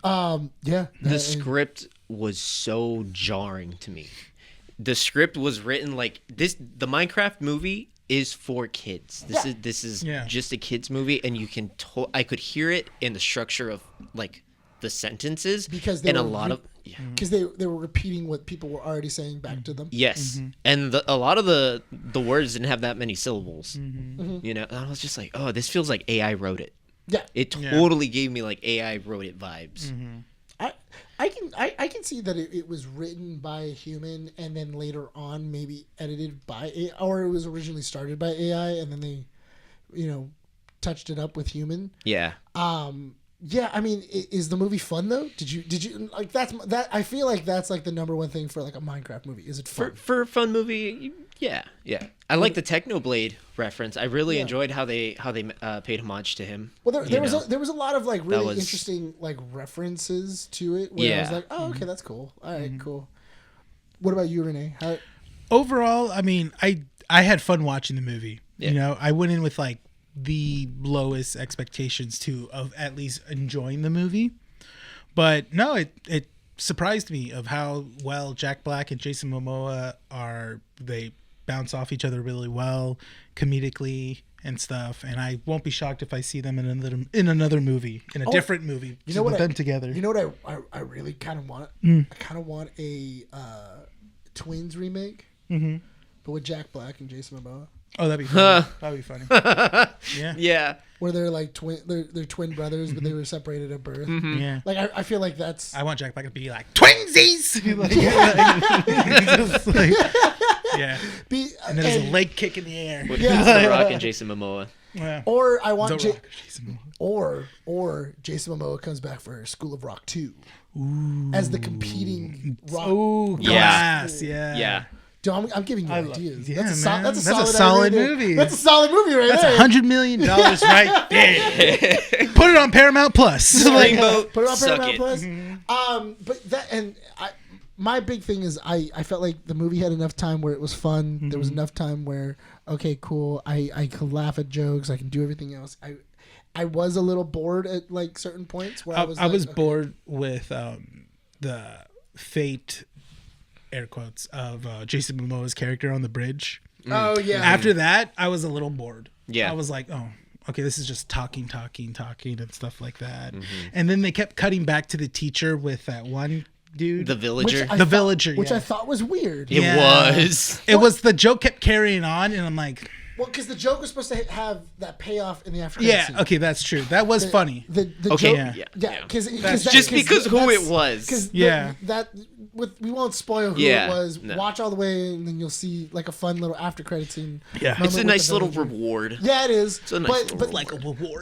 Speaker 1: The script was so jarring to me. The script was written like this. The Minecraft movie is for kids. This is
Speaker 3: Yeah.
Speaker 1: just a kids movie, and you can. I could hear it in the structure of like the sentences
Speaker 2: Because they
Speaker 1: and a
Speaker 2: were
Speaker 1: lot of.
Speaker 2: because they were repeating what people were already saying back to them.
Speaker 1: Yes, and a lot of the words didn't have that many syllables. You know, and I was just like, oh, this feels like AI wrote it.
Speaker 2: Yeah,
Speaker 1: It totally gave me like AI wrote it vibes.
Speaker 2: I can see that it was written by a human and then later on maybe edited by AI, or it was originally started by AI and then they, touched it up with human.
Speaker 1: Yeah.
Speaker 2: Yeah, I mean, is the movie fun though? Did you like that? I feel like that's like the number one thing for like a Minecraft movie. Is it fun?
Speaker 1: For a fun movie, yeah. I like the Technoblade reference. I really enjoyed how they paid homage to him.
Speaker 2: Well, there was a lot of like really
Speaker 1: was-
Speaker 2: interesting like references to it. Where I was
Speaker 1: Yeah.
Speaker 2: like, oh, okay, that's cool. All right, cool. What about you, Renee?
Speaker 3: Overall, I mean, I had fun watching the movie.
Speaker 1: Yeah.
Speaker 3: You know, I went in with like the lowest expectations too of at least enjoying the movie. But no, it surprised me of how well Jack Black and Jason Momoa are. They bounce off each other really well comedically and stuff, and I won't be shocked if I see them in another movie, in a different movie.
Speaker 2: You know what?
Speaker 3: with them together.
Speaker 2: You know what I really kind of want? I kind of want a Twins remake, but with Jack Black and Jason Momoa,
Speaker 3: Oh, that'd be funny. That'd be funny. Yeah.
Speaker 1: Yeah.
Speaker 2: where they're like they're twin brothers, but they were separated at birth.
Speaker 3: Yeah.
Speaker 2: Like I feel like that's
Speaker 3: I want Jack Black to be like twinsies. Yeah. And then there's a leg kick in the air.
Speaker 1: With The Rock and Jason Momoa.
Speaker 3: Yeah.
Speaker 2: or I want
Speaker 3: The Rock, Jason Momoa.
Speaker 2: or Jason Momoa comes back for School of Rock 2 as the competing rock.
Speaker 3: Oh,
Speaker 1: Yeah.
Speaker 3: glass. Yeah.
Speaker 1: Yeah.
Speaker 2: Dude, I'm giving you ideas.
Speaker 3: yeah,
Speaker 2: that's
Speaker 3: man.
Speaker 2: that's a
Speaker 3: That's a
Speaker 2: solid
Speaker 3: solid
Speaker 2: idea.
Speaker 3: movie.
Speaker 2: That's a solid movie right
Speaker 3: That's
Speaker 2: there.
Speaker 3: $100 million right there. Put it on Paramount Plus.
Speaker 1: Screamboat,
Speaker 2: Put it on
Speaker 1: suck
Speaker 2: Paramount
Speaker 1: it.
Speaker 2: Plus. But that and my big thing is I felt like the movie had enough time where it was fun. There was enough time where okay, cool. I could laugh at jokes. I can do everything else. I was a little bored at like certain points where I was.
Speaker 3: I was
Speaker 2: okay.
Speaker 3: bored with the fate, air quotes, of Jason Momoa's character on the bridge.
Speaker 2: Oh yeah.
Speaker 3: After that, I was a little bored.
Speaker 1: Yeah.
Speaker 3: I was like, oh, okay, this is just talking and stuff like that. And then they kept cutting back to the teacher with that one dude.
Speaker 1: The villager.
Speaker 3: villager,
Speaker 2: which
Speaker 3: yeah.
Speaker 2: I thought was weird.
Speaker 1: It
Speaker 3: Yeah.
Speaker 1: was.
Speaker 3: It was the joke kept carrying on, and I'm like,
Speaker 2: Well, because the joke was supposed to have that payoff in the after.
Speaker 3: yeah, okay, that's true. That was funny.
Speaker 2: The
Speaker 1: Okay,
Speaker 2: joke,
Speaker 1: yeah.
Speaker 2: because
Speaker 1: Just because who it was.
Speaker 2: Because
Speaker 3: Yeah.
Speaker 2: we won't spoil who
Speaker 1: Yeah,
Speaker 2: it was.
Speaker 1: no.
Speaker 2: Watch all the way, and then you'll see like a fun little after credit scene.
Speaker 3: Yeah.
Speaker 2: moment
Speaker 1: It's a
Speaker 2: with
Speaker 1: nice
Speaker 2: the
Speaker 1: little
Speaker 2: villager.
Speaker 1: reward.
Speaker 2: Yeah, it is.
Speaker 1: It's a nice little
Speaker 2: but
Speaker 3: Like a reward.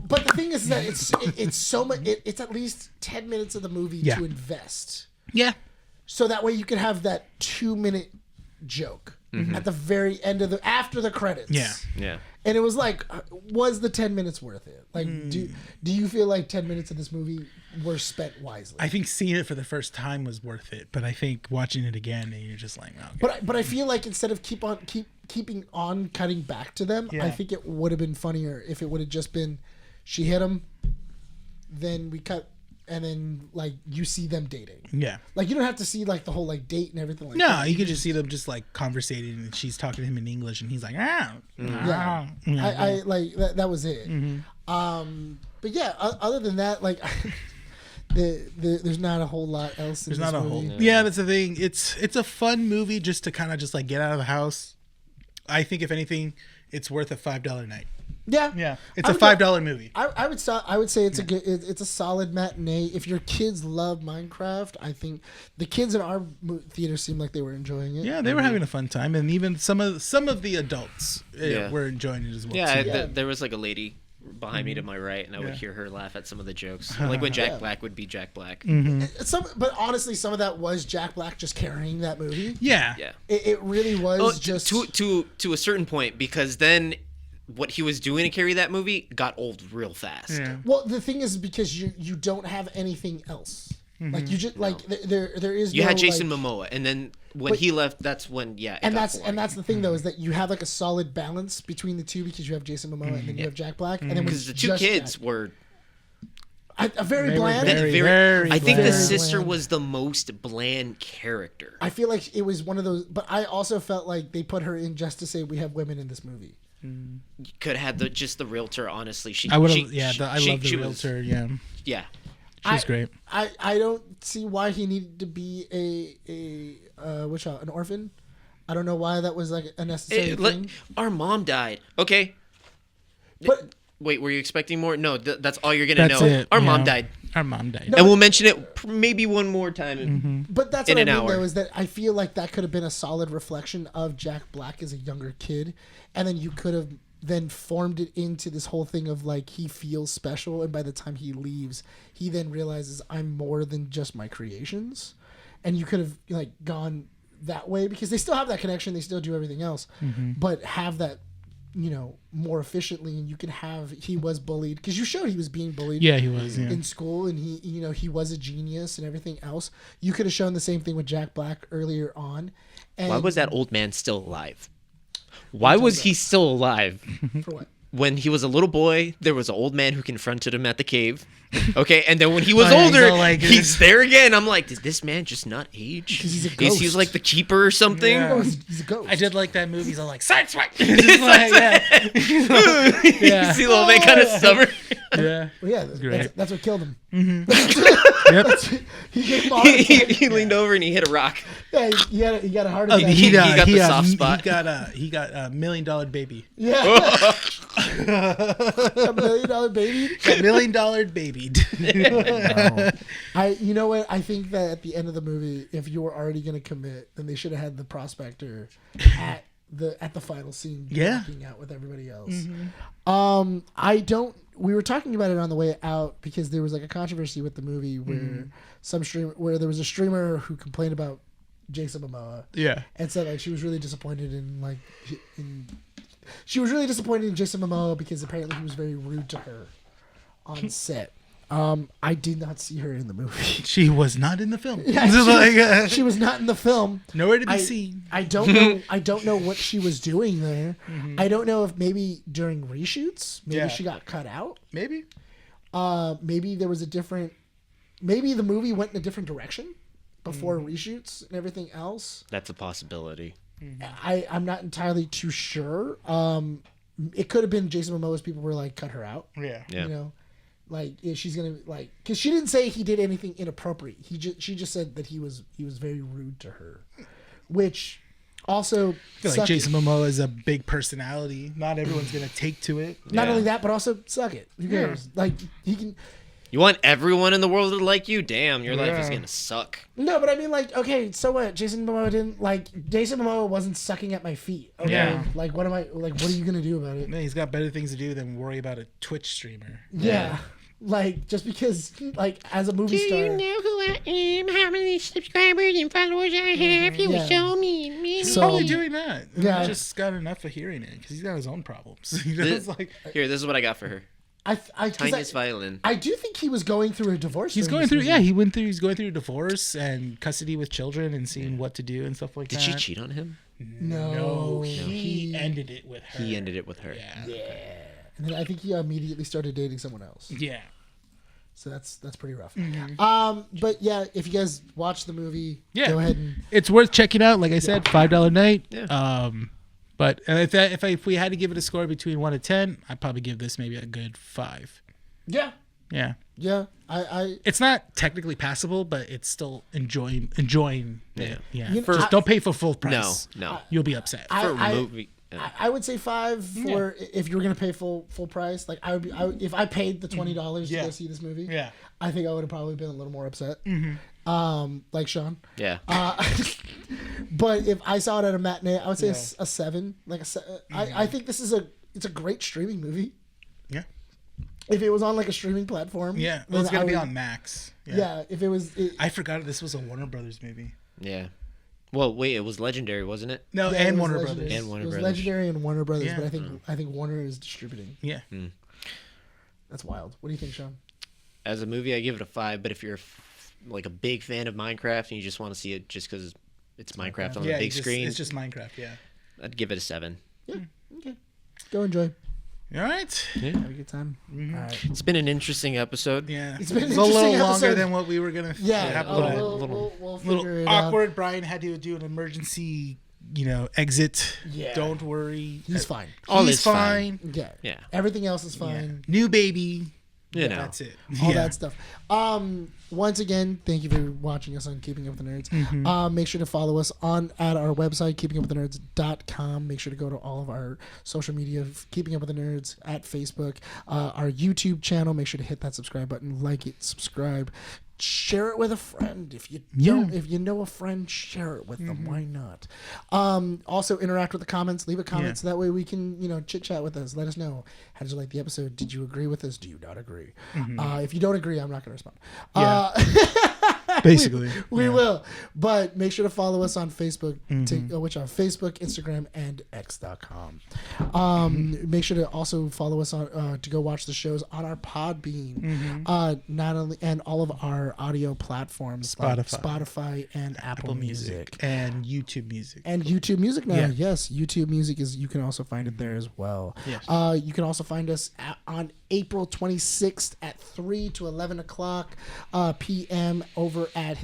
Speaker 2: but the thing is that it's so much. It's at least 10 minutes of the movie
Speaker 3: Yeah.
Speaker 2: to invest,
Speaker 3: Yeah.
Speaker 2: so that way you can have that 2-minute joke at the very end of after the credits.
Speaker 3: Yeah.
Speaker 1: Yeah.
Speaker 2: And it was like, was the 10 minutes worth it? Like, do you feel like 10 minutes of this movie were spent wisely?
Speaker 3: I think seeing it for the first time was worth it, but I think watching it again, and you're just like, oh, okay.
Speaker 2: But I feel like instead of keeping on cutting back to them, I think it would have been funnier if it would have just been, she hit him, then we cut, and then like you see them dating.
Speaker 3: Yeah.
Speaker 2: Like you don't have to see like the whole like date and everything like
Speaker 3: No,
Speaker 2: that.
Speaker 3: you could just see them just like conversating, and she's talking to him in English, and he's like,
Speaker 2: Yeah. I like that was it. But yeah, other than that, like there's not a whole lot else.
Speaker 3: There's not a whole. Yeah, that's the thing. It's a fun movie just to kind of just like get out of the house. I think if anything, it's worth a $5 night.
Speaker 2: Yeah,
Speaker 3: it's a $5 movie.
Speaker 2: I would say it's a good, it's a solid matinee. If your kids love Minecraft, I think the kids in our theater seemed like they were enjoying it.
Speaker 3: Yeah, they were having a fun time, and even some of the adults were enjoying it as well.
Speaker 1: Yeah, there was like a lady behind me to my right, and I would hear her laugh at some of the jokes, like when Jack Black would be Jack Black.
Speaker 2: But honestly, some of that was Jack Black just carrying that movie.
Speaker 3: Yeah.
Speaker 2: It really was just
Speaker 1: to a certain point, because then what he was doing to carry that movie got old real fast.
Speaker 3: Yeah.
Speaker 2: Well, the thing is because you don't have anything else. Like you just like there is.
Speaker 1: You
Speaker 2: no,
Speaker 1: had Jason
Speaker 2: like,
Speaker 1: Momoa, and then when he left, that's when
Speaker 2: and that's the thing though, is that you have like a solid balance between the two, because you have Jason Momoa and then you have Jack Black, and then
Speaker 1: because the two kids were
Speaker 2: a very bland.
Speaker 3: Very
Speaker 1: I think
Speaker 3: bland.
Speaker 1: the sister was the most bland character.
Speaker 2: I feel like it was one of those, but I also felt like they put her in just to say we have women in this movie.
Speaker 1: Could have had just the realtor. Honestly,
Speaker 3: I would have. I love the realtor.
Speaker 1: Yeah.
Speaker 3: She's great.
Speaker 2: I don't see why he needed to be an orphan. I don't know why that was like a necessary thing.
Speaker 1: Our mom died. Okay.
Speaker 2: But
Speaker 1: wait, were you expecting more? No, that's all you're gonna know.
Speaker 3: It.
Speaker 1: Our mom died.
Speaker 3: Our mom died.
Speaker 1: And we'll mention it maybe one more time.
Speaker 2: But that's
Speaker 1: in
Speaker 2: what I
Speaker 1: an
Speaker 2: mean,
Speaker 1: hour.
Speaker 2: though, is that I feel like that could have been a solid reflection of Jack Black as a younger kid, and then you could have then formed it into this whole thing of like he feels special, and by the time he leaves, he then realizes I'm more than just my creations, and you could have like gone that way, because they still have that connection, they still do everything else, but have that, you know, more efficiently, and you can have, he was bullied, because you showed he was being bullied.
Speaker 3: Yeah, he was
Speaker 2: in school, and he, you know, he was a genius and everything else. You could have shown the same thing with Jack Black earlier on. And
Speaker 1: Why was that old man still alive? Why was he still alive?
Speaker 2: For what?
Speaker 1: When he was a little boy, there was an old man who confronted him at the cave. Okay, and then when he was
Speaker 3: Oh, yeah, he's
Speaker 1: older,
Speaker 3: all like-
Speaker 1: he's there again. I'm like, did this man just not age?
Speaker 2: 'Cause he's a
Speaker 1: He's
Speaker 2: ghost.
Speaker 1: like the keeper or something.
Speaker 3: Yeah.
Speaker 2: Oh, he's a ghost.
Speaker 3: I did like that movie. He's all like, side swipe. Just like, yeah.
Speaker 1: You see the old man kind of stubborn.
Speaker 3: Yeah.
Speaker 2: Well, yeah,
Speaker 3: great.
Speaker 2: that's what killed him.
Speaker 3: Yep.
Speaker 2: He gave him a heart attack.
Speaker 1: he leaned over and he hit a rock.
Speaker 2: Yeah, he got a heart attack.
Speaker 1: He got the soft spot.
Speaker 3: He got a $1 million baby.
Speaker 2: Yeah. $1 million baby.
Speaker 3: $1 million baby.
Speaker 2: You know what? I think that at the end of the movie, if you were already going to commit, then they should have had the prospector at the final scene, walking out with everybody else. We were talking about it on the way out, because there was like a controversy with the movie where there was a streamer who complained about Jason Momoa.
Speaker 3: Yeah.
Speaker 2: And said like she was really disappointed in Jason Momoa, because apparently he was very rude to her on set. I did not see her in the movie.
Speaker 3: She was not in the film.
Speaker 2: Yeah, she was not in the film.
Speaker 3: Nowhere to be seen.
Speaker 2: I don't know what she was doing there. I don't know if maybe during reshoots, she got cut out.
Speaker 3: Maybe.
Speaker 2: Maybe there was maybe the movie went in a different direction before reshoots and everything else.
Speaker 1: That's a possibility.
Speaker 2: I'm not entirely too sure. It could have been Jason Momoa's people were like, cut her out.
Speaker 3: Yeah.
Speaker 2: You know, like she's gonna like, because she didn't say he did anything inappropriate. She just said that he was very rude to her, which also
Speaker 3: I feel like Jason Momoa is a big personality. Not everyone's gonna take to it.
Speaker 2: Not only that, but also suck it. Who cares? Like he can.
Speaker 1: You want everyone in the world to like you? Damn, your life is gonna suck.
Speaker 2: No, but I mean, like, okay, so what? Jason Momoa wasn't sucking at my feet. Okay,
Speaker 3: Yeah.
Speaker 2: like, what are you gonna do about it?
Speaker 3: Man, he's got better things to do than worry about a Twitch streamer.
Speaker 2: Yeah. Like, just because, like, as a movie
Speaker 5: Do
Speaker 2: star.
Speaker 5: you know who I am? How many subscribers and followers I have? You were so mean.
Speaker 2: So
Speaker 3: probably doing that.
Speaker 2: Yeah.
Speaker 3: He just got enough of hearing it because he's got his own problems. You know,
Speaker 1: This-
Speaker 3: it's like
Speaker 1: Here, this is what I got for her.
Speaker 2: 'cause
Speaker 1: Tiniest violin.
Speaker 2: I do think he was going through a divorce.
Speaker 3: he's
Speaker 2: during
Speaker 3: going
Speaker 2: this
Speaker 3: through.
Speaker 2: movie.
Speaker 3: Yeah, he's going through a divorce and custody with children and seeing what to do and stuff like
Speaker 1: Did
Speaker 3: that.
Speaker 1: she cheat on him?
Speaker 2: No,
Speaker 3: he ended it with her.
Speaker 1: He ended it with her.
Speaker 3: Yeah.
Speaker 2: And then I think he immediately started dating someone else.
Speaker 3: Yeah.
Speaker 2: So that's pretty rough.
Speaker 3: Mm-hmm.
Speaker 2: But yeah, if you guys watch the movie,
Speaker 3: Yeah.
Speaker 2: go ahead and
Speaker 3: It's worth checking out. Like I said, $5 night.
Speaker 1: Yeah.
Speaker 3: But if we had to give it a score between 1 to 10, I'd probably give this maybe a good 5.
Speaker 2: yeah,
Speaker 3: Yeah.
Speaker 2: yeah. I
Speaker 3: It's not technically passable, but it's still enjoying
Speaker 1: Yeah.
Speaker 3: it. Yeah.
Speaker 2: You know,
Speaker 3: Just don't pay for full price.
Speaker 1: No.
Speaker 3: You'll be upset.
Speaker 1: For a
Speaker 2: I-
Speaker 1: movie.
Speaker 2: I would say 5 for if you were gonna pay full price. Like if I paid the $20 to
Speaker 3: Yeah.
Speaker 2: go see this movie,
Speaker 3: Yeah.
Speaker 2: I think I would have probably been a little more upset. Like Sean.
Speaker 1: Yeah.
Speaker 2: But if I saw it at a matinee, I would say a 7. Like I think this is it's a great streaming movie.
Speaker 3: Yeah.
Speaker 2: If it was on like a streaming platform,
Speaker 3: Yeah. Well, it's
Speaker 2: then
Speaker 3: going to be
Speaker 2: I
Speaker 3: on Max.
Speaker 2: would- Yeah, if it was.
Speaker 3: I forgot this was a Warner Brothers movie.
Speaker 1: Yeah. Well, wait, it was Legendary, wasn't it?
Speaker 3: No,
Speaker 2: Yeah, it
Speaker 3: and
Speaker 2: was
Speaker 3: Warner
Speaker 2: Legendary.
Speaker 3: Brothers.
Speaker 1: And Warner
Speaker 2: It was
Speaker 1: Brothers.
Speaker 2: Legendary and Warner Brothers,
Speaker 3: Yeah.
Speaker 2: but I think Warner is distributing.
Speaker 3: Yeah.
Speaker 2: That's wild. What do you think, Sean?
Speaker 1: As a movie, I give it a 5. But if you're like a big fan of Minecraft and you just want to see it just because it's Minecraft on the big screen,
Speaker 3: It's just Minecraft, yeah.
Speaker 1: I'd give it a 7.
Speaker 2: Yeah. Okay. Go enjoy.
Speaker 3: All right.
Speaker 1: Yeah.
Speaker 2: Have a good time. All right.
Speaker 1: It's been an interesting episode.
Speaker 3: Yeah.
Speaker 2: It's been an
Speaker 3: a little
Speaker 2: interesting
Speaker 3: longer
Speaker 2: episode.
Speaker 3: than what we were going to
Speaker 2: Yeah.
Speaker 3: have.
Speaker 1: a little-
Speaker 2: We'll
Speaker 3: little
Speaker 2: figure it out.
Speaker 3: awkward. Brian had to do an emergency, exit.
Speaker 2: Yeah.
Speaker 3: Don't worry.
Speaker 2: He's fine.
Speaker 1: All
Speaker 3: He's
Speaker 1: is fine.
Speaker 2: Yeah.
Speaker 1: Yeah.
Speaker 2: Everything else is
Speaker 3: Yeah.
Speaker 2: fine.
Speaker 3: New baby.
Speaker 1: You know.
Speaker 3: That's it.
Speaker 2: All that stuff. Once again, thank you for watching us on Keeping Up with the Nerds. Make sure to follow us at our website, keepingupwiththenerds.com. Make sure to go to all of our social media, Keeping Up with the Nerds at Facebook, our YouTube channel. Make sure to hit that subscribe button, like it, subscribe. Share it with a friend. If you don't, if you know a friend, share it with them. Why not? Also interact with the comments. Leave a comment so that way we can, chit chat with us. Let us know. How did you like the episode? Did you agree with us? Do you not agree? If you don't agree, I'm not going to respond.
Speaker 3: Basically.
Speaker 2: We will. But make sure to follow us on Facebook, which are Facebook, Instagram, and X.com. Make sure to also follow us on to go watch the shows on our Podbean. Not only and all of our audio platforms like Spotify and Apple Music.
Speaker 3: And YouTube Music.
Speaker 2: And YouTube Music now.
Speaker 3: Yeah.
Speaker 2: Yes, YouTube Music you can also find it there as well.
Speaker 3: Yes.
Speaker 2: You can also find us on April 26th at 3 to 11 o'clock p.m. over at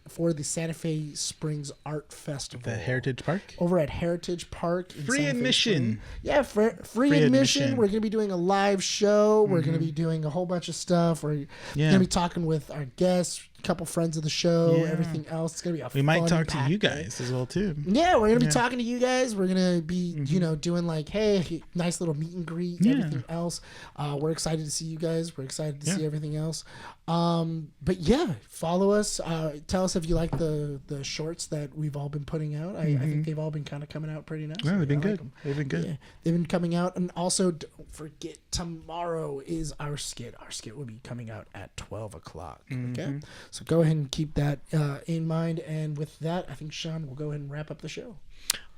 Speaker 2: for the Santa Fe Springs Art Festival.
Speaker 3: The Heritage Park.
Speaker 2: Over at Heritage Park. In
Speaker 3: Free
Speaker 2: Santa Fe
Speaker 3: admission.
Speaker 2: Springs. Yeah, free admission. We're going to be doing a live show. We're going to be doing a whole bunch of stuff. We're going to be talking with our guests, a couple friends of the show, everything else. It's going to be a
Speaker 3: We might talk to you
Speaker 2: fun-packed day.
Speaker 3: guys as well, too.
Speaker 2: Yeah, we're going to be talking to you guys. We're going to be, doing like, hey, nice little meet and greet, everything else. We're excited to see you guys. We're excited to see everything else. But yeah, follow us. Tell us if you like the shorts that we've all been putting out. I think they've all been kind of coming out pretty nice.
Speaker 3: Yeah, they've been
Speaker 2: I like
Speaker 3: good.
Speaker 2: them.
Speaker 3: They've been good.
Speaker 2: Yeah, they've been coming out. And also, don't forget, tomorrow is our skit. Our skit will be coming out at 12 o'clock. Okay? So go ahead and keep that in mind. And with that, I think, Sean, we'll go ahead and wrap up the show.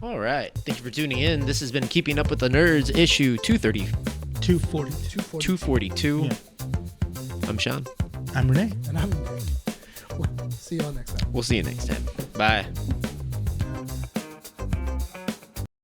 Speaker 1: All right. Thank you for tuning in. This has been Keeping Up with the Nerds, issue 242.
Speaker 3: Yeah.
Speaker 1: I'm Sean.
Speaker 3: I'm Renee.
Speaker 2: And I'm Nick. We'll see you all next time.
Speaker 1: We'll see you next time. Bye.